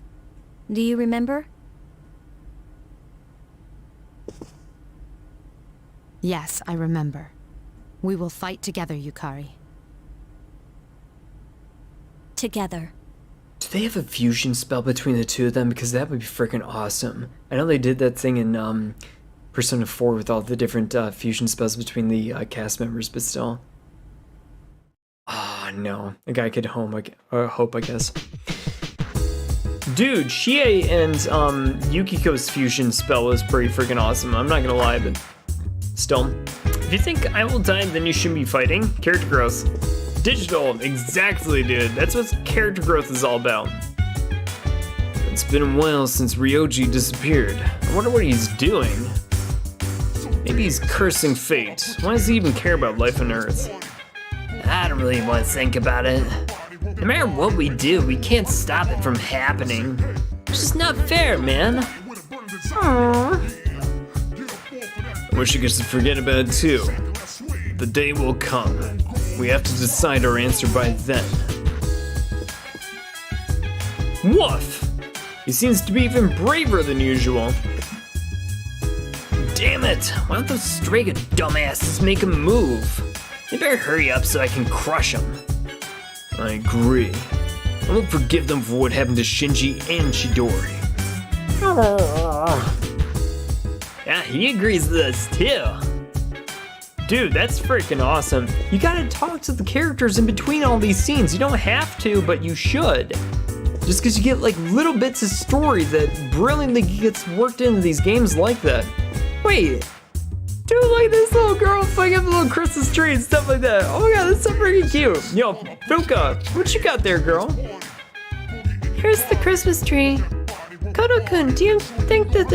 Do you remember? Yes, I remember. We will fight together, Yukari. Together. Do they have a fusion spell between the two of them? Because that would be freaking awesome. I know they did that thing in Persona 4 with all the different fusion spells between the cast members, but still. Ah, no. A guy could hope, I guess. Dude, Chie and Yukiko's fusion spell was pretty freaking awesome. I'm not gonna lie, but still. If you think I will die, then you shouldn't be fighting. Character growth. Digital, exactly, dude. That's what character growth is all about. It's been a while since Ryoji disappeared. I wonder what he's doing. Maybe he's cursing fate. Why does he even care about life on Earth? I don't really want to think about it. No matter what we do, we can't stop it from happening. It's just not fair, man. Aww. I wish I could forget about it too. The day will come. We have to decide our answer by then. Woof! He seems to be even braver than usual. Damn it! Why don't those Strega dumbasses make a move? They better hurry up so I can crush them. I agree. I won't forgive them for what happened to Shinji and Chidori. Yeah, he agrees with us too. Dude, that's freaking awesome. You gotta talk to the characters in between all these scenes. You don't have to, but you should. Just because you get like little bits of story that brilliantly gets worked into these games like that. Wait, dude, like this little girl putting up a little Christmas tree and stuff like that. Oh my god, that's so freaking cute. Yo, Fuka, what you got there, girl? Here's the Christmas tree. Koto-kun, do you think that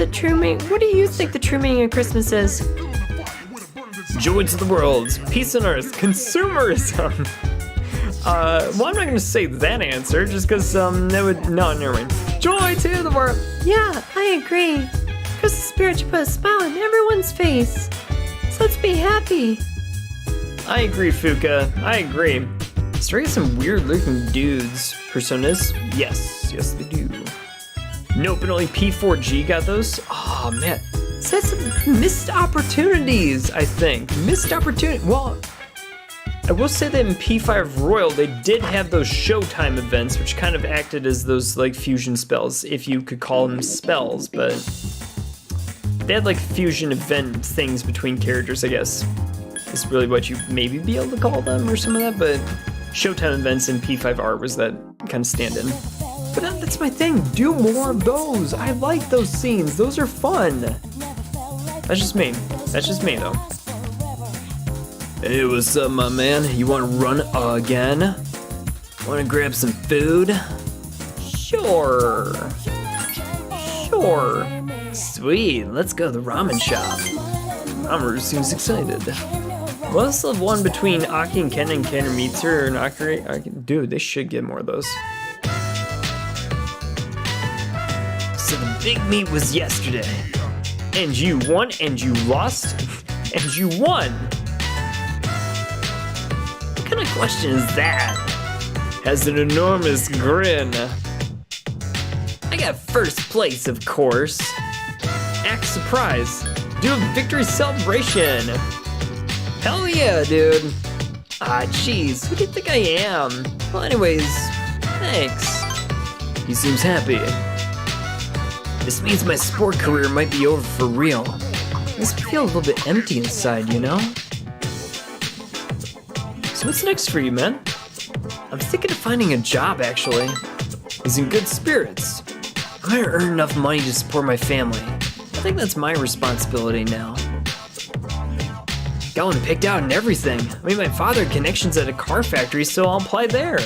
what do you think the true meaning of Christmas is? Joy to the world, peace on earth, consumerism. Well, I'm not gonna say that answer just because that would, no, never mind. Joy to the world. Yeah, I agree. Christmas spirit should put a smile on everyone's face. So let's be happy. I agree, Fuka. I agree. Starting some weird looking dudes. Personas? Yes, yes they do. Nope, but only P4G got those? Oh man. So that's missed opportunities, I think. Missed opportunity. Well, I will say that in P5 Royal, they did have those Showtime events, which kind of acted as those like fusion spells, if you could call them spells, but they had like fusion event things between characters, I guess. Is really what you maybe be able to call them or some of that, but Showtime events in P5R was that kind of stand-in. But that's my thing, do more of those. I like those scenes, those are fun. That's just me though. Hey, what's up, my man? You wanna run again? Wanna grab some food? Sure. Sweet, let's go to the ramen shop. Mamoru seems excited. What's the one between Aki and Ken and Kanamitsu or an Akari? Dude, they should get more of those. So the big meet was yesterday. And you won, and you lost, and you won. What kind of question is that? Has an enormous grin. I got first place, of course. Act surprised. Do a victory celebration. Hell yeah, dude. Ah, jeez, who do you think I am? Well, anyways, thanks. He seems happy. This means my sport career might be over for real. Makes me feel a little bit empty inside, you know? So what's next for you, man? I'm thinking of finding a job, actually. He's in good spirits. I'm gonna earn enough money to support my family. I think that's my responsibility now. Got one picked out and everything. I mean, my father had connections at a car factory, so I'll apply there.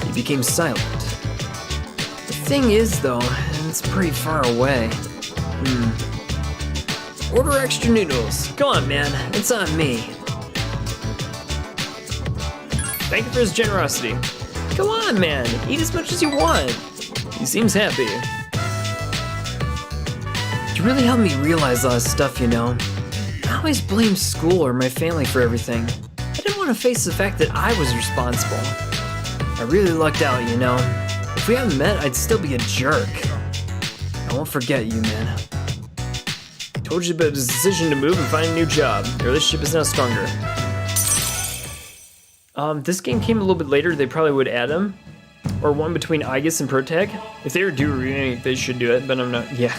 He became silent. The thing is, though, it's pretty far away. Order extra noodles. Come on, man. It's on me. Thank you for his generosity. Come on, man. Eat as much as you want. He seems happy. You really helped me realize a lot of stuff, you know. I always blamed school or my family for everything. I didn't want to face the fact that I was responsible. I really lucked out, you know. If we hadn't met, I'd still be a jerk. I won't forget you, man. I told you about his decision to move and find a new job. Your relationship is now stronger. This game came a little bit later. They probably would add him. Or one between Aegis and Protag. If they were due a remake, they should do it, but I'm not, yeah.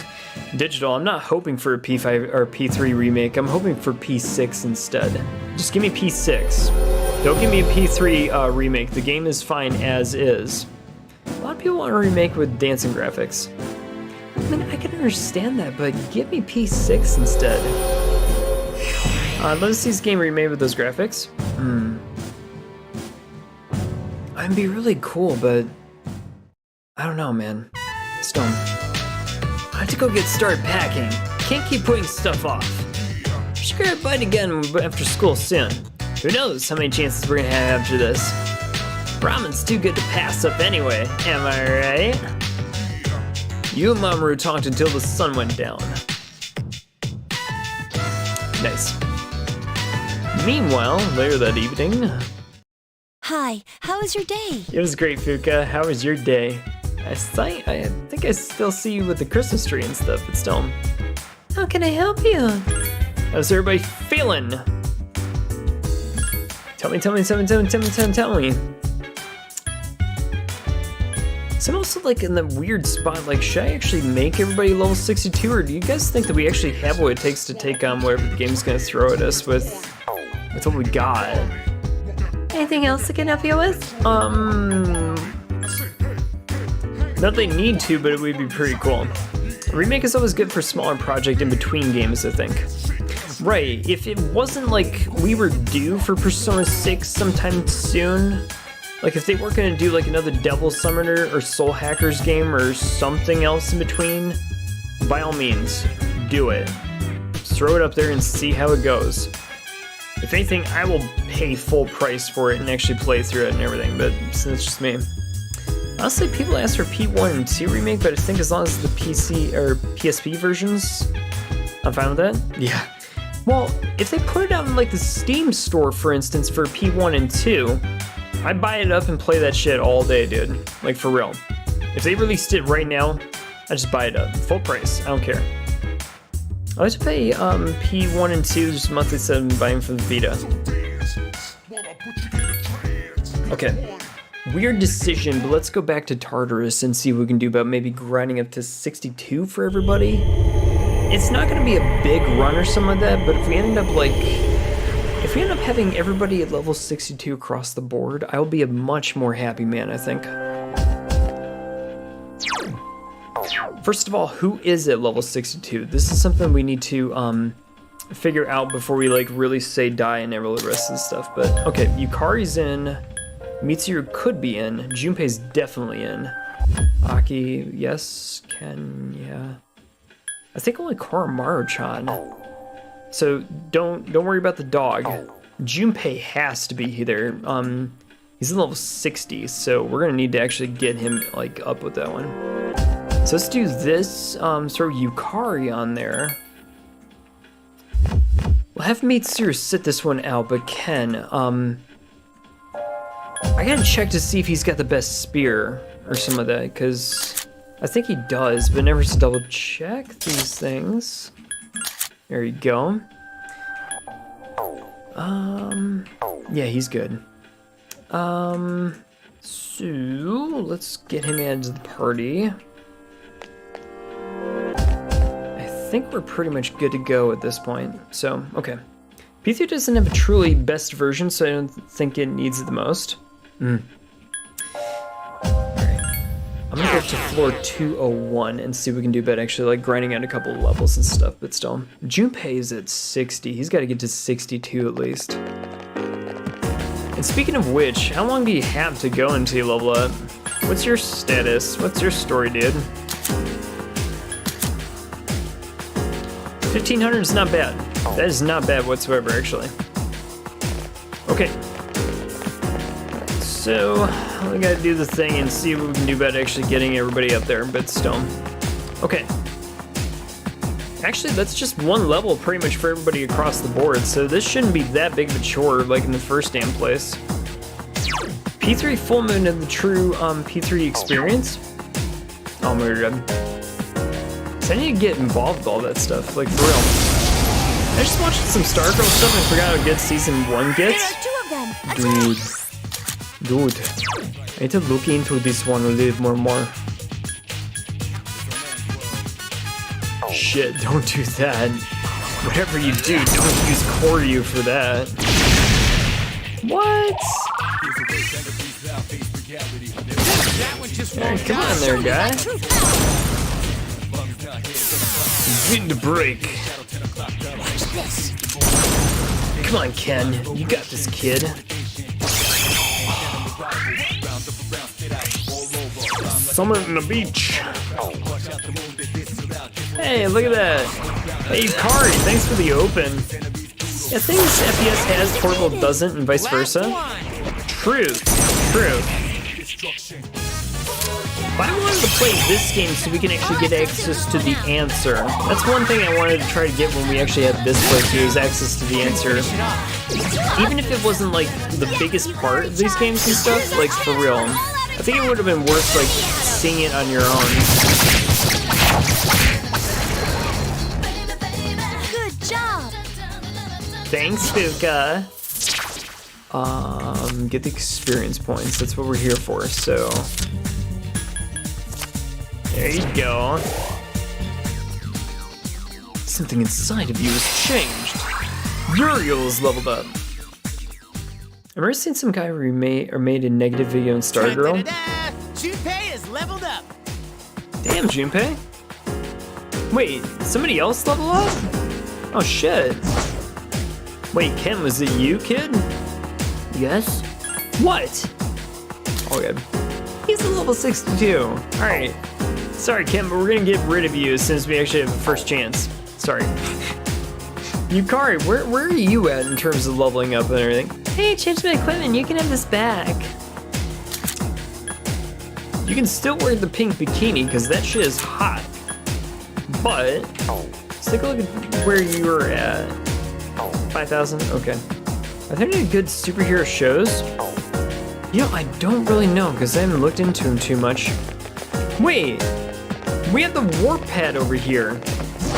Digital, I'm not hoping for a P5 or P3 remake. I'm hoping for P6 instead. Just give me P6. Don't give me a P3 remake. The game is fine as is. A lot of people want a remake with dancing graphics. I mean, I can understand that, but give me P6 instead. Let's see this game remade with those graphics. I'd be really cool, but I don't know, man. Stone. I have to go get started packing. Can't keep putting stuff off. Should grab a bite again after school soon. Who knows how many chances we're gonna have after this. Ramen's too good to pass up anyway, am I right? You and Mamoru talked until the sun went down. Nice. Meanwhile, later that evening... Hi, how was your day? It was great, Fuka. How was your day? I think I still see you with the Christmas tree and stuff, but still. How can I help you? How's everybody feeling? Tell me. So I'm also like in the weird spot, like should I actually make everybody level 62, or do you guys think that we actually have what it takes to take on whatever the game's gonna throw at us with what we got? Anything else I can help you with? Not they need to, but it would be pretty cool. A remake is always good for smaller project in between games, I think. Right, if it wasn't like we were due for Persona 6 sometime soon, like if they weren't gonna do like another Devil Summoner or Soul Hackers game or something else in between, by all means, do it. Throw it up there and see how it goes. If anything, I will pay full price for it and actually play through it and everything, but that's just me. Honestly, people ask for P1 and 2 remake, but I think as long as the PC or PSP versions, I'm fine with that. Yeah. Well, if they put it out in like the Steam store, for instance, for P1 and 2, I'd buy it up and play that shit all day, dude. Like, for real. If they released it right now, I'd just buy it up. Full price. I don't care. I like to pay P1 and 2 just monthly instead of buying for the Vita. Okay. Weird decision, but let's go back to Tartarus and see what we can do about maybe grinding up to 62 for everybody. It's not going to be a big run or something like that, but if we end up like... If we end up having everybody at level 62 across the board, I will be a much more happy man, I think. First of all, who is at level 62? This is something we need to figure out before we like really say die and all the rest of the stuff. But okay, Yukari's in, Mitsuru could be in, Junpei's definitely in. Aki, yes, Ken, yeah. I think only Koromaru-chan. So don't worry about the dog. Junpei has to be there. He's in level 60, so we're gonna need to actually get him like up with that one. So let's do this. Throw Yukari on there. We'll have Mitsuru sit this one out, but Ken, I gotta check to see if he's got the best spear or some of that, because I think he does, but never to double check these things. There you go. Yeah, he's good. So let's get him added to the party. I think we're pretty much good to go at this point. So, okay. P3 doesn't have a truly best version, so I don't think it needs it the most. Alright. I'm gonna go up to floor 201 and see what we can do about actually like grinding out a couple of levels and stuff, but still. Junpei is at 60. He's got to get to 62 at least. And speaking of which, how long do you have to go until you level up? What's your status? What's your story, dude? 1500 is not bad. That is not bad whatsoever, actually. Okay. So, we gotta do the thing and see what we can do about actually getting everybody up there, but still. Okay. Actually, that's just one level pretty much for everybody across the board, so this shouldn't be that big of a chore like in the first damn place. P3 Full Moon of the true P3 experience? Oh my god. So I need to get involved with all that stuff, like for real. I just watched some Stargirl stuff and forgot how good Season 1 gets. Dude, I need to look into this one a little more. Shit, don't do that. Whatever you do, don't use Koryu for that. What? Alright, come on there, guy. Need to break. Come on, Ken. You got this, kid. Summer on the beach. Hey, look at that. Hey, Yukari, thanks for the open. Yeah, things FES has, Portable doesn't, and vice versa. True. But I wanted to play this game so we can actually get access to the answer. That's one thing I wanted to try to get when we actually had this playthrough, is access to the answer. Even if it wasn't like the biggest part of these games and stuff, like for real. I think it would have been worth like seeing it on your own. Good job. Thanks, Fuka. Get the experience points. That's what we're here for. So There you go. Something inside of you has changed. Uriel's leveled up. I've ever seen some guy made a negative video in Stargirl. Junpei is leveled up. Damn, Junpei. Wait, somebody else level up? Oh shit. Wait, Ken, was it you, kid? Yes? What? Oh good. He's a level 62. Alright. Sorry, Ken, but we're gonna get rid of you as soon as we actually have a first chance. Sorry. Yukari, where are you at in terms of leveling up and everything? Hey, change my equipment, you can have this back. You can still wear the pink bikini, because that shit is hot. But, let's take a look at where you were at. 5,000? Okay. Are there any good superhero shows? You know, I don't really know, because I haven't looked into them too much. Wait! We have the warp pad over here.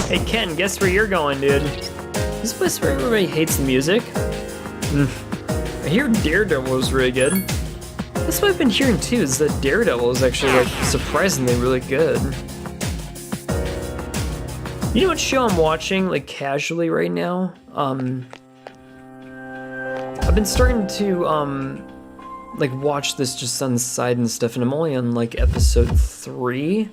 Hey Ken, guess where you're going, dude? This place where everybody hates the music? I hear Daredevil is really good. That's what I've been hearing too, is that Daredevil is actually like surprisingly really good. You know what show I'm watching like casually right now? I've been starting to like watch this just on the side and stuff, and I'm only on like episode 3.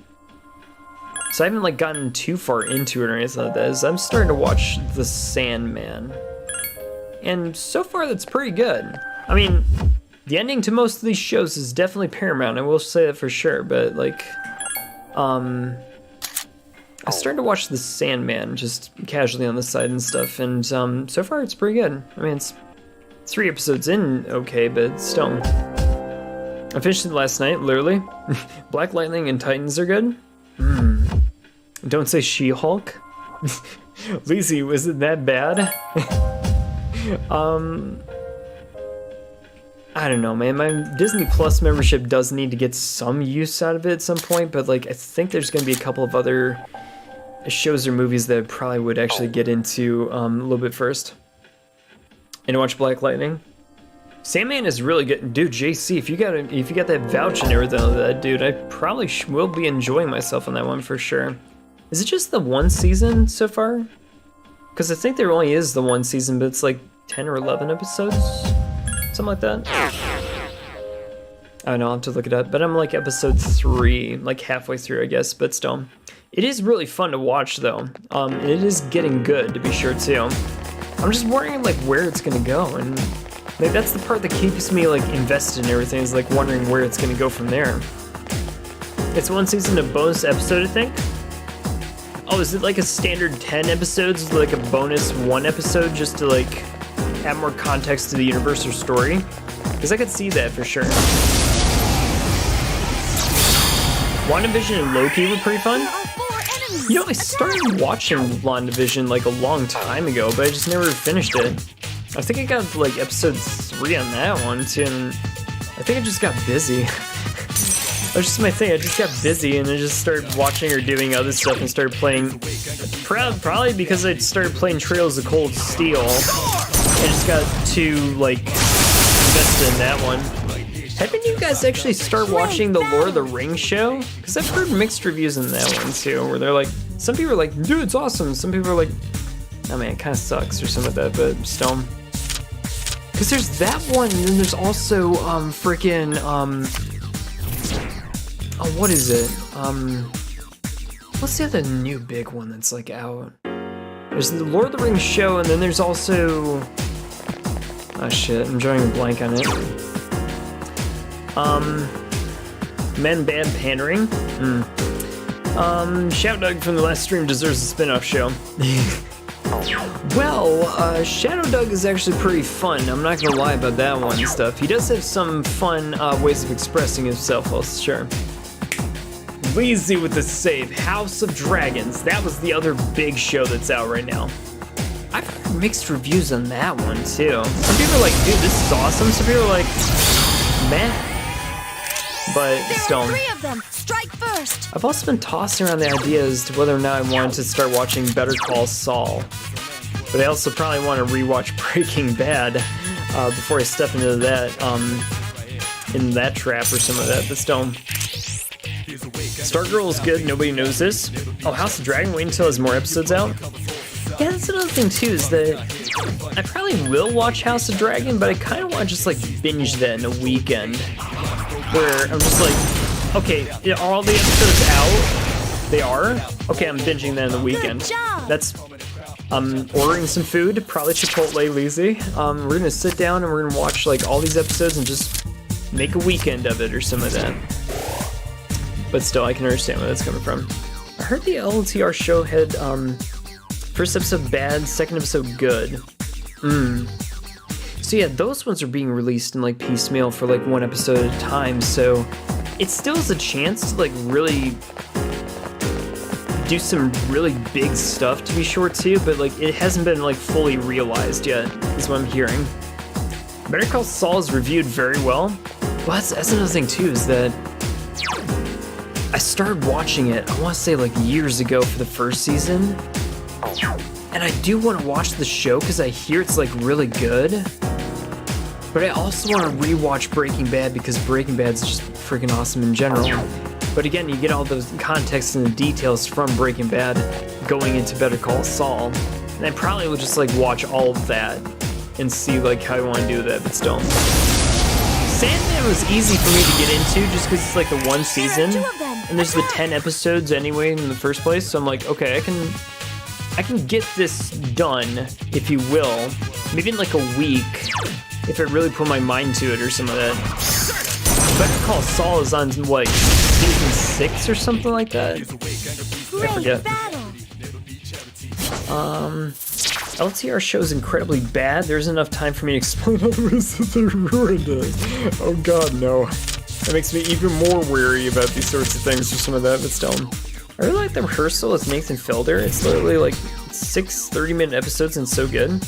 So I haven't like gotten too far into it or anything like that. I'm starting to watch The Sandman. And so far that's pretty good. I mean, the ending to most of these shows is definitely paramount, I will say that for sure, but like, I started to watch The Sandman just casually on the side and stuff, and so far it's pretty good. I mean, it's 3 episodes in, okay, but still. I finished it last night, literally. Black Lightning and Titans are good. Don't say She-Hulk. Lizzie, was it that bad? I don't know, man. My Disney Plus membership does need to get some use out of it at some point, but like I think there's gonna be a couple of other shows or movies that I probably would actually get into a little bit first. And watch Black Lightning. Sandman is really good, dude. JC, if you got that vouch and everything like that, dude, I probably will be enjoying myself on that one for sure. Is it just the 1 season so far? Because I think there only is the 1 season, but it's like 10 or 11 episodes, something like that. I don't know, I'll have to look it up, but I'm like episode 3, like halfway through, I guess, but still. It is really fun to watch though. It is getting good, to be sure too. I'm just wondering like where it's gonna go, and like that's the part that keeps me like invested in everything, is like wondering where it's gonna go from there. It's 1 season, a bonus episode, I think. Oh, is it like a standard 10 episodes, like a bonus 1 episode just to like add more context to the universe or story? Because I could see that for sure. WandaVision and Loki were pretty fun. You know, I started watching WandaVision like a long time ago, but I just never finished it. I think I got like episode 3 on that one too, and I think I just got busy. That's just my thing, I just got busy and I just started watching or doing other stuff and started playing. Probably because I started playing Trails of Cold Steel. I just got too like invested in that one. Haven't you guys actually start watching the Lord of the Rings show? Because I've heard mixed reviews on that one too, where they're like, some people are like, dude, it's awesome. Some people are like, oh man, it kind of sucks or something like that, but still. Because there's that one, and then there's also freaking oh, what is it? What's the other new big one that's like out? There's the Lord of the Rings show, and then there's also, oh shit, I'm drawing a blank on it. Men Bad Pandering. Shadow Doug from the last stream deserves a spin-off show. Well, Shadow Doug is actually pretty fun. I'm not gonna lie about that one and stuff. He does have some fun ways of expressing himself, I'll sure. Lazy with the save. House of Dragons. That was the other big show that's out right now. I've heard mixed reviews on that one too. Some people are like, dude, this is awesome. Some people are like, meh. But still. There are 3 of them. Strike first. I've also been tossing around the idea as to whether or not I wanted to start watching Better Call Saul. But I also probably want to rewatch Breaking Bad before I step into that, in that trap or some of that. But still. Stargirl is good, nobody knows this. Oh, House of Dragon, wait until there's more episodes out. Yeah, that's another thing too, is that I probably will watch House of Dragon, but I kind of want to just like binge that in a weekend. Where I'm just like, okay, are all the episodes out? They are? Okay, I'm binging that in the weekend. That's, ordering some food, probably Chipotle Lazy. We're gonna sit down and we're gonna watch like all these episodes and just make a weekend of it or some of that. But still, I can understand where that's coming from. I heard the LTR show had, first episode bad, second episode good. So yeah, those ones are being released in like piecemeal for like one episode at a time, so it still has a chance to like really do some really big stuff to be sure too, but like it hasn't been like fully realized yet, is what I'm hearing. Better Call Saul is reviewed very well. Well, that's another thing too, is that I started watching it, I want to say like years ago for the first season. And I do want to watch the show because I hear it's like really good. But I also want to rewatch Breaking Bad because Breaking Bad's just freaking awesome in general. But again, you get all those context and the details from Breaking Bad going into Better Call Saul. And I probably will just like watch all of that and see like how I want to do that, but still. Sandman was easy for me to get into just because it's like the one season. And there's the 10 episodes anyway in the first place. So I'm like, okay, I can get this done, if you will, maybe in like a week, if I really put my mind to it or some of that. Better Call Saul is on, what, season 6 or something like that? I forget. LTR show is incredibly bad. There's enough time for me to explain all the reasons they ruined it. Oh god, no. That makes me even more wary about these sorts of things or some of that, but still. I really like the rehearsal with Nathan Fielder. It's literally like 6 30-minute episodes and so good.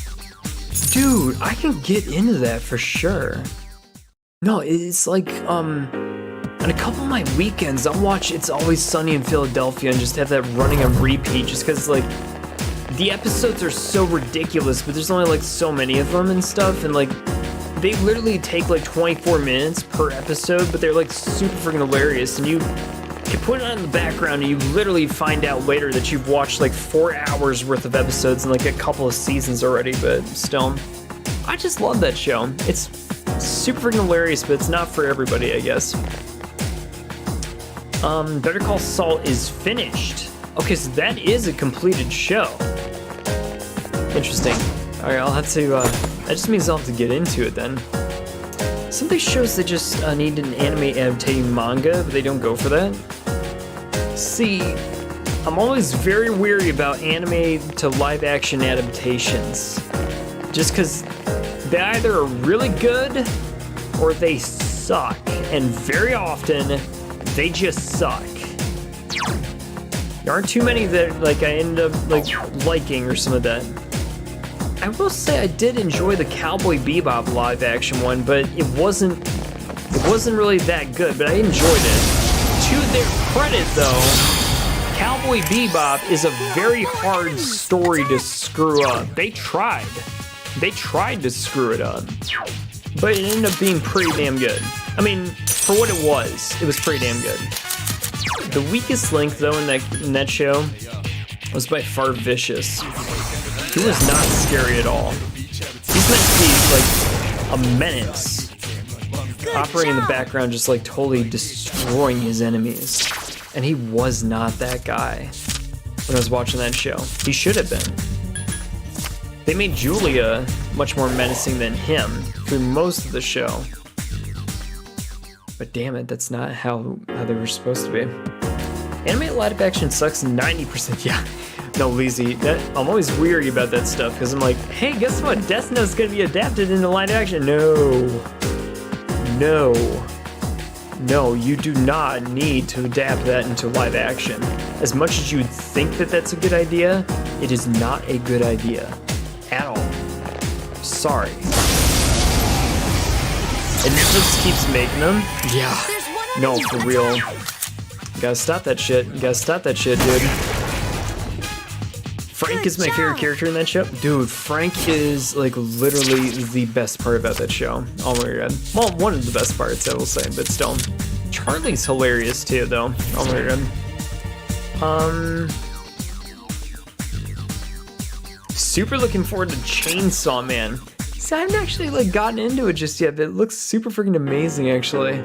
Dude, I can get into that for sure. No, it's like, on a couple of my weekends, I'll watch It's Always Sunny in Philadelphia and just have that running on repeat just because, like, the episodes are so ridiculous, but there's only, like, so many of them and stuff, and, like, they literally take, like, 24 minutes per episode, but they're, like, super freaking hilarious, and you can put it on in the background and you literally find out later that you've watched, like, 4 hours worth of episodes and, like, a couple of seasons already, but still. I just love that show. It's super freaking hilarious, but it's not for everybody, I guess. Better Call Saul is finished. Okay, so that is a completed show. Interesting. Alright, I'll have to, that just means I'll have to get into it then. Some of these shows that just need an anime adapting manga, but they don't go for that. See, I'm always very weary about anime to live action adaptations. Just because they either are really good or they suck. And very often, they just suck. There aren't too many that like I ended up like liking or some of that. I will say I did enjoy the Cowboy Bebop live action one, but it wasn't really that good, but I enjoyed it. To their credit though, Cowboy Bebop is a very hard story to screw up. They tried to screw it up, but it ended up being pretty damn good. I mean, for what it was pretty damn good. The weakest link though in that show was by far Vicious. He was not scary at all. He's meant to be like a menace, operating in the background, just like totally destroying his enemies. And he was not that guy when I was watching that show. He should have been. They made Julia much more menacing than him through most of the show. But damn it, that's not how they were supposed to be. Animated live action sucks 90%. Yeah. No, Lizzie, I'm always weary about that stuff because I'm like, hey, guess what? Death Note's gonna be adapted into live action. No, you do not need to adapt that into live action. As much as you would think that that's a good idea, it is not a good idea at all. Sorry. And Netflix keeps making them? Yeah. No, for real. You gotta stop that shit. Dude. Frank is my favorite character in that show. Dude, Frank is like literally the best part about that show. Oh my god. Well, one of the best parts, I will say, but still. Charlie's hilarious too, though. Oh my god. Super looking forward to Chainsaw Man. See, I haven't actually like gotten into it just yet, but it looks super freaking amazing actually.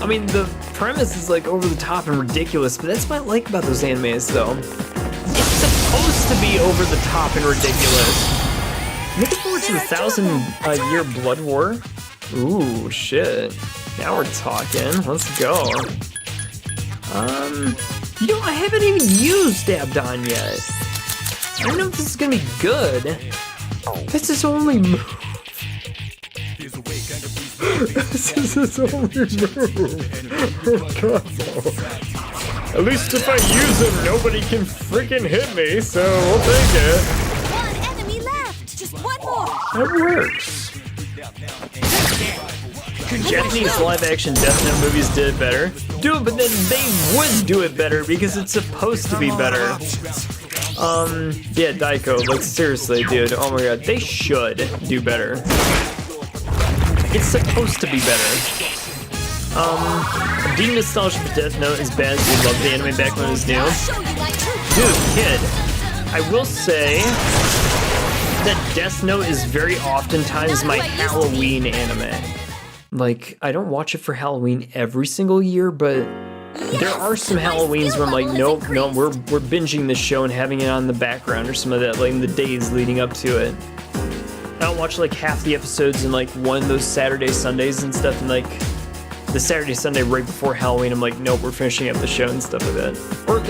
I mean, the premise is like over the top and ridiculous, but that's what I like about those animes though. It's supposed to be over the top and ridiculous. Looking forward to the 1,000-year Blood War. Ooh, shit. Now we're talking. Let's go. You know, I haven't even used Abdon yet. I don't know if this is gonna be good. This is only move. This is his only move. Oh, God. At least if I use him, nobody can freaking hit me, so we'll take it. One enemy left. Just one more. That works. Japanese live-action Death Note movies did it better. Dude, but then they would do it better because it's supposed to be better. Yeah, Daiko, like seriously, dude. Oh my god, they should do better. It's supposed to be better. Being nostalgia for Death Note as bad as we loved the anime back when it was new. Dude, kid, I will say that Death Note is very oftentimes my Halloween anime. Like, I don't watch it for Halloween every single year, but there are some Halloweens where I'm like, nope, no, we're binging this show and having it on the background or some of that, like in the days leading up to it. I don't watch like half the episodes in like one of those Saturday Sundays and stuff, and like the Saturday Sunday right before Halloween, I'm like, nope, we're finishing up the show and stuff like that. Or at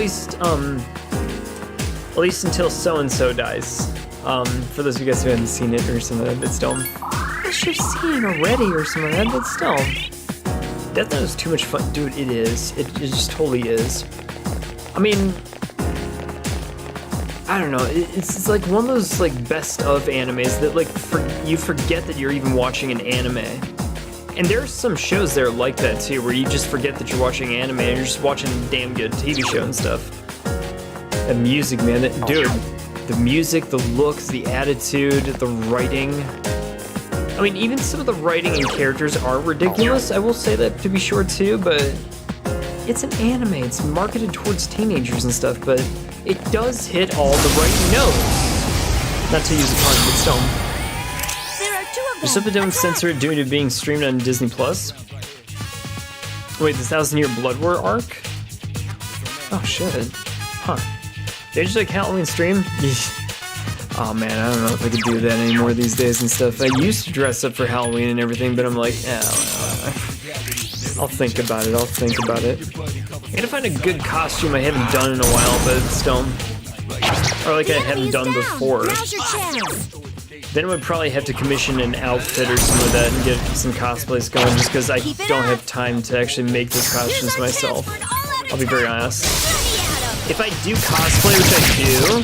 least until so-and-so dies. For those of you guys who haven't seen it or something like that, but still. I should have seen it already or something like that, but still. Death Note is too much fun. Dude, it is. It just totally is. I mean, I don't know. It's like one of those like best of animes that like you forget that you're even watching an anime. And there's some shows that are like that too, where you just forget that you're watching anime and you're just watching a damn good TV show and stuff. The music, man. Dude, the music, the looks, the attitude, the writing. I mean, even some of the writing and characters are ridiculous, I will say that to be sure too, but it's an anime, it's marketed towards teenagers and stuff, but it does hit all the right notes. Not to use a pun, but still. There's something don't censor it due to being streamed on Disney Plus. Wait, the 1,000-year Blood War arc? Oh shit. Huh. They just like Halloween stream? Oh man, I don't know if I could do that anymore these days and stuff. I used to dress up for Halloween and everything, but I'm like, I'll think about it, I gotta find a good costume I haven't done in a while, but still. Or like I haven't done before. Then I would probably have to commission an outfit or some of that and get some cosplays going just because I don't have time to actually make those costumes myself. I'll be very honest. If I do cosplay, which I do,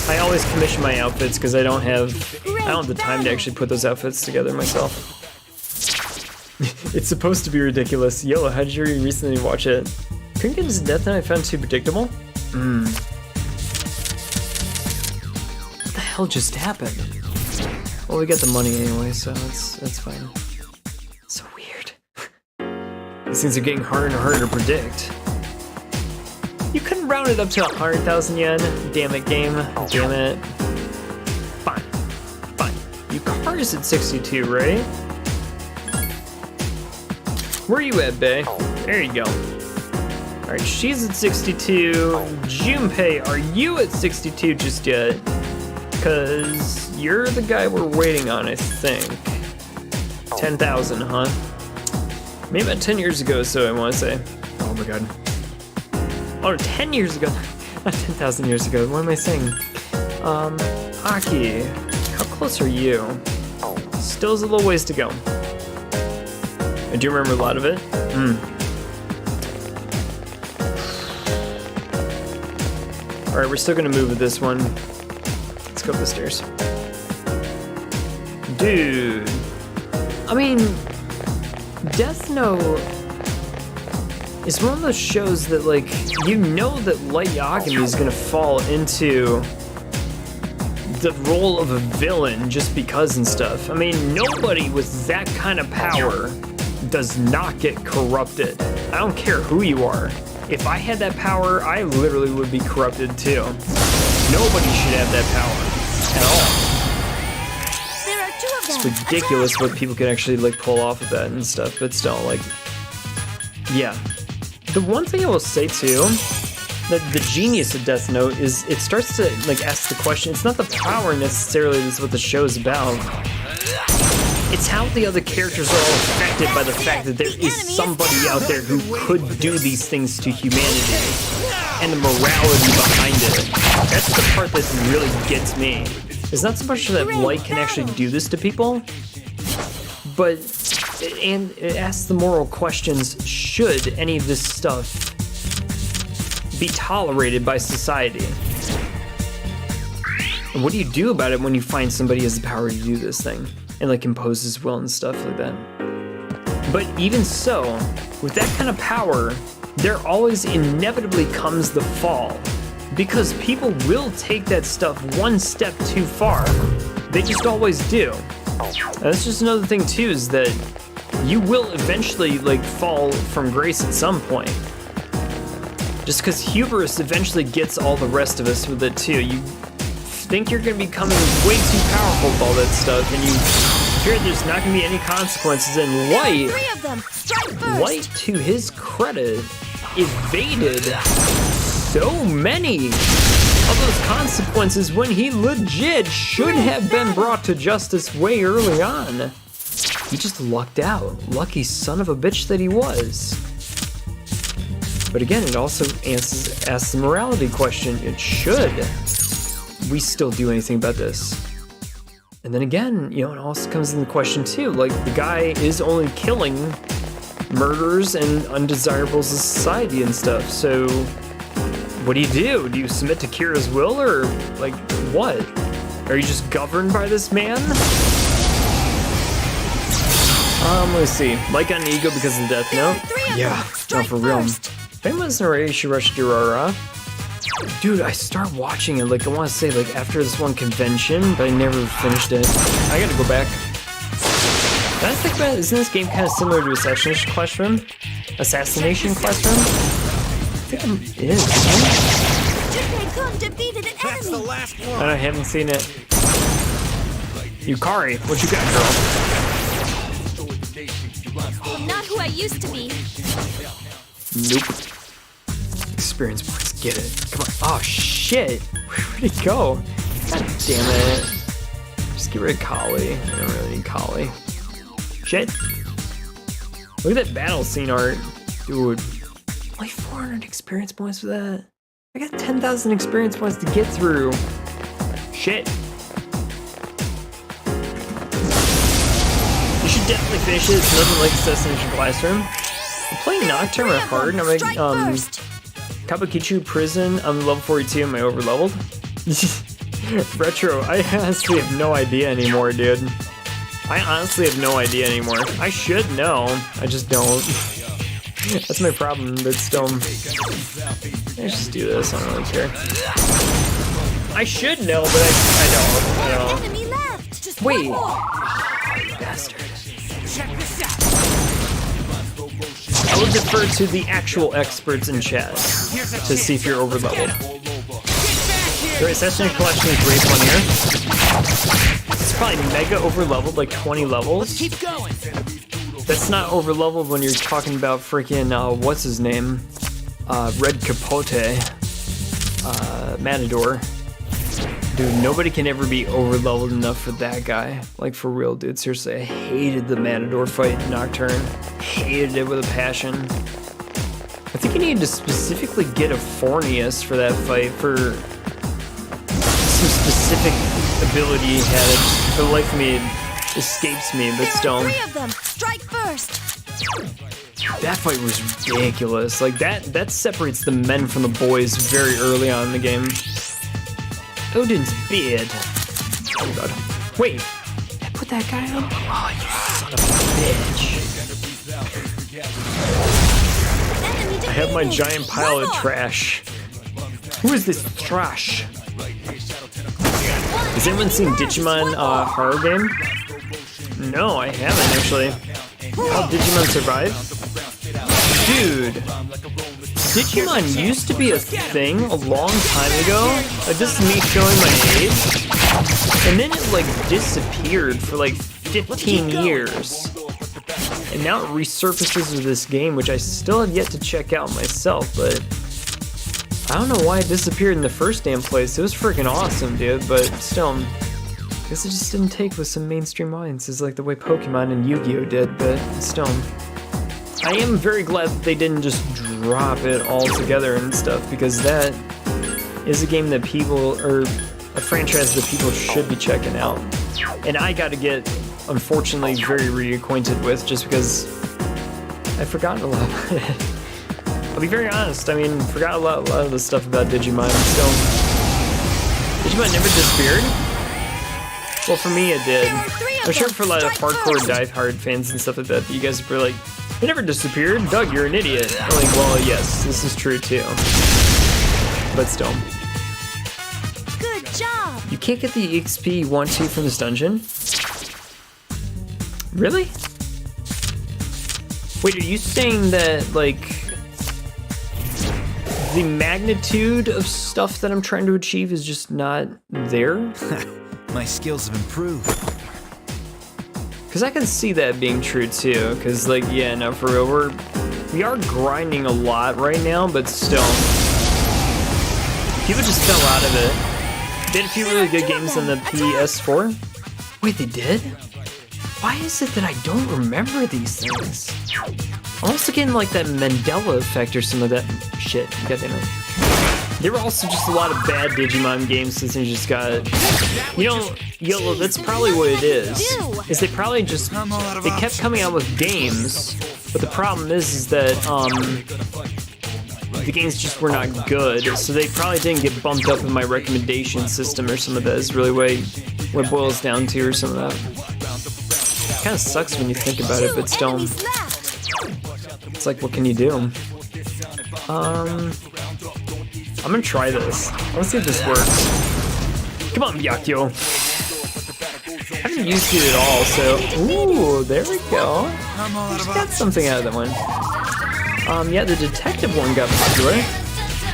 I always commission my outfits because I don't have the time to actually put those outfits together myself. It's supposed to be ridiculous. Yo, how did you recently watch it? Couldn't get his death and I found too predictable? What the hell just happened? Well, we got the money anyway, so that's fine. So weird. These things are getting harder and harder to predict. You couldn't round it up to 100,000 yen. Damn it, game. Damn it. Fine. Yukari's at 62, right? Where are you at, Bae? There you go. Alright, she's at 62. Junpei, are you at 62 just yet? Because you're the guy we're waiting on, I think. 10,000, huh? Maybe about 10 years ago, so I want to say. Oh my god. Oh, 10 years ago. Not 10,000 years ago. What am I saying? Aki, how close are you? Still has a little ways to go. I do remember a lot of it. Alright, we're still gonna move with this one. Let's go up the stairs. Dude. I mean, Death Note is one of those shows that, like, you know that Light Yagami is gonna fall into the role of a villain just because and stuff. I mean, nobody with that kind of power does not get corrupted. I don't care who you are. If I had that power, I literally would be corrupted too. Nobody should have that power at all. There are 2 of them. It's ridiculous what people can actually like pull off of that and stuff, but still, like, yeah. The one thing I will say too, that the genius of Death Note is it starts to like ask the question. It's not the power necessarily that's what the show is about. It's how the other characters are all affected by the fact that there is somebody out there who could do these things to humanity, and the morality behind it. That's the part that really gets me. It's not so much that light can actually do this to people, but it asks the moral questions: should any of this stuff be tolerated by society? And what do you do about it when you find somebody has the power to do this thing and like impose his will and stuff like that? But even so, with that kind of power, there always inevitably comes the fall, because people will take that stuff one step too far. They just always do. And that's just another thing too, is that you will eventually like fall from grace at some point. Just because hubris eventually gets all the rest of us with it too. You think you're going to be becoming way too powerful with all that stuff, and you fear there's not going to be any consequences. And Light, 3 of them. Strike first. Light, to his credit, evaded so many of those consequences when he legit should have been brought to justice way early on. He just lucked out. Lucky son of a bitch that he was. But again, it also asks the morality question. It should we still do anything about this? And then again, you know, it also comes in the question too, like the guy is only killing murderers and undesirables of society and stuff. So what do you do? Do you submit to Kira's will, or like what? Are you just governed by this man? Let's see. Like on ego because of the Death Note? Yeah, no, for real. If anyone wasn't already, you should rush Durara. Dude, I start watching it, like, I want to say, like, after this one convention, but I never finished it. I gotta go back. Did I think about it? Isn't this game kind of similar to Assassination Classroom? Assassination Classroom? I think it is. Gekkoukan defeated an That's the enemy. last one. I haven't seen it. Yukari, what you got, girl? I'm not who I used to be. Nope. Experience points, get it. Come on. Oh, shit. Where'd it go? God damn it. Just get rid of Kali. I don't really need Kali. Shit. Look at that battle scene art. Dude. Only 400 experience points for that. I got 10,000 experience points to get through. Shit. You should definitely finish it. It's nothing like Assassination Classroom. I'm playing Nocturne on hard, and I'm like, Kabukicho Prison, I'm level 42, am I overleveled? Retro, I honestly have no idea anymore, dude. I honestly have no idea anymore. I should know, I just don't. That's my problem, but still. Let's just do this, I don't really care. I should know, but I don't. Enemy left. Just Wait. one more. Oh, you bastard. Check this out. I would defer to the actual experts in chat to see if you're overleveled. The Assassination Collection is way funnier. It's probably mega overleveled, like 20 levels. Keep going. That's not overleveled when you're talking about freaking, what's his name? Red Capote. Matador. Dude, nobody can ever be overleveled enough for that guy. Like, for real, dude. Seriously, I hated the Matador fight in Nocturne. Hated it with a passion. I think you need to specifically get a Fornius for that fight for some specific ability he had. It just, for the life of me, it escapes me, but still. There are 3 of them. Strike first. That fight was ridiculous. Like, that separates the men from the boys very early on in the game. Odin's beard. Oh god. Wait, I put that guy up? Oh, you son of a bitch. I have my giant pile of trash. Who is this trash? Has anyone seen Digimon horror game? No, I haven't actually. How Digimon survive? Dude, Digimon used to be a thing a long time ago. Like, this is me showing my age. And then it like disappeared for like 15 years. And now it resurfaces with this game, which I still have yet to check out myself, but I don't know why it disappeared in the first damn place. It was freaking awesome, dude, but still, I guess it just didn't take with some mainstream audiences like the way Pokemon and Yu-Gi-Oh did, but still. I am very glad that they didn't just drop it all together and stuff, because that is a game that people, or a franchise that people should be checking out. And I gotta get, unfortunately, very reacquainted with, just because I've forgotten a lot about it. I'll be very honest, I mean, forgot a lot of the stuff about Digimon, so... Digimon never disappeared? Well, for me it did. I'm sure for a lot of hardcore diehard fans and stuff like that, you guys were like, it never disappeared. Doug, you're an idiot. I'm like, well, yes, this is true too. But still. Good job! You can't get the EXP you want to from this dungeon? Really? Wait, are you saying that, like, the magnitude of stuff that I'm trying to achieve is just not there? My skills have improved. Because I can see that being true too, because like, yeah, no, for real, we are grinding a lot right now, but still. People just fell out of it. They had a few really good games on the PS4. Wait, they did? Why is it that I don't remember these things? I'm also getting like that Mandela effect or some of that shit, goddammit. There were also just a lot of bad Digimon games since they just got, you know, YOLO, that's probably what it is they probably just, they kept coming out with games, but the problem is that, the games just were not good, so they probably didn't get bumped up in my recommendation system or some of that is really what it boils down to or some of that. It kind of sucks when you think about it, but still, it's like, what can you do? I'm gonna try this. Let's see if this works. Come on, Byakuyo. I haven't used it at all, so... Ooh, there we go. Just got something out of that one. Yeah, the detective one got popular.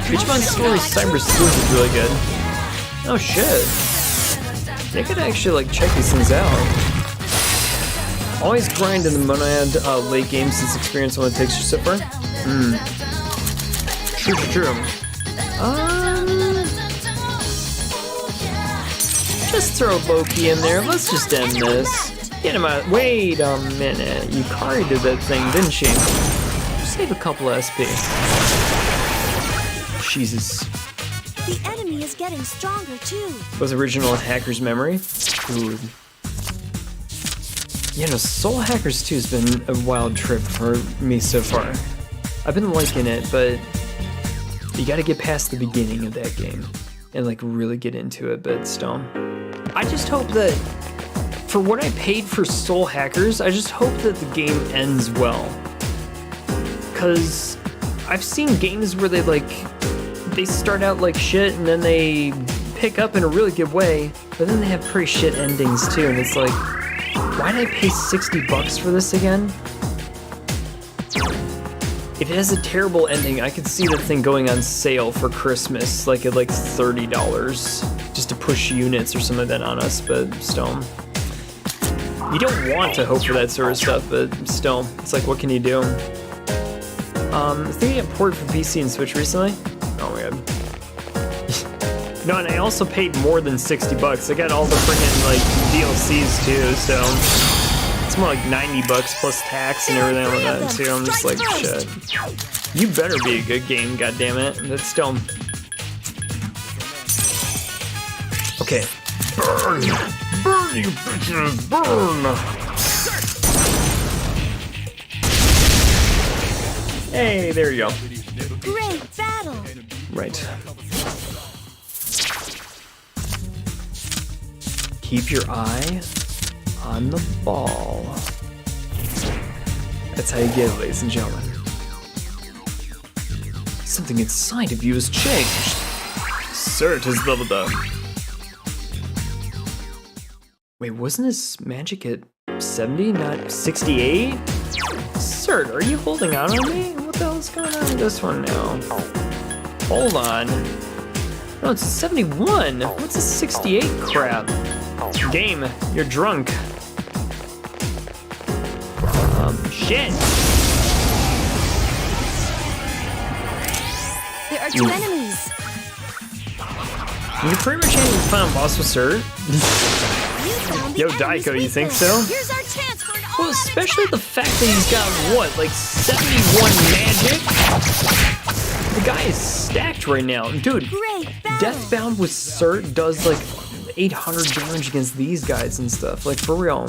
Digimon Story Cyber Sleuth is really good. Oh, shit. They could actually, like, check these things out. Always grind in the Monad late game since experience only takes you so far. True. Just throw Loki in there. Let's just end this. Get him out. Wait a minute. Yukari did that thing, didn't she? Save a couple SP. Jesus. The enemy is getting stronger too. Was original Hacker's Memory? Ooh. Yeah, no, Soul Hackers 2 has been a wild trip for me so far. I've been liking it, but you gotta get past the beginning of that game and like really get into it, but still. I just hope that for what I paid for Soul Hackers, I just hope that the game ends well. Cause I've seen games where they start out like shit and then they pick up in a really good way, but then they have pretty shit endings too, and it's like, why did I pay $60 for this again? If it has a terrible ending, I could see the thing going on sale for Christmas, like at like $30, just to push units or some of that on us, but still. You don't want to hope for that sort of stuff, but still, it's like, what can you do? I think it got ported for PC and Switch recently. Oh my god. No, and I also paid more than $60. I got all the freaking like DLCs too, so it's more like $90 plus tax and everything like that too. I'm just like, shit. You better be a good game, goddammit. That's still. Okay. Burn! Burn, you bitches! Burn! Hey, there you go. Great battle. Right. Keep your eye on the ball. That's how you get it, ladies and gentlemen. Something inside of you has changed. Sir, it has leveled up. Wait, wasn't his magic at 70, not 68? Sir, are you holding out on me? What the hell's going on with this one now? Hold on. No, it's a 71. What's a 68 crap? Game, you're drunk. Shit. There are 2 enemies. You pretty much ain't found boss with Sir. You found the Yo, enemy's Daiko, you think weakness. so? Here's our chance for an Well, all-out especially the fact that he's got, what, like 71 magic? The guy is stacked right now. Dude, great battle. Deathbound with Cert does like 800 damage against these guys and stuff. Like, for real.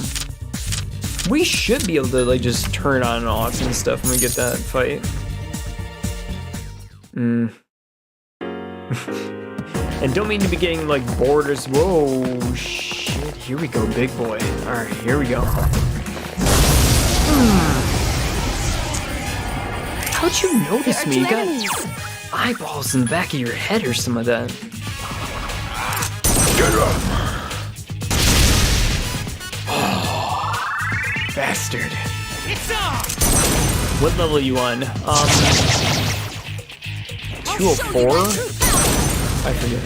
We should be able to, like, just turn on and off and stuff when we get that fight. And don't mean to be getting, like, bored as, whoa, shit, here we go, big boy. Alright, here we go. How'd you notice me? You got eyeballs in the back of your head or some of that. Get up! Oh, bastard. It's on! What level are you on? 204? I forget.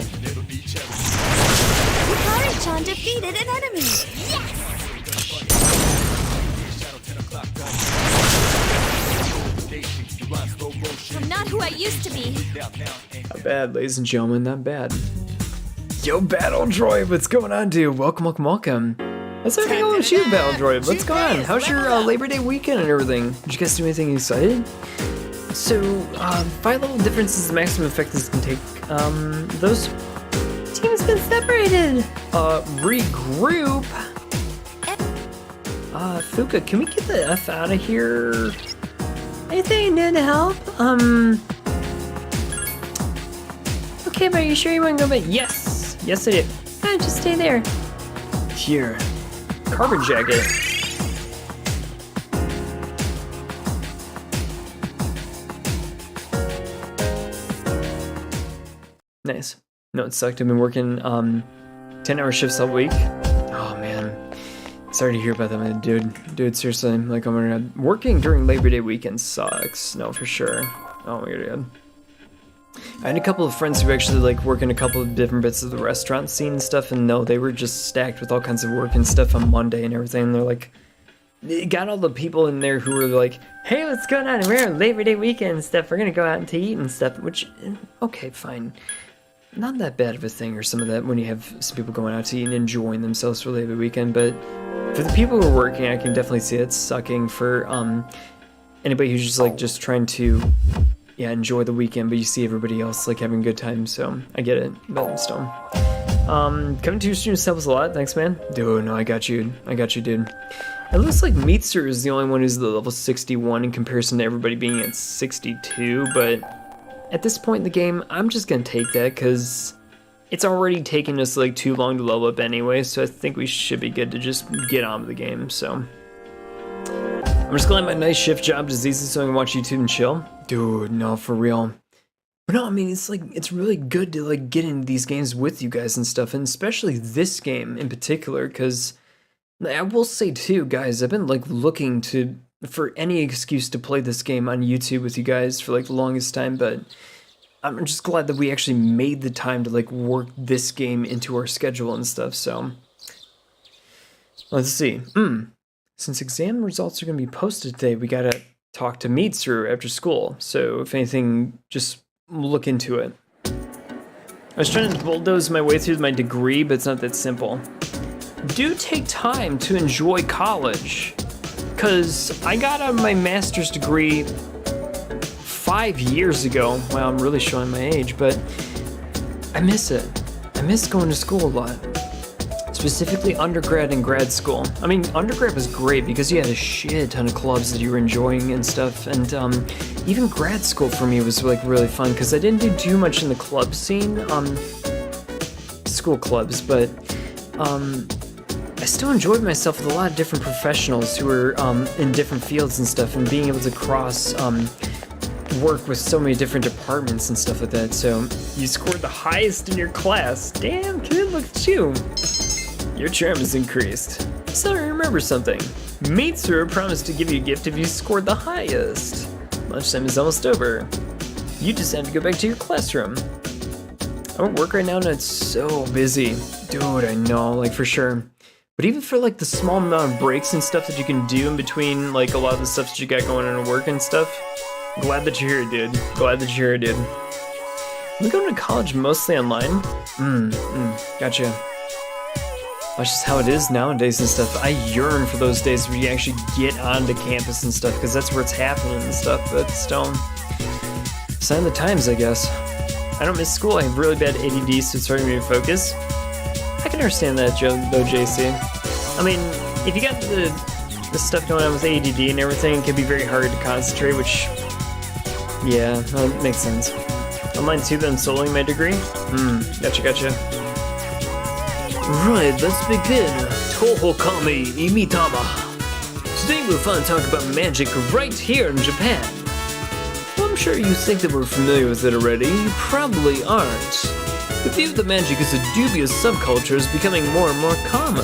Hikari-chan defeated an enemy. Yes! I'm not who I used to be. Not bad, ladies and gentlemen, not bad. Yo, Battle Droid, what's going on, dude? Welcome, welcome, welcome. How's everything going with you, Battle Droid? What's going on? How's your Labor Day weekend and everything? Did you guys do anything exciting? So, 5 level differences is the maximum effect this can take. Those Team's been separated. regroup. Fuka, can we get the F out of here? Anything you need to help? Okay, but are you sure you want to go back? Yes! Yes, I did. Just stay there. Here. Carbon jacket. Nice. No, it sucked. I've been working 10-hour shifts all week. Oh man. Sorry to hear about that, man. Dude, seriously, like, oh my god. Working during Labor Day weekend sucks. No, for sure. Oh my god. I had a couple of friends who actually like work in a couple of different bits of the restaurant scene and stuff, and no, they were just stacked with all kinds of work and stuff on Monday and everything. And they're like, they got all the people in there who were like, hey, what's going on? We're on Labor Day weekend and stuff. We're gonna go out to eat and stuff, which, okay, fine. Not that bad of a thing or some of that when you have some people going out to eat and enjoying themselves for Labor weekend, but for the people who are working, I can definitely see it sucking for anybody who's just like just trying to enjoy the weekend, but you see everybody else like having a good time, so I get it, but still. Coming to your stream helps a lot, thanks man. Dude, no, I got you, dude. It looks like Mitsuru is the only one who's the level 61 in comparison to everybody being at 62, but at this point in the game, I'm just gonna take that because it's already taken us like too long to level up anyway, so I think we should be good to just get on with the game, so. I'm just glad my nice shift job is easy so I can watch YouTube and chill. Dude, no, for real. But no, I mean, it's like, it's really good to like get into these games with you guys and stuff, and especially this game in particular, because I will say too, guys, I've been like looking for any excuse to play this game on YouTube with you guys for like the longest time, but I'm just glad that we actually made the time to like work this game into our schedule and stuff, so. Let's see. Since exam results are going to be posted today, we gotta talk to Mitsuru after school, so if anything, just look into it. I was trying to bulldoze my way through my degree, but it's not that simple. Do take time to enjoy college, because I got out of my master's degree 5 years ago. Wow, I'm really showing my age, but I miss it. I miss going to school a lot. Specifically undergrad and grad school. I mean, undergrad was great because you had a shit ton of clubs that you were enjoying and stuff, and even grad school for me was like really fun because I didn't do too much in the club scene, school clubs, but I still enjoyed myself with a lot of different professionals who were in different fields and stuff, and being able to cross work with so many different departments and stuff like that. So you scored the highest in your class. Damn, kid, look at you. Your charm is increased. So I remember something. Mitsuru promised to give you a gift if you scored the highest. Lunchtime is almost over. You just have to go back to your classroom. I'm at work right now and it's so busy. Dude, I know, like for sure. But even for like the small amount of breaks and stuff that you can do in between like a lot of the stuff that you got going on at work and stuff, glad that you're here, dude. Glad that you're here, dude. I'm going to college mostly online. Gotcha. That's just how it is nowadays and stuff. I yearn for those days where you actually get onto campus and stuff, because that's where it's happening and stuff, but still. Sign of the times, I guess. I don't miss school. I have really bad ADD, so it's hard for me to focus. I can understand that, though, JC. I mean, if you got the stuff going on with ADD and everything, it can be very hard to concentrate, which, yeah, that makes sense. Online too, then soloing my degree? Gotcha. Right, let's begin. Tohokami Imitama. Today we'll finally talk about magic right here in Japan. Well, I'm sure you think that we're familiar with it already. You probably aren't. The view that magic is a dubious subculture is becoming more and more common.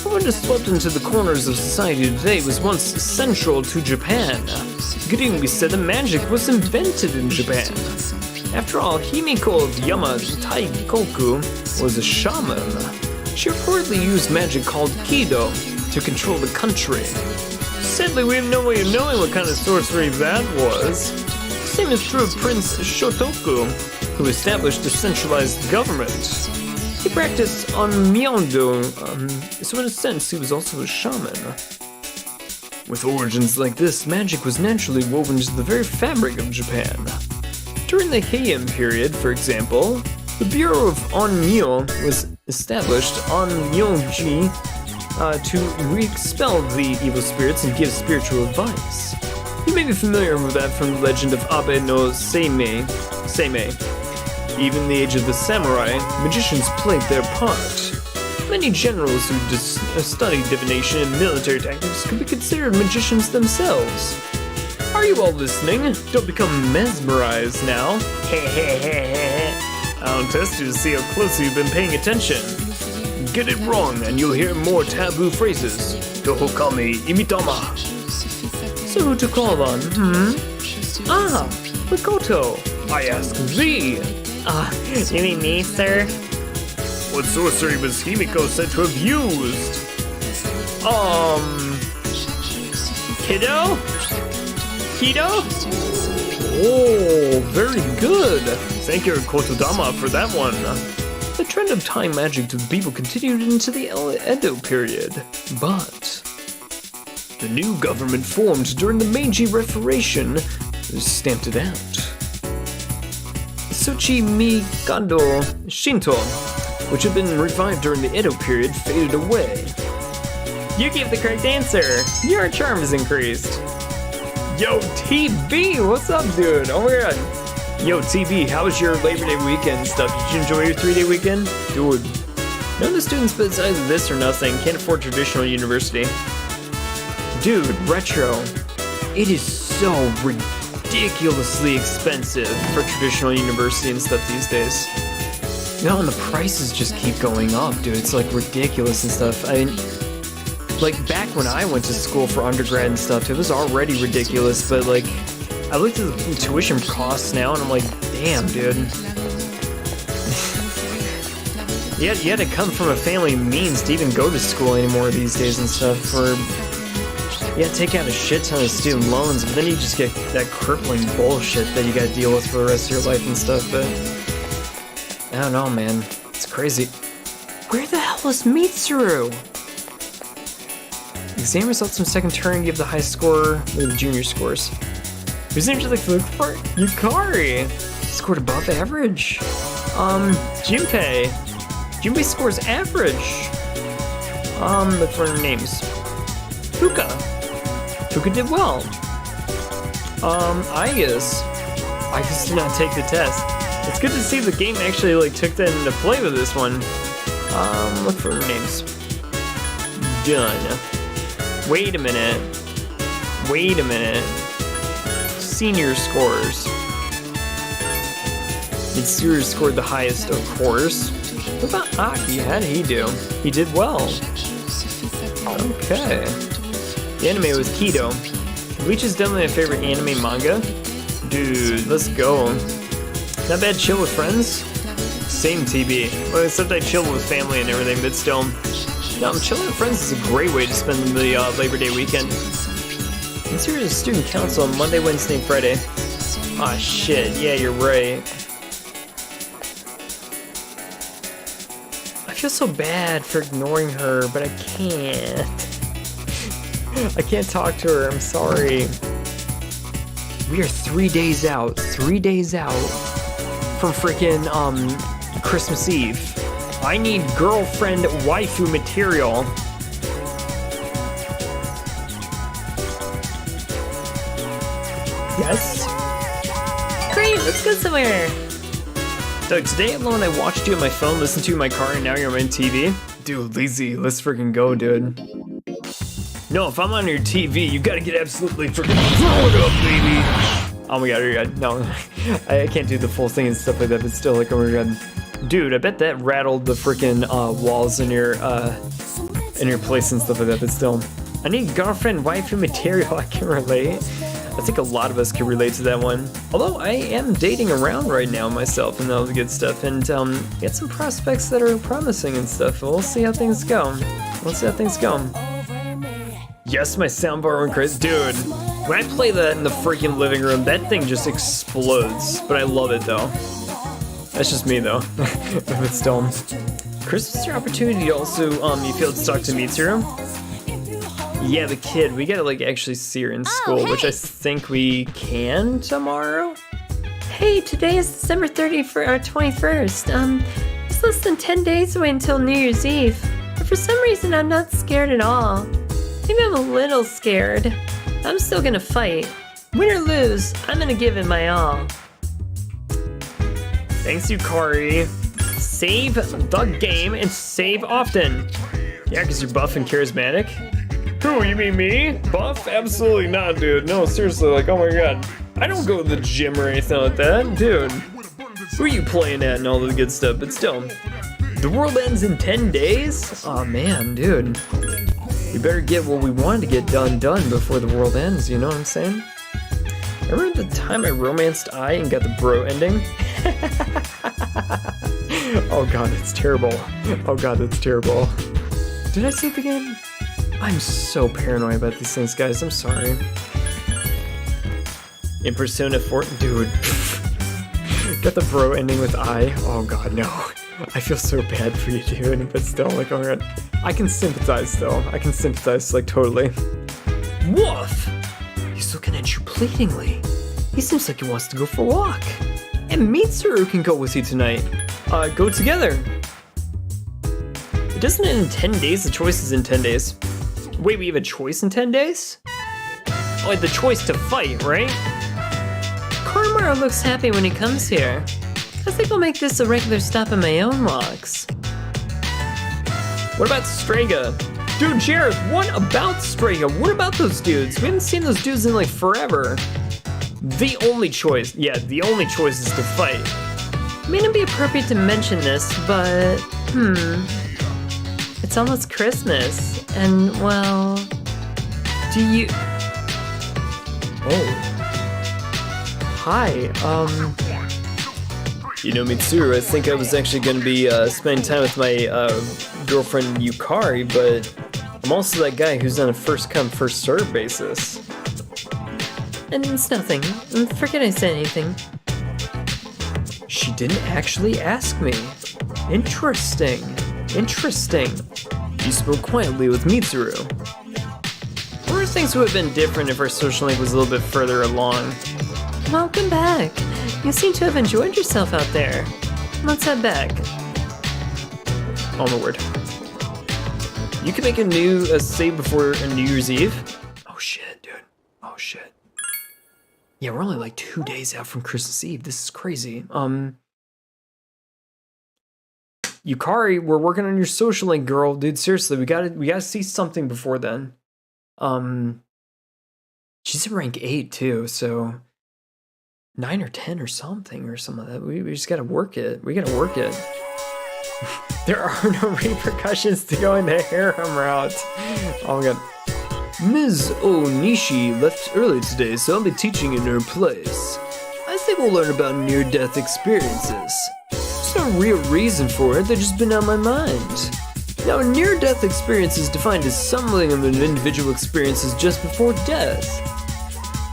What has swept into the corners of society today was once central to Japan. It could even be said that magic was invented in Japan. After all, Himiko of Taikoku was a shaman. She reportedly used magic called Kido to control the country. Sadly, we have no way of knowing what kind of sorcery that was. The same is true of Prince Shotoku, who established a centralized government. He practiced on Myondo, so in a sense he was also a shaman. With origins like this, magic was naturally woven into the very fabric of Japan. During the Heian period, for example, the Bureau of Onmyo was established on Myoji to expel the evil spirits and give spiritual advice. You may be familiar with that from the legend of Abe no Seimei. Even in the age of the samurai, magicians played their part. Many generals who studied divination and military tactics could be considered magicians themselves. Are you all listening? Don't become mesmerized now. I'll test you to see how closely you've been paying attention. Get it wrong and you'll hear more taboo phrases. Tohokami Imitama. So who to call on, Makoto. I ask thee. You mean me, sir? What sorcery was Himiko said to have used? Kiddo? Oh, very good. Thank you, Kotodama, for that one. The trend of time magic to the people continued into the Edo period, but the new government formed during the Meiji Reformation stamped it out. Tsuchi Mikado Shinto, which had been revived during the Edo period, faded away. You gave the correct answer. Your charm is increased. Yo, TB, what's up, dude? Oh my god. Yo, TB, how was your Labor Day weekend and stuff? Did you enjoy your 3-day weekend? Dude. None of the students, but it's either this or nothing, can't afford traditional university. Dude, retro. It is so ridiculously expensive for traditional university and stuff these days. You know, and the prices just keep going up, dude. It's like ridiculous and stuff. I mean, like back when I went to school for undergrad and stuff, it was already ridiculous, but like, I looked at the tuition costs now and I'm like, damn, dude. You had to come from a family of means to even go to school anymore these days and stuff, or you had to take out a shit ton of student loans, but then you just get that crippling bullshit that you gotta deal with for the rest of your life and stuff, but I don't know, man. It's crazy. Where the hell is Mitsuru? Exam results from second turn give the high score with the junior scores. Whose name would you like to look for? Yukari! Scored above average. Junpei. Junpei scores average. Look for names. Fuka. Fuka did well. Igus. Igus did not take the test. It's good to see the game actually like took that into play with this one. Look for names. Done. Wait a minute. Senior scores. Mitsuru scored the highest, of course. What about Aki? How did he do? He did well. Okay. The anime was Kido. Bleach is definitely my favorite anime manga. Dude, let's go. Not bad chill with friends? Same TB. Well, except I chill with family and everything, but still. No, chilling with friends is a great way to spend the Labor Day weekend. Consider a student council on Monday, Wednesday, and Friday. Aw, shit. Yeah, you're right. I feel so bad for ignoring her, but I can't. I can't talk to her. I'm sorry. We are 3 days out. 3 days out from freaking Christmas Eve. I need girlfriend waifu material. Yes? Great, let's go somewhere. Doug, today alone I watched you on my phone, listened to you in my car, and now you're on my TV? Dude, lazy, let's freaking go, dude. No, if I'm on your TV, you gotta get absolutely freaking throw it up, baby! Oh my god, you're good. No, I can't do the full thing and stuff like that, but still, like, oh my god. Dude, I bet that rattled the freaking walls in your place and stuff like that, but still. I need girlfriend waifu material, I can relate. I think a lot of us can relate to that one. Although I am dating around right now myself and all the good stuff, and got some prospects that are promising and stuff. We'll see how things go. We'll see how things go. Yes, my soundbar went crazy. Dude, when I play that in the freaking living room, that thing just explodes. But I love it though. That's just me though. But still. Christmas is your opportunity to also, you feel to talk to Mitsuru? Yeah, the kid. We gotta like actually see her in school, which I think we can tomorrow. Hey, today is December 21st. It's less than 10 days away until New Year's Eve. But for some reason, I'm not scared at all. Maybe I'm a little scared. I'm still gonna fight. Win or lose, I'm gonna give it my all. Thanks, Yukari. Save the game and save often. Yeah, because you're buff and charismatic. Who, you mean me? Buff? Absolutely not, dude. No, seriously, like, oh my god. I don't go to the gym or anything like that. Dude, who are you playing at and all the good stuff? But still, the world ends in 10 days? Oh man, dude. We better get what we wanted to get done before the world ends, you know what I'm saying? Remember the time I romanced I and got the bro ending? Oh god, it's terrible. Oh god, that's terrible. Did I save the game? I'm so paranoid about these things, guys. I'm sorry. In Persona 4, dude. Got the bro ending with I. Oh god, no. I feel so bad for you, dude. But still, like, oh my god. I can sympathize, though. I can sympathize, like, totally. Woof! He's looking at you pleadingly. He seems like he wants to go for a walk. And Mitsuru can go with you tonight. Go together. It doesn't end in 10 days. The choice is in 10 days. Wait, we have a choice in 10 days? Oh, like the choice to fight, right? Koromaru looks happy when he comes here. I think I'll make this a regular stop in my own walks. What about Strega? Dude, Jared, what about Strega? What about those dudes? We haven't seen those dudes in like forever. The only choice, yeah, the only choice is to fight. It may not be appropriate to mention this, but, it's almost Christmas, and, well, do you... Oh. Hi, You know, Mitsuru, I think I was actually going to be spending time with my girlfriend Yukari, but I'm also that guy who's on a first-come, first-served basis. And it's nothing. Forget I said anything. She didn't actually ask me. Interesting. Interesting. You spoke quietly with Mitsuru. Or things would have been different if our social link was a little bit further along. Welcome back. You seem to have enjoyed yourself out there. Let's head back. Oh my word. You can make a save before a New Year's Eve? Oh shit, dude. Oh shit. Yeah, we're only like 2 days out from Christmas Eve. This is crazy. Yukari, we're working on your social link, girl. Dude, seriously, we gotta see something before then. She's in rank 8 too, so 9 or 10 or something like that. We just gotta work it. We gotta work it. There are no repercussions to going the harem route. Oh my god. Ms. Onishi left early today, so I'll be teaching in her place. I think we'll learn about near-death experiences. There's no real reason for it, they've just been on my mind. Now, a near-death experience is defined as something of an individual experiences just before death.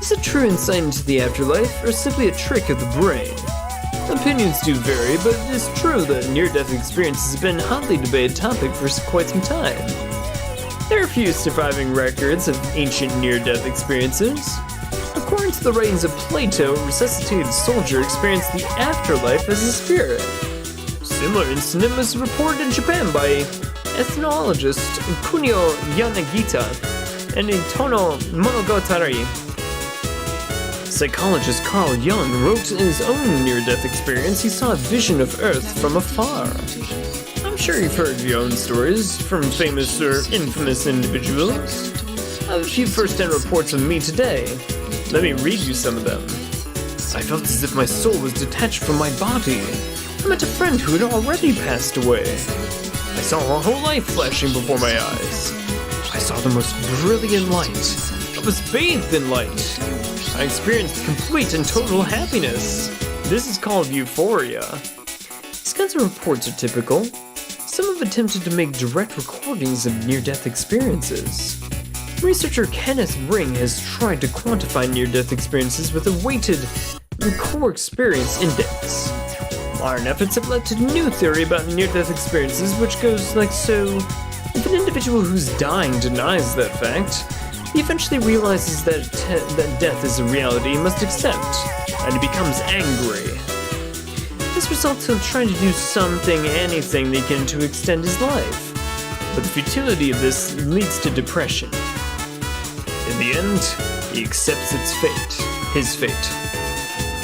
Is it true insight into the afterlife, or simply a trick of the brain? Opinions do vary, but it is true that near-death experiences have been a hotly debated topic for quite some time. There are few surviving records of ancient near-death experiences. According to the writings of Plato, a resuscitated soldier experienced the afterlife as a spirit. Similar incident was reported in Japan by ethnologist Kunio Yanagita and Itono Monogatari. Psychologist Carl Jung wrote in his own near-death experience he saw a vision of Earth from afar. I'm sure you've heard your own stories from famous or infamous individuals. I have a few first-hand reports of me today. Let me read you some of them. I felt as if my soul was detached from my body. I met a friend who had already passed away. I saw a whole life flashing before my eyes. I saw the most brilliant light. I was bathed in light. I experienced complete and total happiness. This is called euphoria. These kinds of reports are typical. Some have attempted to make direct recordings of near-death experiences. Researcher Kenneth Ring has tried to quantify near-death experiences with a weighted core experience index. Modern efforts have led to a new theory about near-death experiences, which goes like so. If an individual who's dying denies that fact, he eventually realizes that death is a reality he must accept, and he becomes angry. This results in trying to do something, anything they can to extend his life. But the futility of this leads to depression. In the end, he accepts his fate.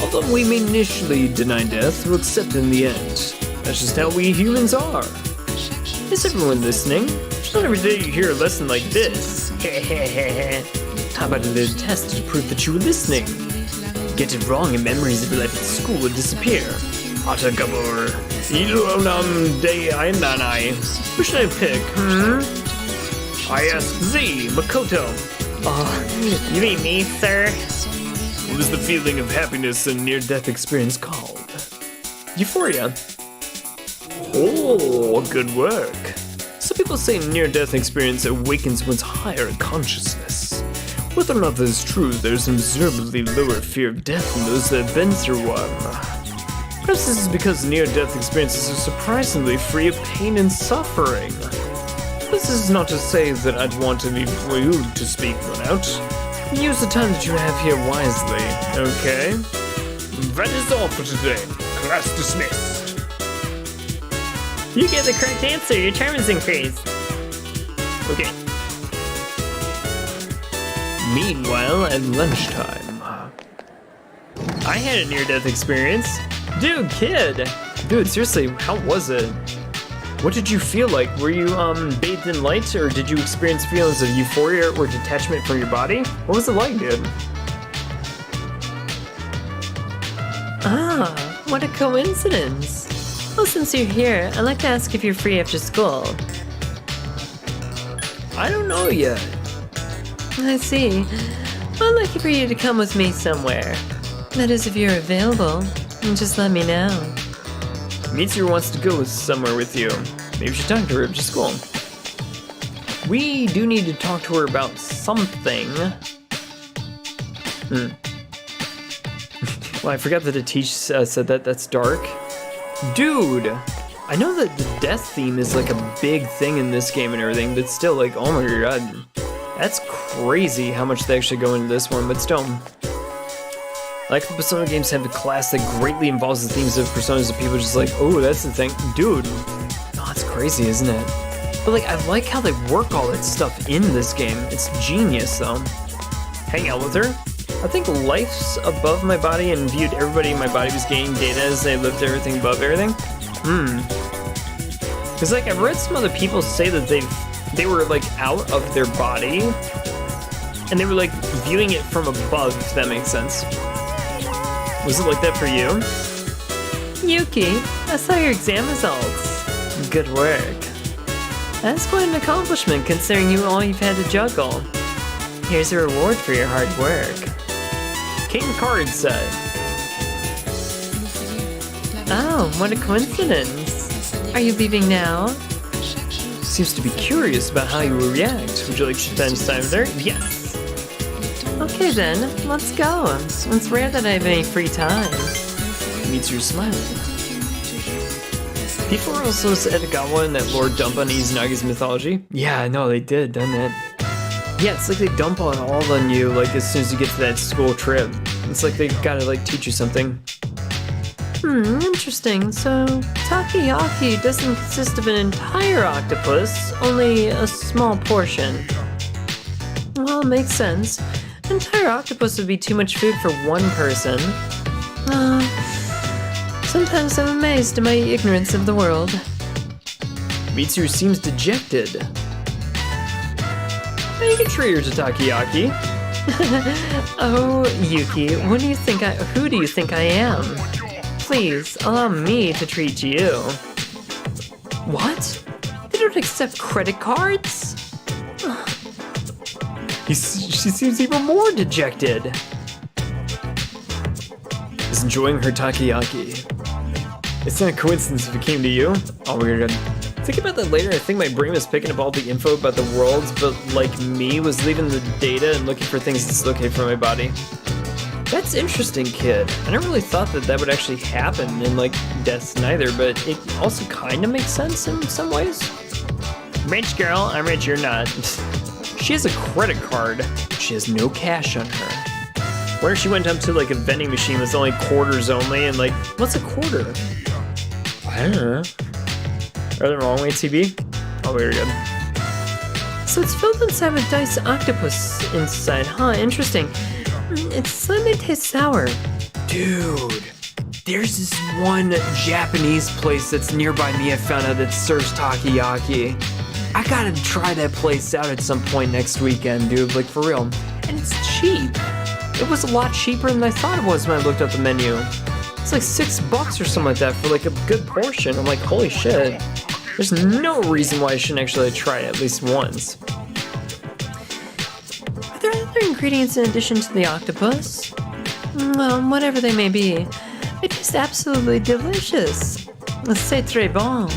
Although we may initially deny death, we'll accept it in the end. That's just how we humans are. Is everyone listening? Not every day you hear a lesson like this. How about a little test to prove that you were listening? Get it wrong and memories of your life at school will disappear. Atagabur, Ilunam de Ainanai. Who should I pick, I ask Z, Makoto. Oh, you mean me, sir? What is the feeling of happiness and near-death experience called? Euphoria. Oh, good work. Some people say near-death experience awakens one's higher consciousness. Whether or not that is true, there's an observably lower fear of death in those that have been through one. Perhaps this is because near-death experiences are surprisingly free of pain and suffering. This is not to say that I'd want any for you to speak one out. Use the time that you have here wisely, okay? That is all for today. Class dismissed. You get the correct answer, your charm is increased. Okay. Meanwhile, at lunchtime. I had a near-death experience. Dude, kid. Dude, seriously, how was it? What did you feel like? Were you Bathed in light, or did you experience feelings of euphoria or detachment from your body? What was it like, dude? Ah, what a coincidence. Well, since you're here, I'd like to ask if you're free after school. I don't know yet. I see. I'd like for you to come with me somewhere. That is, if you're available. Just let me know. Mitsuru wants to go somewhere with you. Maybe we should talk to her after school. We do need to talk to her about something. Well, I forgot that a teacher said that. That's dark. Dude! I know that the death theme is like a big thing in this game and everything, but still, like, oh my god. That's crazy how much they actually go into this one, but still. Like the Persona games have a class that greatly involves the themes of personas that people are just like, oh, that's the thing. Dude, oh, it's crazy, isn't it? But like, I like how they work all that stuff in this game. It's genius, though. Hang out with her. I think life's above my body and viewed everybody in my body was gaining data as they lived everything above everything. Because like, I've read some other people say that they were like out of their body and they were like viewing it from above, if that makes sense. Was it like that for you? Yuki, I saw your exam results. Good work. That's quite an accomplishment considering all you've had to juggle. Here's a reward for your hard work. King card set. Oh, what a coincidence. Are you leaving now? Seems to be curious about how you will react. Would you like to spend time with her? Yes. Okay then, let's go. It's rare that I have any free time. Mitsuru smiling. People are also Edogawa and that lore dump on Izanagi's mythology. Yeah, I know they did, doesn't it? Yeah, it's like they dump on all on you like as soon as you get to that school trip. It's like they gotta like teach you something. Interesting. So takoyaki doesn't consist of an entire octopus, only a small portion. Well, it makes sense. An entire octopus would be too much food for one person. Sometimes I'm amazed at my ignorance of the world. Mitsuru seems dejected. Now you can treat her to takoyaki. Oh, Yuki, who do you think I am? Please, allow me to treat you. What? They don't accept credit cards? She seems even more dejected. Is enjoying her takoyaki. It's not a coincidence if it came to you. Oh, weird. Thinking about that later, I think my brain was picking up all the info about the worlds, but like me, was leaving the data and looking for things dislocate from my body. That's interesting, kid. I never really thought that would actually happen in like Death's Neither, but it also kind of makes sense in some ways. Rich girl, I'm rich, you're not. She has a credit card. She has no cash on her. Where she went up to like a vending machine was only quarters only, and like, what's a quarter? I don't know. Are there wrong way, TB? Oh, very good. So it's filled inside with diced octopus inside, huh? Interesting. It slightly tastes sour. Dude, there's this one Japanese place that's nearby me I found out that serves takoyaki. I gotta try that place out at some point next weekend, dude, like for real. And it's cheap. It was a lot cheaper than I thought it was when I looked up the menu. It's like $6 or something like that for like a good portion. I'm like, holy shit. There's no reason why I shouldn't actually try it at least once. Are there other ingredients in addition to the octopus? Well, whatever they may be, it tastes absolutely delicious. C'est très bon.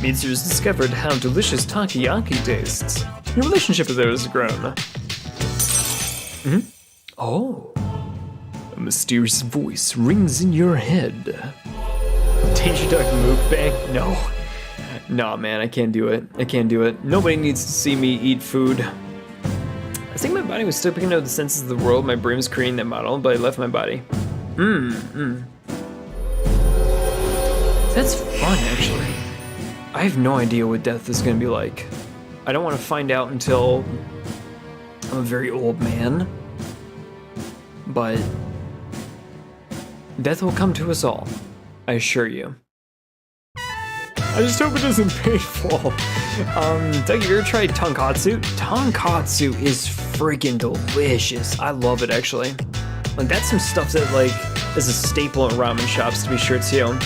Mitsuru's discovered how delicious takoyaki tastes. Your relationship with it has grown. Oh. A mysterious voice rings in your head. Danger Duck mukbang? No. Nah, man, I can't do it. I can't do it. Nobody needs to see me eat food. I think my body was still picking up the senses of the world. My brain was creating that model, but I left my body. That's fun, actually. I have no idea what death is gonna be like. I don't want to find out until I'm a very old man. But death will come to us all, I assure you. I just hope it isn't painful. Doug, you ever tried tonkatsu? Tonkatsu is freaking delicious. I love it, actually. Like, that's some stuff that, like, is a staple in ramen shops, to be sure, too.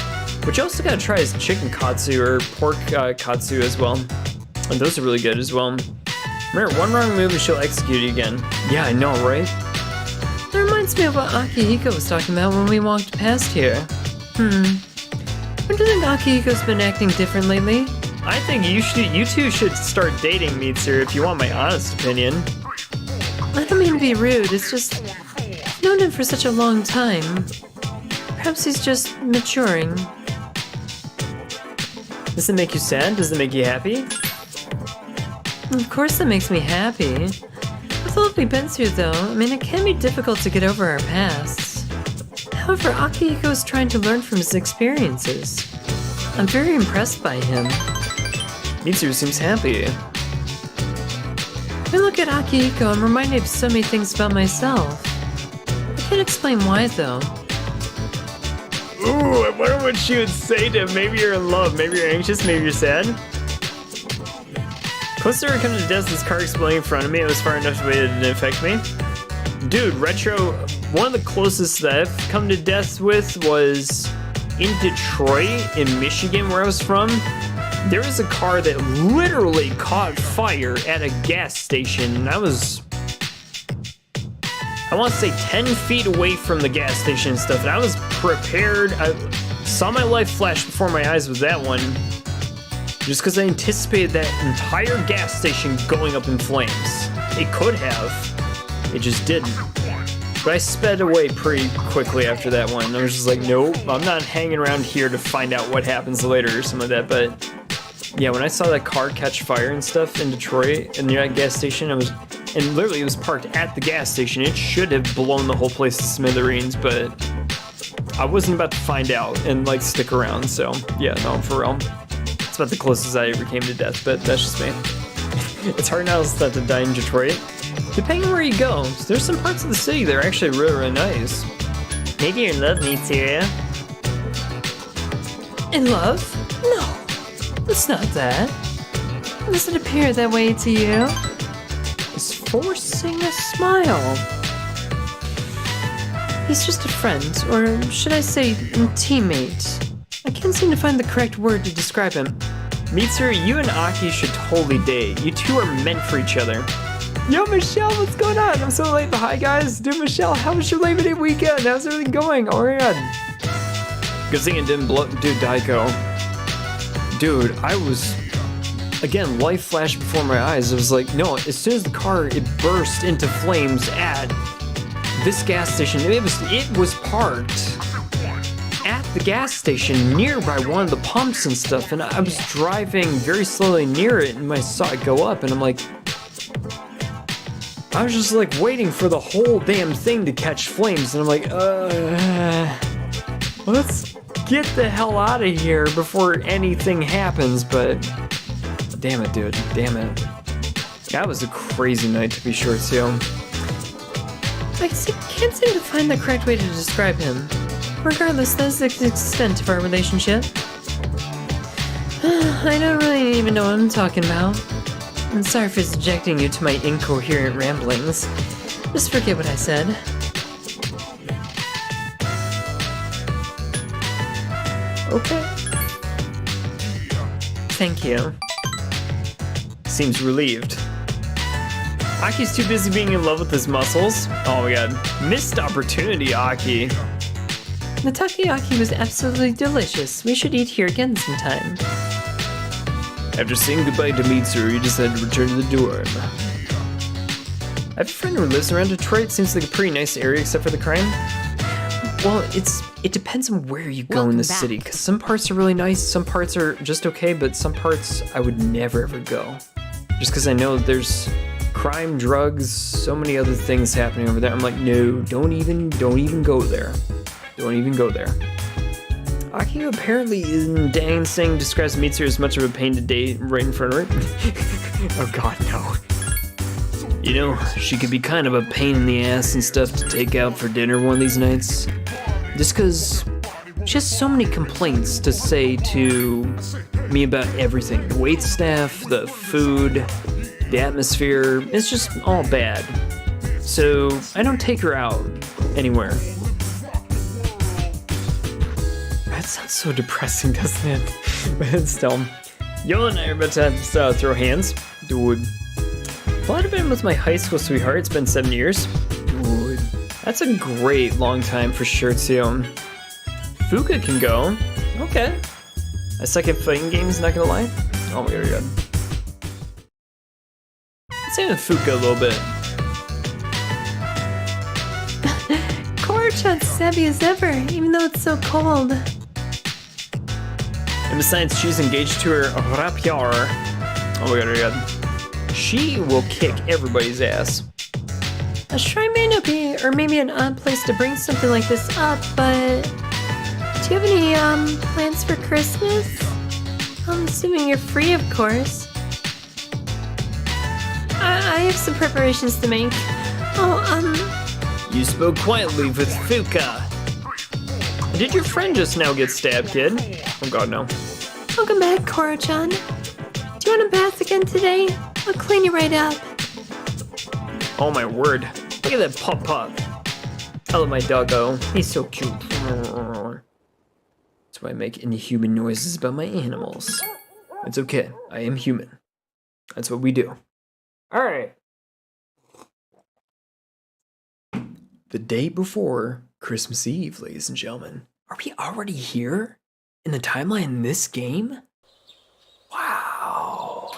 What you also gotta try is chicken katsu or pork katsu as well. And those are really good as well. Remember, one wrong move and she'll execute you again. Yeah, I know, right? That reminds me of what Akihiko was talking about when we walked past here. Don't you think Akihiko's been acting different lately? I think you two should start dating, Mitsuru, if you want my honest opinion. I don't mean to be rude, it's just I've known him for such a long time. Perhaps he's just maturing. Does it make you sad? Does it make you happy? Of course that makes me happy. With all we've been through though, I mean it can be difficult to get over our pasts. However, Akihiko's trying to learn from his experiences. I'm very impressed by him. Mitsuru seems happy. I look at Akihiko, I'm reminded of so many things about myself. I can't explain why though. Ooh, I wonder what she would say to him. Maybe you're in love, maybe you're anxious, maybe you're sad. Close to her coming to death, this car exploding in front of me. It was far enough away that it didn't affect me. Dude, Retro, one of the closest that I've come to death with was in Detroit, in Michigan, where I was from, there was a car that literally caught fire at a gas station, and I was, I want to say 10 feet away from the gas station and stuff, and I was prepared. I saw my life flash before my eyes with that one, just because I anticipated that entire gas station going up in flames. It could have, it just didn't. But I sped away pretty quickly after that one. I was just like, nope, I'm not hanging around here to find out what happens later or something like that. But yeah, when I saw that car catch fire and stuff in Detroit and near that gas station, and literally it was parked at the gas station. It should have blown the whole place to smithereens, but I wasn't about to find out and like stick around. So yeah, no, for real. It's about the closest I ever came to death, but that's just me. It's hard now to die in Detroit. Depending on where you go, there's some parts of the city that are actually really, really nice. Maybe you're in love, Mitsuru. In love? No, it's not that. Does it appear that way to you? It's forcing a smile. He's just a friend, or should I say, teammate. I can't seem to find the correct word to describe him. Mitsuru, you and Aki should totally date. You two are meant for each other. Yo, Michelle, what's going on? I'm so late. Hi, guys. Dude, Michelle, how was your Labor Day weekend? How's everything going? Oh, my God. Good thing it didn't blow. Dude, Daiko. Dude, I was... Again, life flashed before my eyes. I was like, no, as soon as the car, it burst into flames at this gas station. It was parked at the gas station nearby one of the pumps and stuff. And I was driving very slowly near it, and I saw it go up, and I'm like... I was just like waiting for the whole damn thing to catch flames, and I'm like, let's get the hell out of here before anything happens. But damn it, dude, damn it. That was a crazy night to be sure too. I can't seem to find the correct way to describe him. Regardless, that's the extent of our relationship. I don't really even know what I'm talking about. I'm sorry for subjecting you to my incoherent ramblings. Just forget what I said. Okay. Thank you. Seems relieved. Aki's too busy being in love with his muscles. Oh my god. Missed opportunity, Aki. The takoyaki was absolutely delicious. We should eat here again sometime. After saying goodbye to Mitsuru, you decided to return to the dorm. I have a friend who lives around Detroit. Seems like a pretty nice area except for the crime. Well, it depends on where you go in the city, because some parts are really nice, some parts are just okay, but some parts I would never ever go. Just because I know there's crime, drugs, so many other things happening over there. I'm like, no, don't even go there. Don't even go there. Aki apparently in dancing describes Mitsuru as much of a pain to date right in front of her. Oh god, no. You know, she could be kind of a pain in the ass and stuff to take out for dinner one of these nights. Just cause she has so many complaints to say to me about everything. The wait staff, the food, the atmosphere, it's just all bad. So I don't take her out anywhere. That sounds so depressing, doesn't it? But still, Yo and I are about to have to throw hands. Dude. Well, I've been with my high school sweetheart. It's been 7 years. Dude. That's a great long time for sure, too. Fuka can go. Okay. I suck at fighting games, not gonna lie. Oh my god. Let's aim at Fuka a little bit. Korra-chan's savvy as ever, even though it's so cold. And besides, she's engaged to her rapier. Oh my god. She will kick everybody's ass. A shrine may not be, or maybe an odd place to bring something like this up, but... Do you have any, plans for Christmas? I'm assuming you're free, of course. I have some preparations to make. You spoke quietly with Fuka. Did your friend just now get stabbed, kid? Oh god, no. Welcome back, Korra-chan. Do you want a bath again today? I'll clean you right up. Oh my word. Look at that pop-pop. I love my doggo. He's so cute. That's why I make inhuman noises about my animals. It's okay. I am human. That's what we do. Alright. The day before Christmas Eve, ladies and gentlemen. Are we already here? In the timeline in this game? Wow.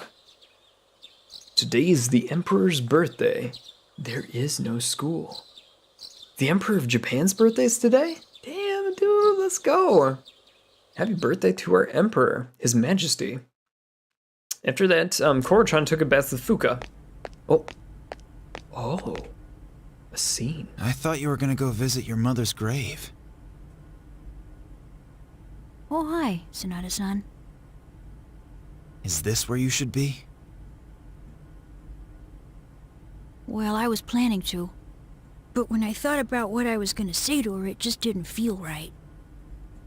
Today is the Emperor's birthday. There is no school. The Emperor of Japan's birthday is today? Damn, dude, let's go. Happy birthday to our Emperor, His Majesty. After that, Korochan took a bath with Fuka. Oh. Oh. A scene. I thought you were gonna go visit your mother's grave. Oh, hi, Sonata-san. Is this where you should be? Well, I was planning to. But when I thought about what I was gonna say to her, it just didn't feel right.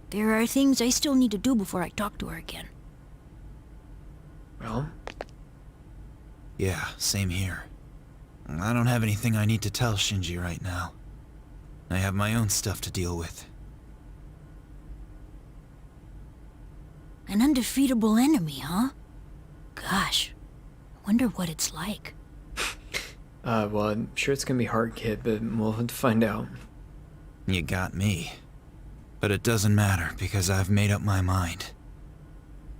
There are things I still need to do before I talk to her again. Well? Yeah, same here. I don't have anything I need to tell Shinji right now. I have my own stuff to deal with. An undefeatable enemy, huh? Gosh, I wonder what it's like. Well, I'm sure it's gonna be hard, kid, but we'll have to find out. You got me. But it doesn't matter, because I've made up my mind.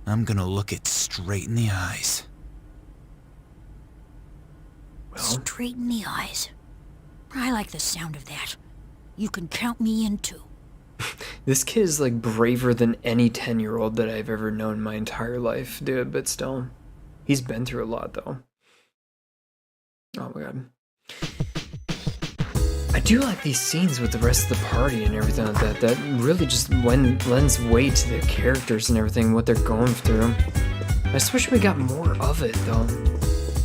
I'm gonna look it straight in the eyes. Well, Straight in the eyes. I like the sound of that. You can count me in too. this kid is like braver than any 10-year-old that I've ever known my entire life, dude, but still. He's been through a lot, though. Oh my god. I do like these scenes with the rest of the party and everything like that. That really just lends weight to the characters and everything, what they're going through. I just wish we got more of it, though.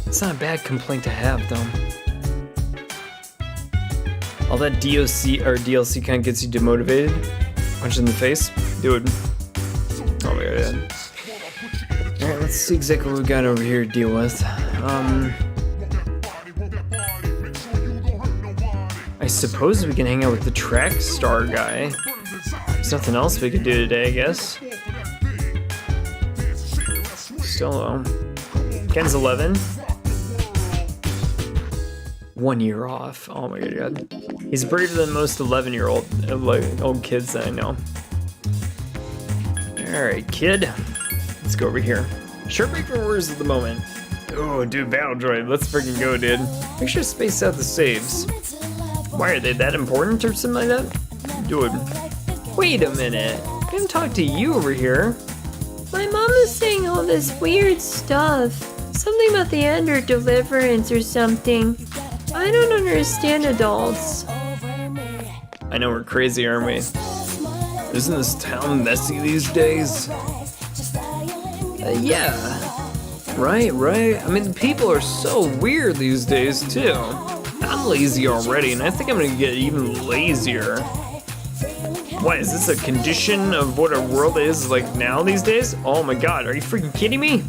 It's not a bad complaint to have, though. All that DLC kind of gets you demotivated. Punch in the face. Dude. Oh my god. Alright, let's see exactly what we got over here to deal with. I suppose we can hang out with the track star guy. There's nothing else we could do today, I guess. Still low. Ken's 11. 1 year off. Oh my god. He's braver than most 11-year-old old kids that I know. Alright, kid. Let's go over here. Short break for words at the moment. Oh, dude, Battle Droid. Let's freaking go, dude. Make sure to space out the saves. Why are they that important or something like that? Dude. Wait a minute. I haven't talked to you over here. My mom is saying all this weird stuff. Something about the end or deliverance or something. I don't understand adults. I know we're crazy, aren't we? Isn't this town messy these days? Yeah. Right. I mean, the people are so weird these days, too. I'm lazy already, and I think I'm gonna get even lazier. Why, is this a condition of what our world is like now these days? Oh my god, are you freaking kidding me?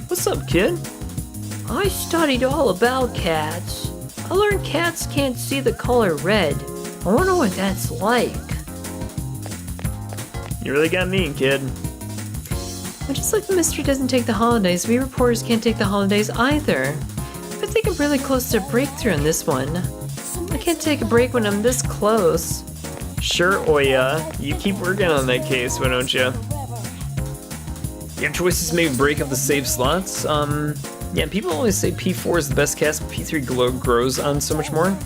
What's up, kid? I studied all about cats. I learned cats can't see the color red. I wonder what that's like. You really got me, kid. But just like the mystery doesn't take the holidays, we reporters can't take the holidays either. I think I'm really close to a breakthrough on this one. I can't take a break when I'm this close. Sure, Oya. You keep working on that case, why don't you? You have choices, maybe break up the save slots. Yeah, people always say P4 is the best cast, but P3 grows on so much more.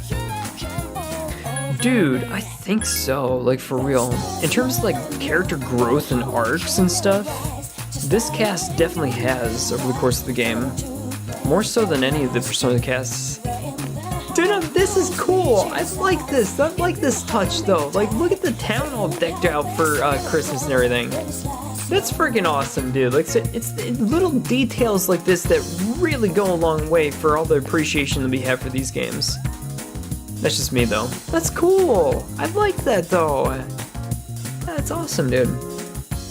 Dude, I think so, like for real. In terms of like character growth and arcs and stuff, this cast definitely has over the course of the game. More so than any of the Persona casts. Dude, this is cool. I like this. I like this touch though. Like, look at the town all decked out for Christmas and everything. That's freaking awesome, dude. Like, it's the little details like this that really go a long way for all the appreciation that we have for these games. That's just me though. That's cool. I like that though. That's awesome, dude.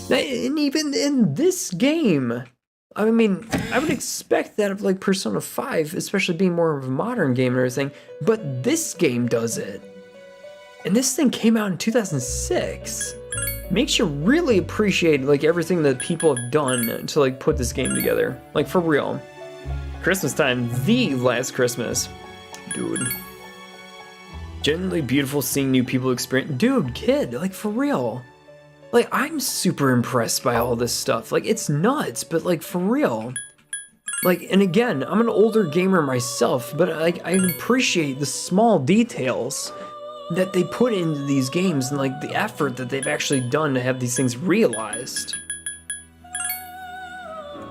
And even in this game, I mean, I would expect that of like Persona 5, especially being more of a modern game and everything, but this game does it. And this thing came out in 2006. Makes you really appreciate like everything that people have done to like put this game together. Like for real. Christmas time, the last Christmas. Dude. Genuinely beautiful seeing new people experience. Dude, kid, like for real. Like I'm super impressed by all this stuff. Like it's nuts, but like for real. Like, and again, I'm an older gamer myself, but like I appreciate the small details that they put into these games and like the effort that they've actually done to have these things realized.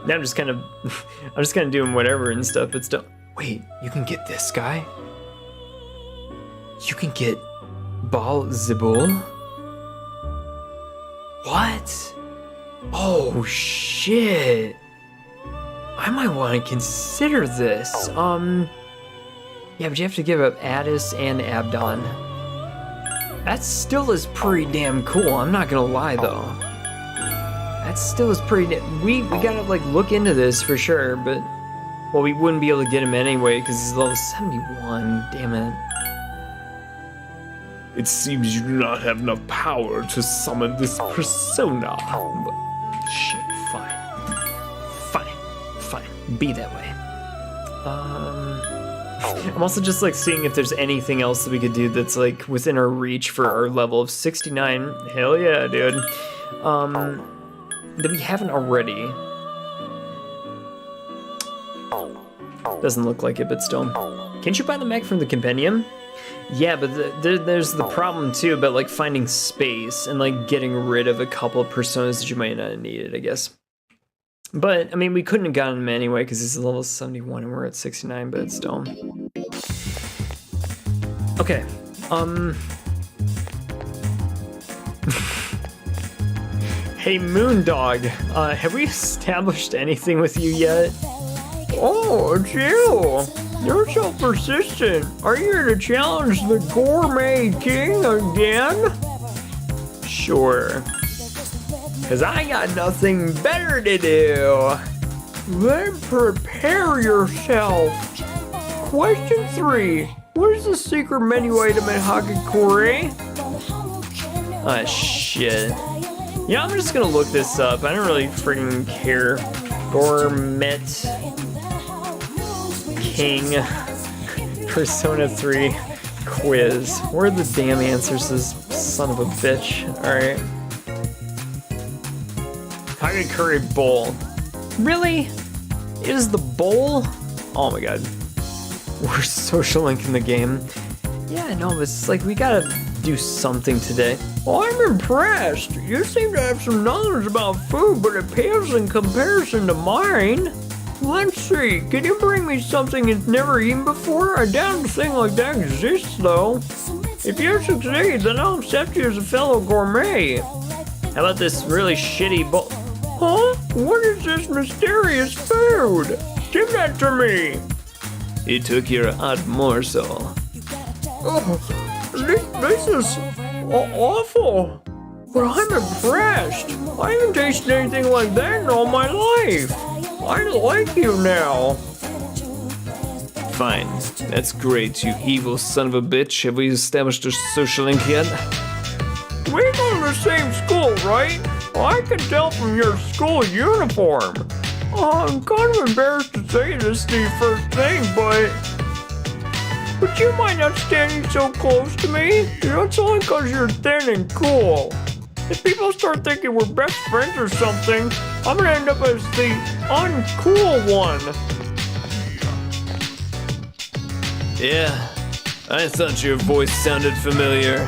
Now I'm just kind of doing whatever and stuff, but still. Wait, you can get this guy? You can get Bal Zibul? What? Oh shit. I might want to consider this. Yeah, but you have to give up Addis and Abdon. That still is pretty damn cool, I'm not gonna lie though. That still is pretty we gotta like look into this for sure, but well, we wouldn't be able to get him anyway because he's level 71, damn it. It seems you do not have enough power to summon this persona. Shit, fine, be that way. I'm also just like seeing if there's anything else that we could do that's like within our reach for our level of 69. Hell yeah, dude. That we haven't already. Doesn't look like it, but still. Can't you buy the mech from the compendium? Yeah, but there's the problem too about like finding space and like getting rid of a couple of personas that you might not have needed, I guess. But, I mean, we couldn't have gotten him anyway because he's level 71 and we're at 69, but still. Okay, Hey, Moondog, have we established anything with you yet? Oh, it's you! You're so persistent. Are you here to challenge the Gourmet King again? Sure. Cause I got nothing better to do. Then prepare yourself. Question 3. What is the secret menu item at Hagakure? Ah, shit. You know, I'm just gonna look this up. I don't really freaking care. Gourmet King Persona 3 quiz. Where are the damn answers, this son of a bitch? Alright. Hagakure Bowl. Really? It is the bowl? Oh my god. Worst social link in the game. Yeah, I know, but it's like we gotta do something today. I'm impressed. You seem to have some knowledge about food, but it pales in comparison to mine. Let's see, can you bring me something you've never eaten before? I doubt a thing like that exists, though. If you succeed, then I'll accept you as a fellow gourmet. How about this really shitty bowl? Huh? What is this mysterious food? Give that to me. He took your odd morsel. Oh, this is awful. But I'm impressed. I haven't tasted anything like that in all my life. I like you now. Fine. That's great, you evil son of a bitch. Have we established a social link yet? We go to the same school, right? I can tell from your school uniform. I'm kind of embarrassed to say this to you first thing, but would you mind not standing so close to me? You know, it's only because you're thin and cool. If people start thinking we're best friends or something, I'm gonna end up as the uncool one. Yeah, I thought your voice sounded familiar.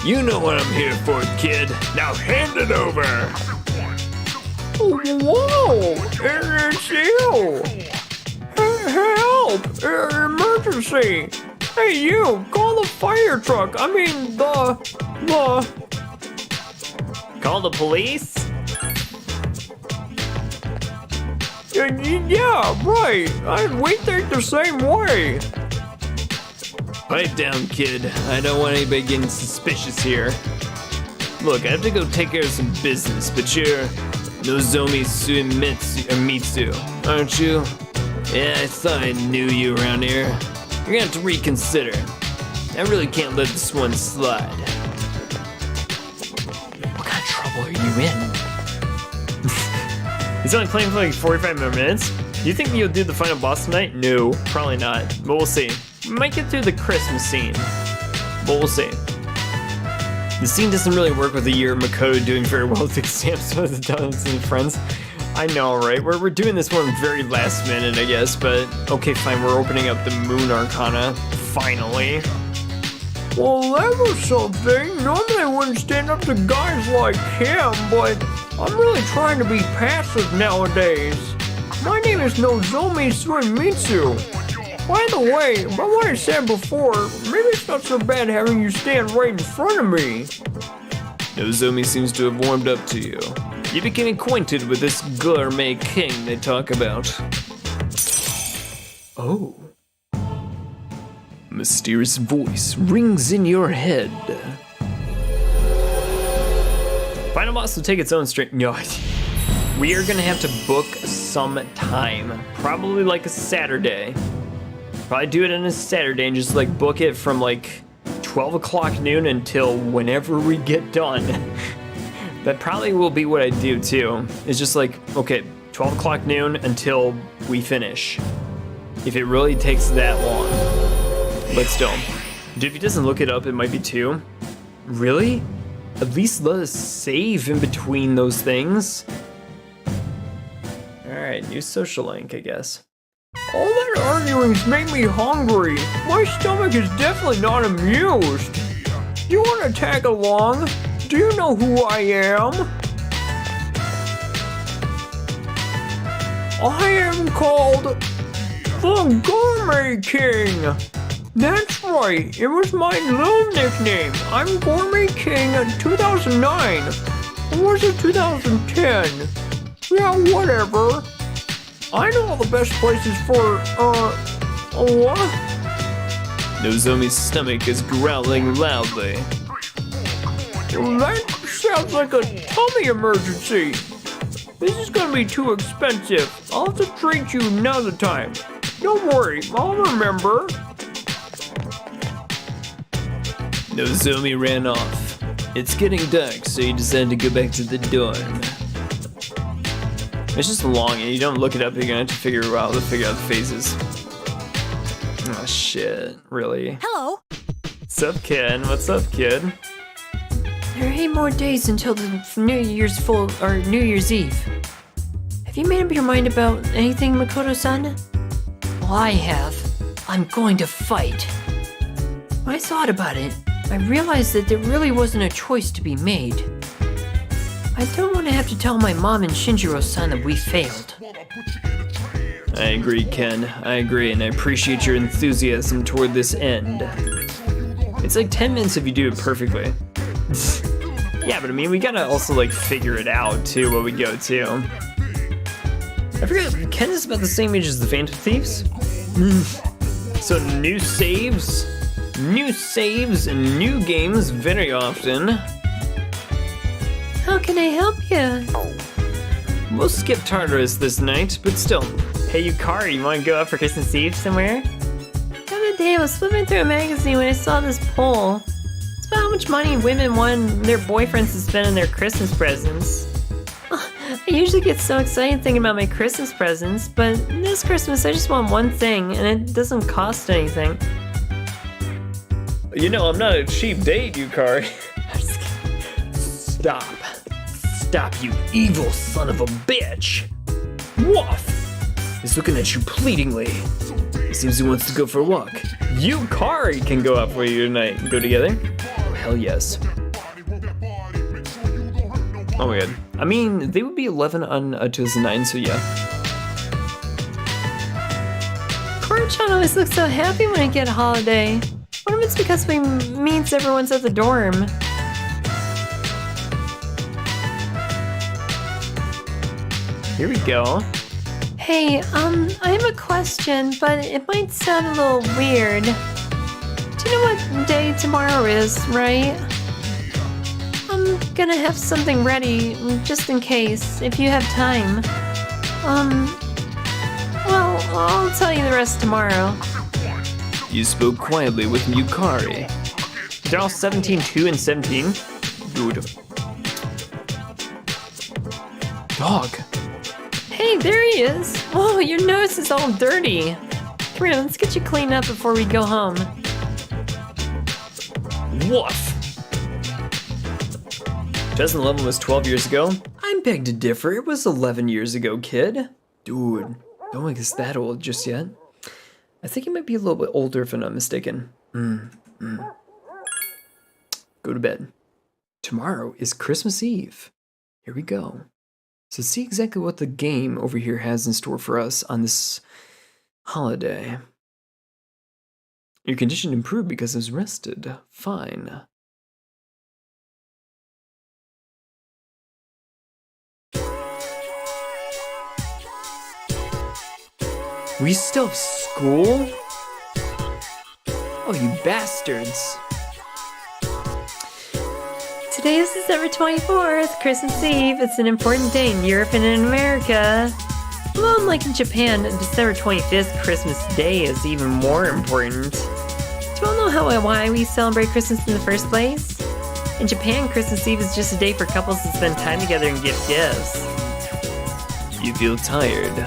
You know what I'm here for, kid. Now hand it over. Whoa! It's you! Help! Emergency! Hey, you! Call the fire truck! I mean, the... Call the police? Yeah, right! We think the same way! Pipe down, kid. I don't want anybody getting suspicious here. Look, I have to go take care of some business, but you're Nozomi Mitsu, aren't you? Yeah, I thought I knew you around here. You're gonna have to reconsider. I really can't let this one slide. What kind of trouble are you in? He's only playing for like 45 more minutes. Do you think you'll do the final boss tonight? No, probably not, but we'll see. We might get through the Christmas scene, but we'll see. The scene doesn't really work with a year of Makoto doing very well with exams with the donuts and friends. I know, right? We're doing this one very last minute, I guess, but okay, fine, we're opening up the Moon Arcana, finally. Well, that was something. Normally I wouldn't stand up to guys like him, but I'm really trying to be passive nowadays. My name is Nozomi Suemitsu. By the way, about what I said before, maybe it's not so bad having you stand right in front of me. Nozomi seems to have warmed up to you. You became acquainted with this gourmet king they talk about. Oh. A mysterious voice rings in your head. Final boss will take its own straight. No, we are gonna have to book some time. Probably like a Saturday. Probably do it on a Saturday and just like book it from like 12 o'clock noon until whenever we get done. That probably will be what I do too. It's just like, okay, 12 o'clock noon until we finish. If it really takes that long. But still. Dude, if he doesn't look it up, it might be 2. Really? At least let us save in between those things. Alright, new social link, I guess. All that arguing's made me hungry. My stomach is definitely not amused. You want to tag along? Do you know who I am? I am called the Gourmet King. That's right, it was my little nickname. I'm Gourmet King in 2009. Or was it 2010? Yeah, whatever. I know all the best places for, what? Nozomi's stomach is growling loudly. Well, that sounds like a tummy emergency. This is gonna be too expensive. I'll have to treat you another time. Don't worry, I'll remember. Nozomi ran off. It's getting dark, so you decided to go back to the dorm. It's just long, and you don't look it up, you're gonna have to figure out the phases. Oh shit, really? Hello. What's up, kid? What's up, kid? There are 8 more days until the New Year's Eve. Have you made up your mind about anything, Makoto-san? Well, I have. I'm going to fight. When I thought about it, I realized that there really wasn't a choice to be made. I don't want to have to tell my mom and Shinjiro-san that we failed. I agree, Ken. I agree, and I appreciate your enthusiasm toward this end. It's like 10 minutes if you do it perfectly. Yeah, but I mean, we gotta also like figure it out too, what we go to. I forget, Ken is about the same age as the Phantom Thieves? So new saves and new games very often. How can I help you? We'll skip Tartarus this night, but still. Hey, Yukari, you wanna go out for Christmas Eve somewhere? The other day I was flipping through a magazine when I saw this poll. It's about how much money women want their boyfriends to spend on their Christmas presents. I usually get so excited thinking about my Christmas presents, but this Christmas I just want one thing, and it doesn't cost anything. You know, I'm not a cheap date, Yukari. Stop. Stop, you evil son of a bitch! Woof! He's looking at you pleadingly. It seems he wants to go for a walk. Yukari can go out for you tonight and go together. Oh, hell yes. Oh my god. I mean, they would be 11 on 2009, so yeah. Korichan always looks so happy when I get a holiday. What if it's because we means everyone's at the dorm? Here we go. Hey, I have a question, but it might sound a little weird. Do you know what day tomorrow is, right? I'm gonna have something ready, just in case, if you have time. Well, I'll tell you the rest tomorrow. You spoke quietly with Yukari. They're all 17, 2, and 17. Good. Dog. Hey, there he is. Oh, your nose is all dirty. Come here, let's get you cleaned up before we go home. Woof. 2011 was 12 years ago. I beg to differ, it was 11 years ago, kid. Dude, don't make us that old just yet. I think he might be a little bit older if I'm not mistaken. Go to bed. Tomorrow is Christmas Eve. Here we go. So see exactly what the game over here has in store for us on this holiday. Your condition improved because I was rested. Fine. We still have school? Oh, you bastards. Today is December 24th, Christmas Eve. It's an important day in Europe and in America. Well, unlike in Japan, December 25th, Christmas Day, is even more important. Do you all know why we celebrate Christmas in the first place? In Japan, Christmas Eve is just a day for couples to spend time together and give gifts. You feel tired.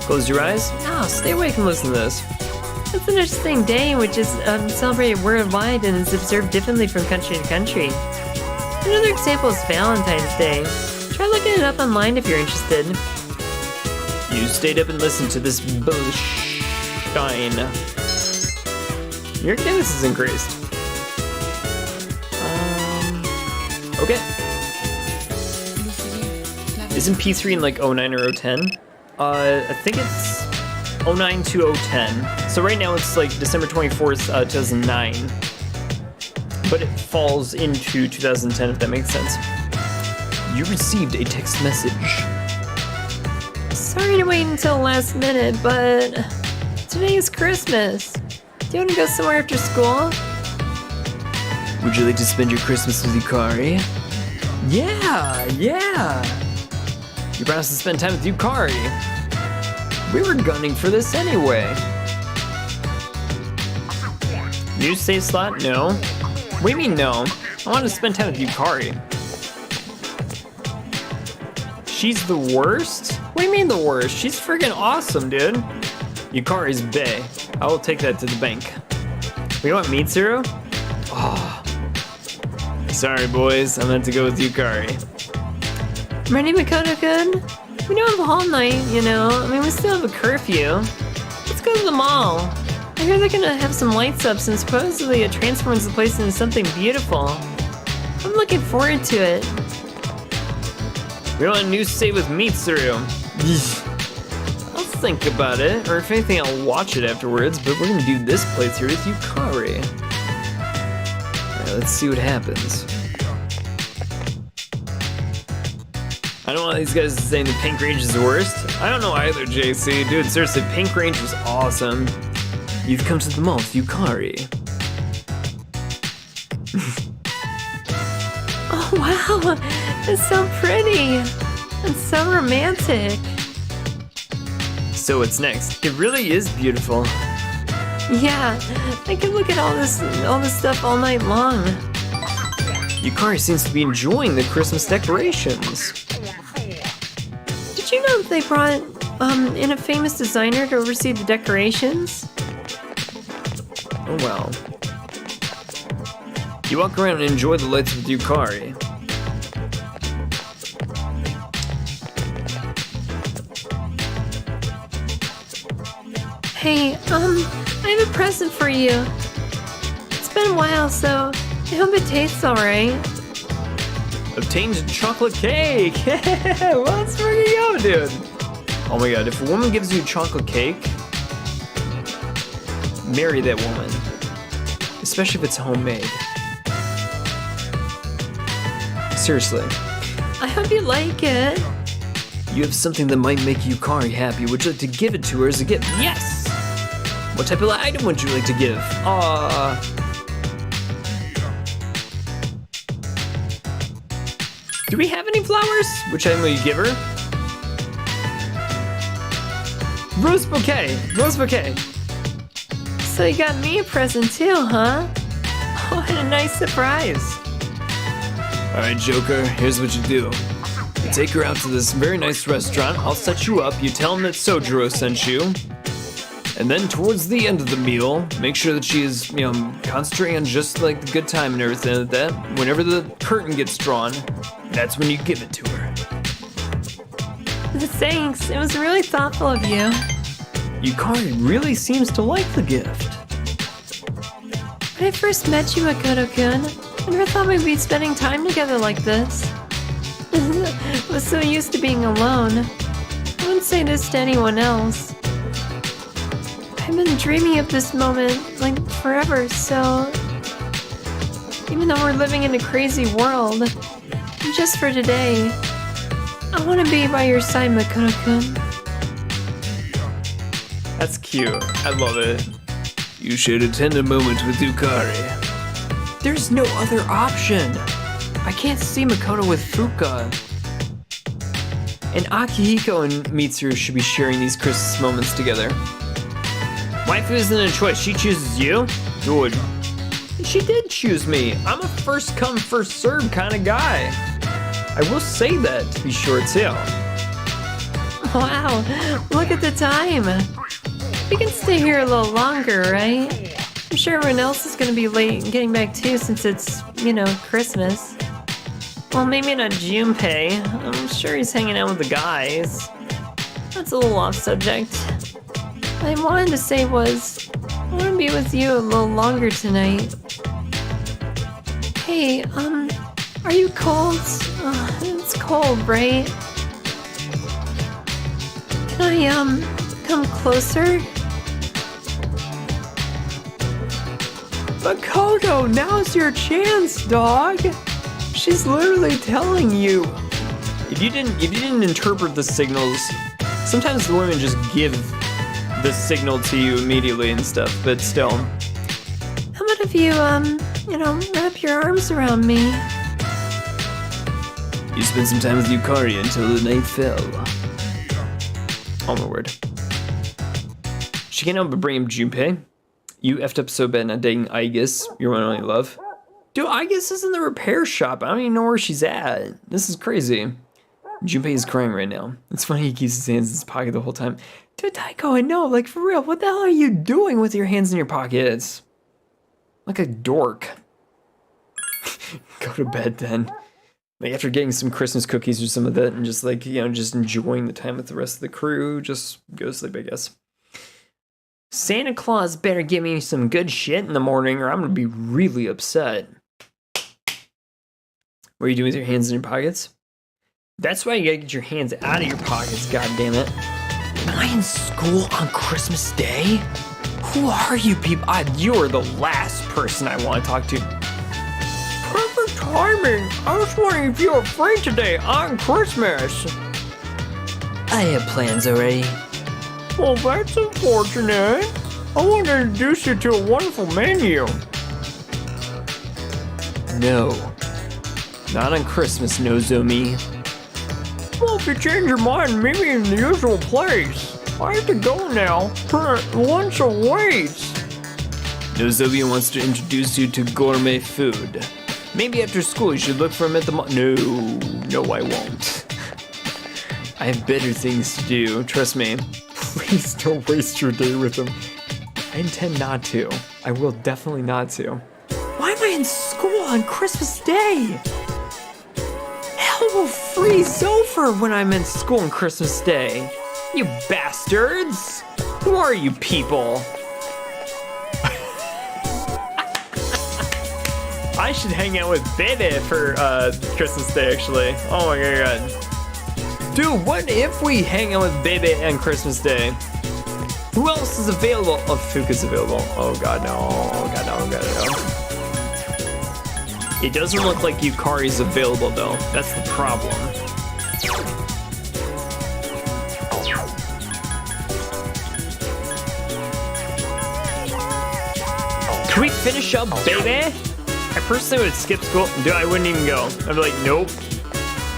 Close your eyes. No, stay awake and listen to this. It's an interesting day which is celebrated worldwide and is observed differently from country to country. Another example is Valentine's Day. Try looking it up online if you're interested. You stayed up and listened to this bullshine. Your cadence is increased. Okay. Isn't P3 in like 09 or 010? I think it's 09 to 010. So right now it's like December 24th, 2009. But it falls into 2010, if that makes sense. You received a text message. Sorry to wait until the last minute, but today is Christmas. Do you want to go somewhere after school? Would you like to spend your Christmas with Yukari? Yeah! You promised to spend time with Yukari. We were gunning for this anyway. New save slot? No. What do you mean no? I want to spend time with Yukari. She's the worst? What do you mean the worst? She's freaking awesome, dude. Yukari's bae. I will take that to the bank. We want Mitsuru? Oh. Sorry, boys. I meant to go with Yukari. Ready, Makoto-kun? We don't have a hall night, you know. I mean, we still have a curfew. Let's go to the mall. I hear they're gonna have some lights up and supposedly it transforms the place into something beautiful. I'm looking forward to it. We want a new save with Mitsuru. I'll think about it, or if anything, I'll watch it afterwards, but we're gonna do this playthrough with Yukari. Alright, let's see what happens. I don't want these guys saying the Pink Range is the worst. I don't know either, JC. Dude, seriously, Pink Range was awesome. You've come to the mall with Yukari. Oh, wow. It's so pretty. It's so romantic. So what's next? It really is beautiful. Yeah, I could look at all this stuff all night long. Yukari seems to be enjoying the Christmas decorations. Did you know that they brought in a famous designer to oversee the decorations? Oh well. You walk around and enjoy the lights with Yukari. Hey, I have a present for you. It's been a while, so I hope it tastes alright. Obtained chocolate cake! Let's freaking go, dude! Oh my god, if a woman gives you chocolate cake, marry that woman. Especially if it's homemade. Seriously. I hope you like it. You have something that might make Yukari happy. Would you like to give it to her as a gift? Yes! What type of item would you like to give? Do we have any flowers? Which item will you give her? Rose bouquet! Rose bouquet! So you got me a present too, huh? What a nice surprise. Alright, Joker, here's what you do. You take her out to this very nice restaurant, I'll set you up, you tell him that Sojiro sent you. And then towards the end of the meal, make sure that she is, concentrating on just like the good time and everything like that. Whenever the curtain gets drawn, that's when you give it to her. Thanks, it was really thoughtful of you. Yukari really seems to like the gift. When I first met you, Makoto-kun, I never thought we'd be spending time together like this. I was so used to being alone. I wouldn't say this to anyone else. I've been dreaming of this moment, like, forever, so... Even though we're living in a crazy world, just for today, I want to be by your side, Makoto-kun. That's cute. I love it. You should attend a moment with Yukari. There's no other option. I can't see Makoto with Fuka. And Akihiko and Mitsuru should be sharing these Christmas moments together. Waifu isn't a choice, she chooses you? Good. She did choose me. I'm a first come, first serve kind of guy. I will say that, to be sure, too. Wow, look at the time. We can stay here a little longer, right? I'm sure everyone else is gonna be late getting back too since it's, Christmas. Well, maybe not Junpei. I'm sure he's hanging out with the guys. That's a little off subject. What I wanted to say was, I want to be with you a little longer tonight. Hey, are you cold? It's cold, right? Can I, come closer? Makoto, now's your chance, dog. She's literally telling you. If you didn't interpret the signals, sometimes the women just give the signal to you immediately and stuff, but still. How about if you, wrap your arms around me? You spent some time with Yukari until the night fell. Oh my word. She can't help but bring him Junpei. You effed up so bad not dating Aigis, your one and only love. Dude, Aigis is in the repair shop. I don't even know where she's at. This is crazy. Junpei is crying right now. It's funny he keeps his hands in his pocket the whole time. Dude, Taiko, I know, like for real, what the hell are you doing with your hands in your pockets? Like a dork. Go to bed then. Like after getting some Christmas cookies or some of that and just like, just enjoying the time with the rest of the crew, just go to sleep, I guess. Santa Claus better give me some good shit in the morning or I'm gonna be really upset. What are you doing with your hands in your pockets? That's why you gotta get your hands out of your pockets, goddammit. Am I in school on Christmas Day? Who are you people? You're the last person I want to talk to. Perfect timing. I was wondering if you were free today on Christmas. I have plans already. Well, that's unfortunate. I want to introduce you to a wonderful menu. No. Not on Christmas, Nozomi. Well, if you change your mind, meet me in the usual place. I have to go now. Lunch awaits. Nozomi wants to introduce you to gourmet food. Maybe after school you should look for him at the mall. No, I won't. I have better things to do, trust me. Please don't waste your day with him. I intend not to. I will definitely not to. Why am I in school on Christmas Day? Hell will freeze over when I'm in school on Christmas Day. You bastards! Who are you people? I should hang out with Bebe for Christmas Day, actually. Oh my god. Dude, what if we hang out with Bebe on Christmas Day? Who else is available? Oh, Fuka's available. Oh god, no. Oh god, no. Oh god, no. It doesn't look like Yukari's available, though. That's the problem. Can we finish up, baby? I personally would skip school. Dude, I wouldn't even go. I'd be like, nope.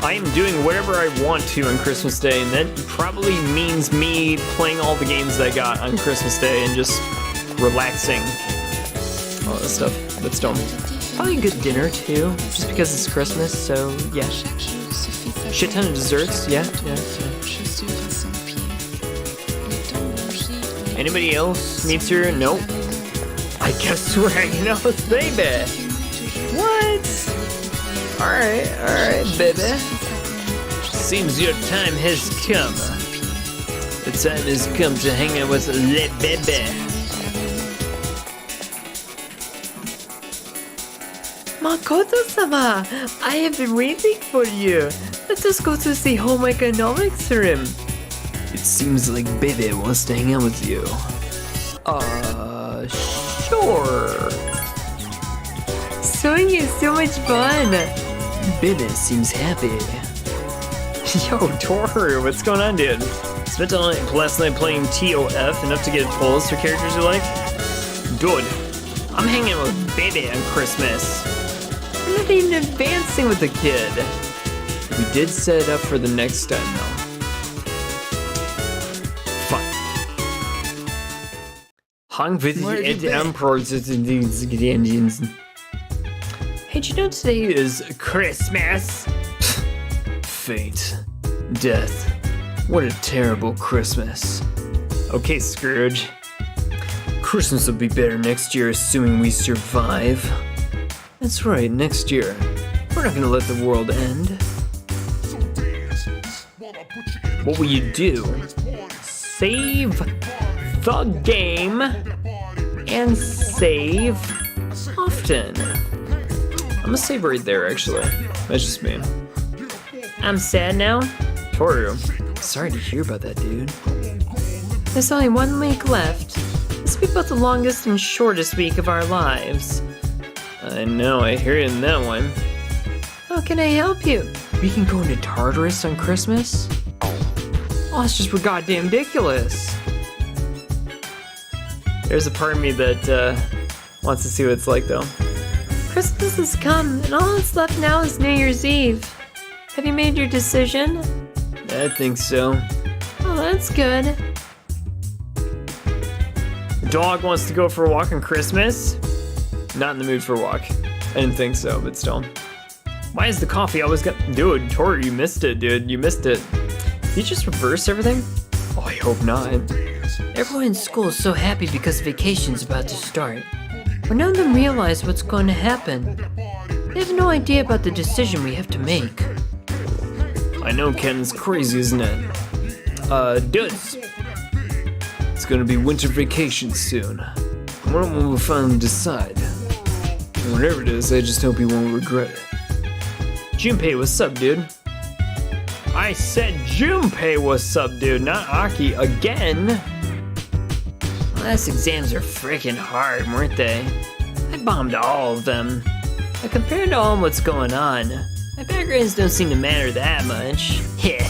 I am doing whatever I want to on Christmas Day, and that probably means me playing all the games that I got on Christmas Day and just relaxing, all that stuff. But still, probably a good dinner too, just because it's Christmas. So yeah, shit ton of desserts. Yeah. Anybody else meets her? Nope. I guess we're hanging out with baby. What? Alright, baby. Seems your time has come. The time has come to hang out with Le Bebe. Makoto-sama, I have been waiting for you. Let us go to the home economics room. It seems like Bebe wants to hang out with you. Sure. Sewing is so much fun. Bebe seems happy. Yo, Toru, what's going on, dude? Spent all night last night playing TOF, enough to get polls for characters you like? Dude, I'm hanging out with Bebe on Christmas. I'm not even advancing with the kid. We did set it up for the next time, though. Fine. Hung with the emperors and the engines. Hey, did you know today is Christmas? Fate. Death. What a terrible Christmas. Okay, Scrooge. Christmas will be better next year, assuming we survive. That's right, next year. We're not gonna let the world end. What will you do? Save the game and save often. I'm gonna save right there, actually. That's just me. I'm sad now. Toru. Sorry to hear about that, dude. There's only 1 week left. This will be both the longest and shortest week of our lives. I know, I hear you in that one. How can I help you? We can go into Tartarus on Christmas? Oh, it's just goddamn ridiculous. There's a part of me that wants to see what it's like, though. Christmas has come, and all that's left now is New Year's Eve. Have you made your decision? I think so. Oh, that's good. The dog wants to go for a walk on Christmas. Not in the mood for a walk. I didn't think so, but still. Why is the coffee always got... Dude, Toru, you missed it, dude. You missed it. Did you just reverse everything? Oh, I hope not. Everyone in school is so happy because vacation's about to start. But none of them realize what's going to happen. They have no idea about the decision we have to make. I know, Ken, it's crazy, isn't it? Dudes. It's gonna be winter vacation soon. I wonder when we'll finally decide. And whatever it is, I just hope you won't regret it. Junpei, what's up, dude? I said Junpei, what's up, dude, not Aki again. Last exams are freaking hard, weren't they? I bombed all of them. But compared to all what's going on, my backgrounds don't seem to matter that much. Heh.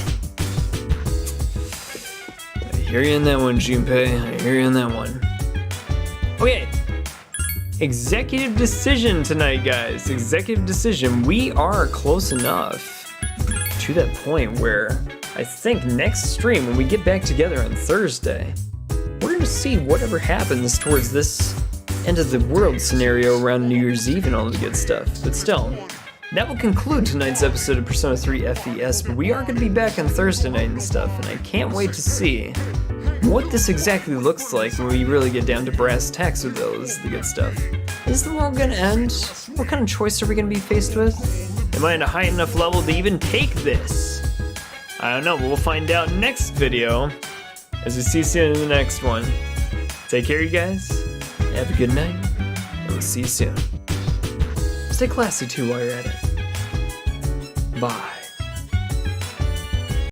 I hear you on that one, Junpei. I hear you on that one. Okay. Executive decision tonight, guys. Executive decision. We are close enough to that point where I think next stream, when we get back together on Thursday, we're gonna see whatever happens towards this end of the world scenario around New Year's Eve and all the good stuff. But still, that will conclude tonight's episode of Persona 3 FES, but we are gonna be back on Thursday night and stuff, and I can't wait to see what this exactly looks like when we really get down to brass tacks with those, the good stuff. Is the world gonna end? What kind of choice are we gonna be faced with? Am I at a high enough level to even take this? I don't know, but we'll find out next video as we see you soon in the next one. Take care, you guys. Have a good night, and we'll see you soon. Stay classy too while you're at it. Bye.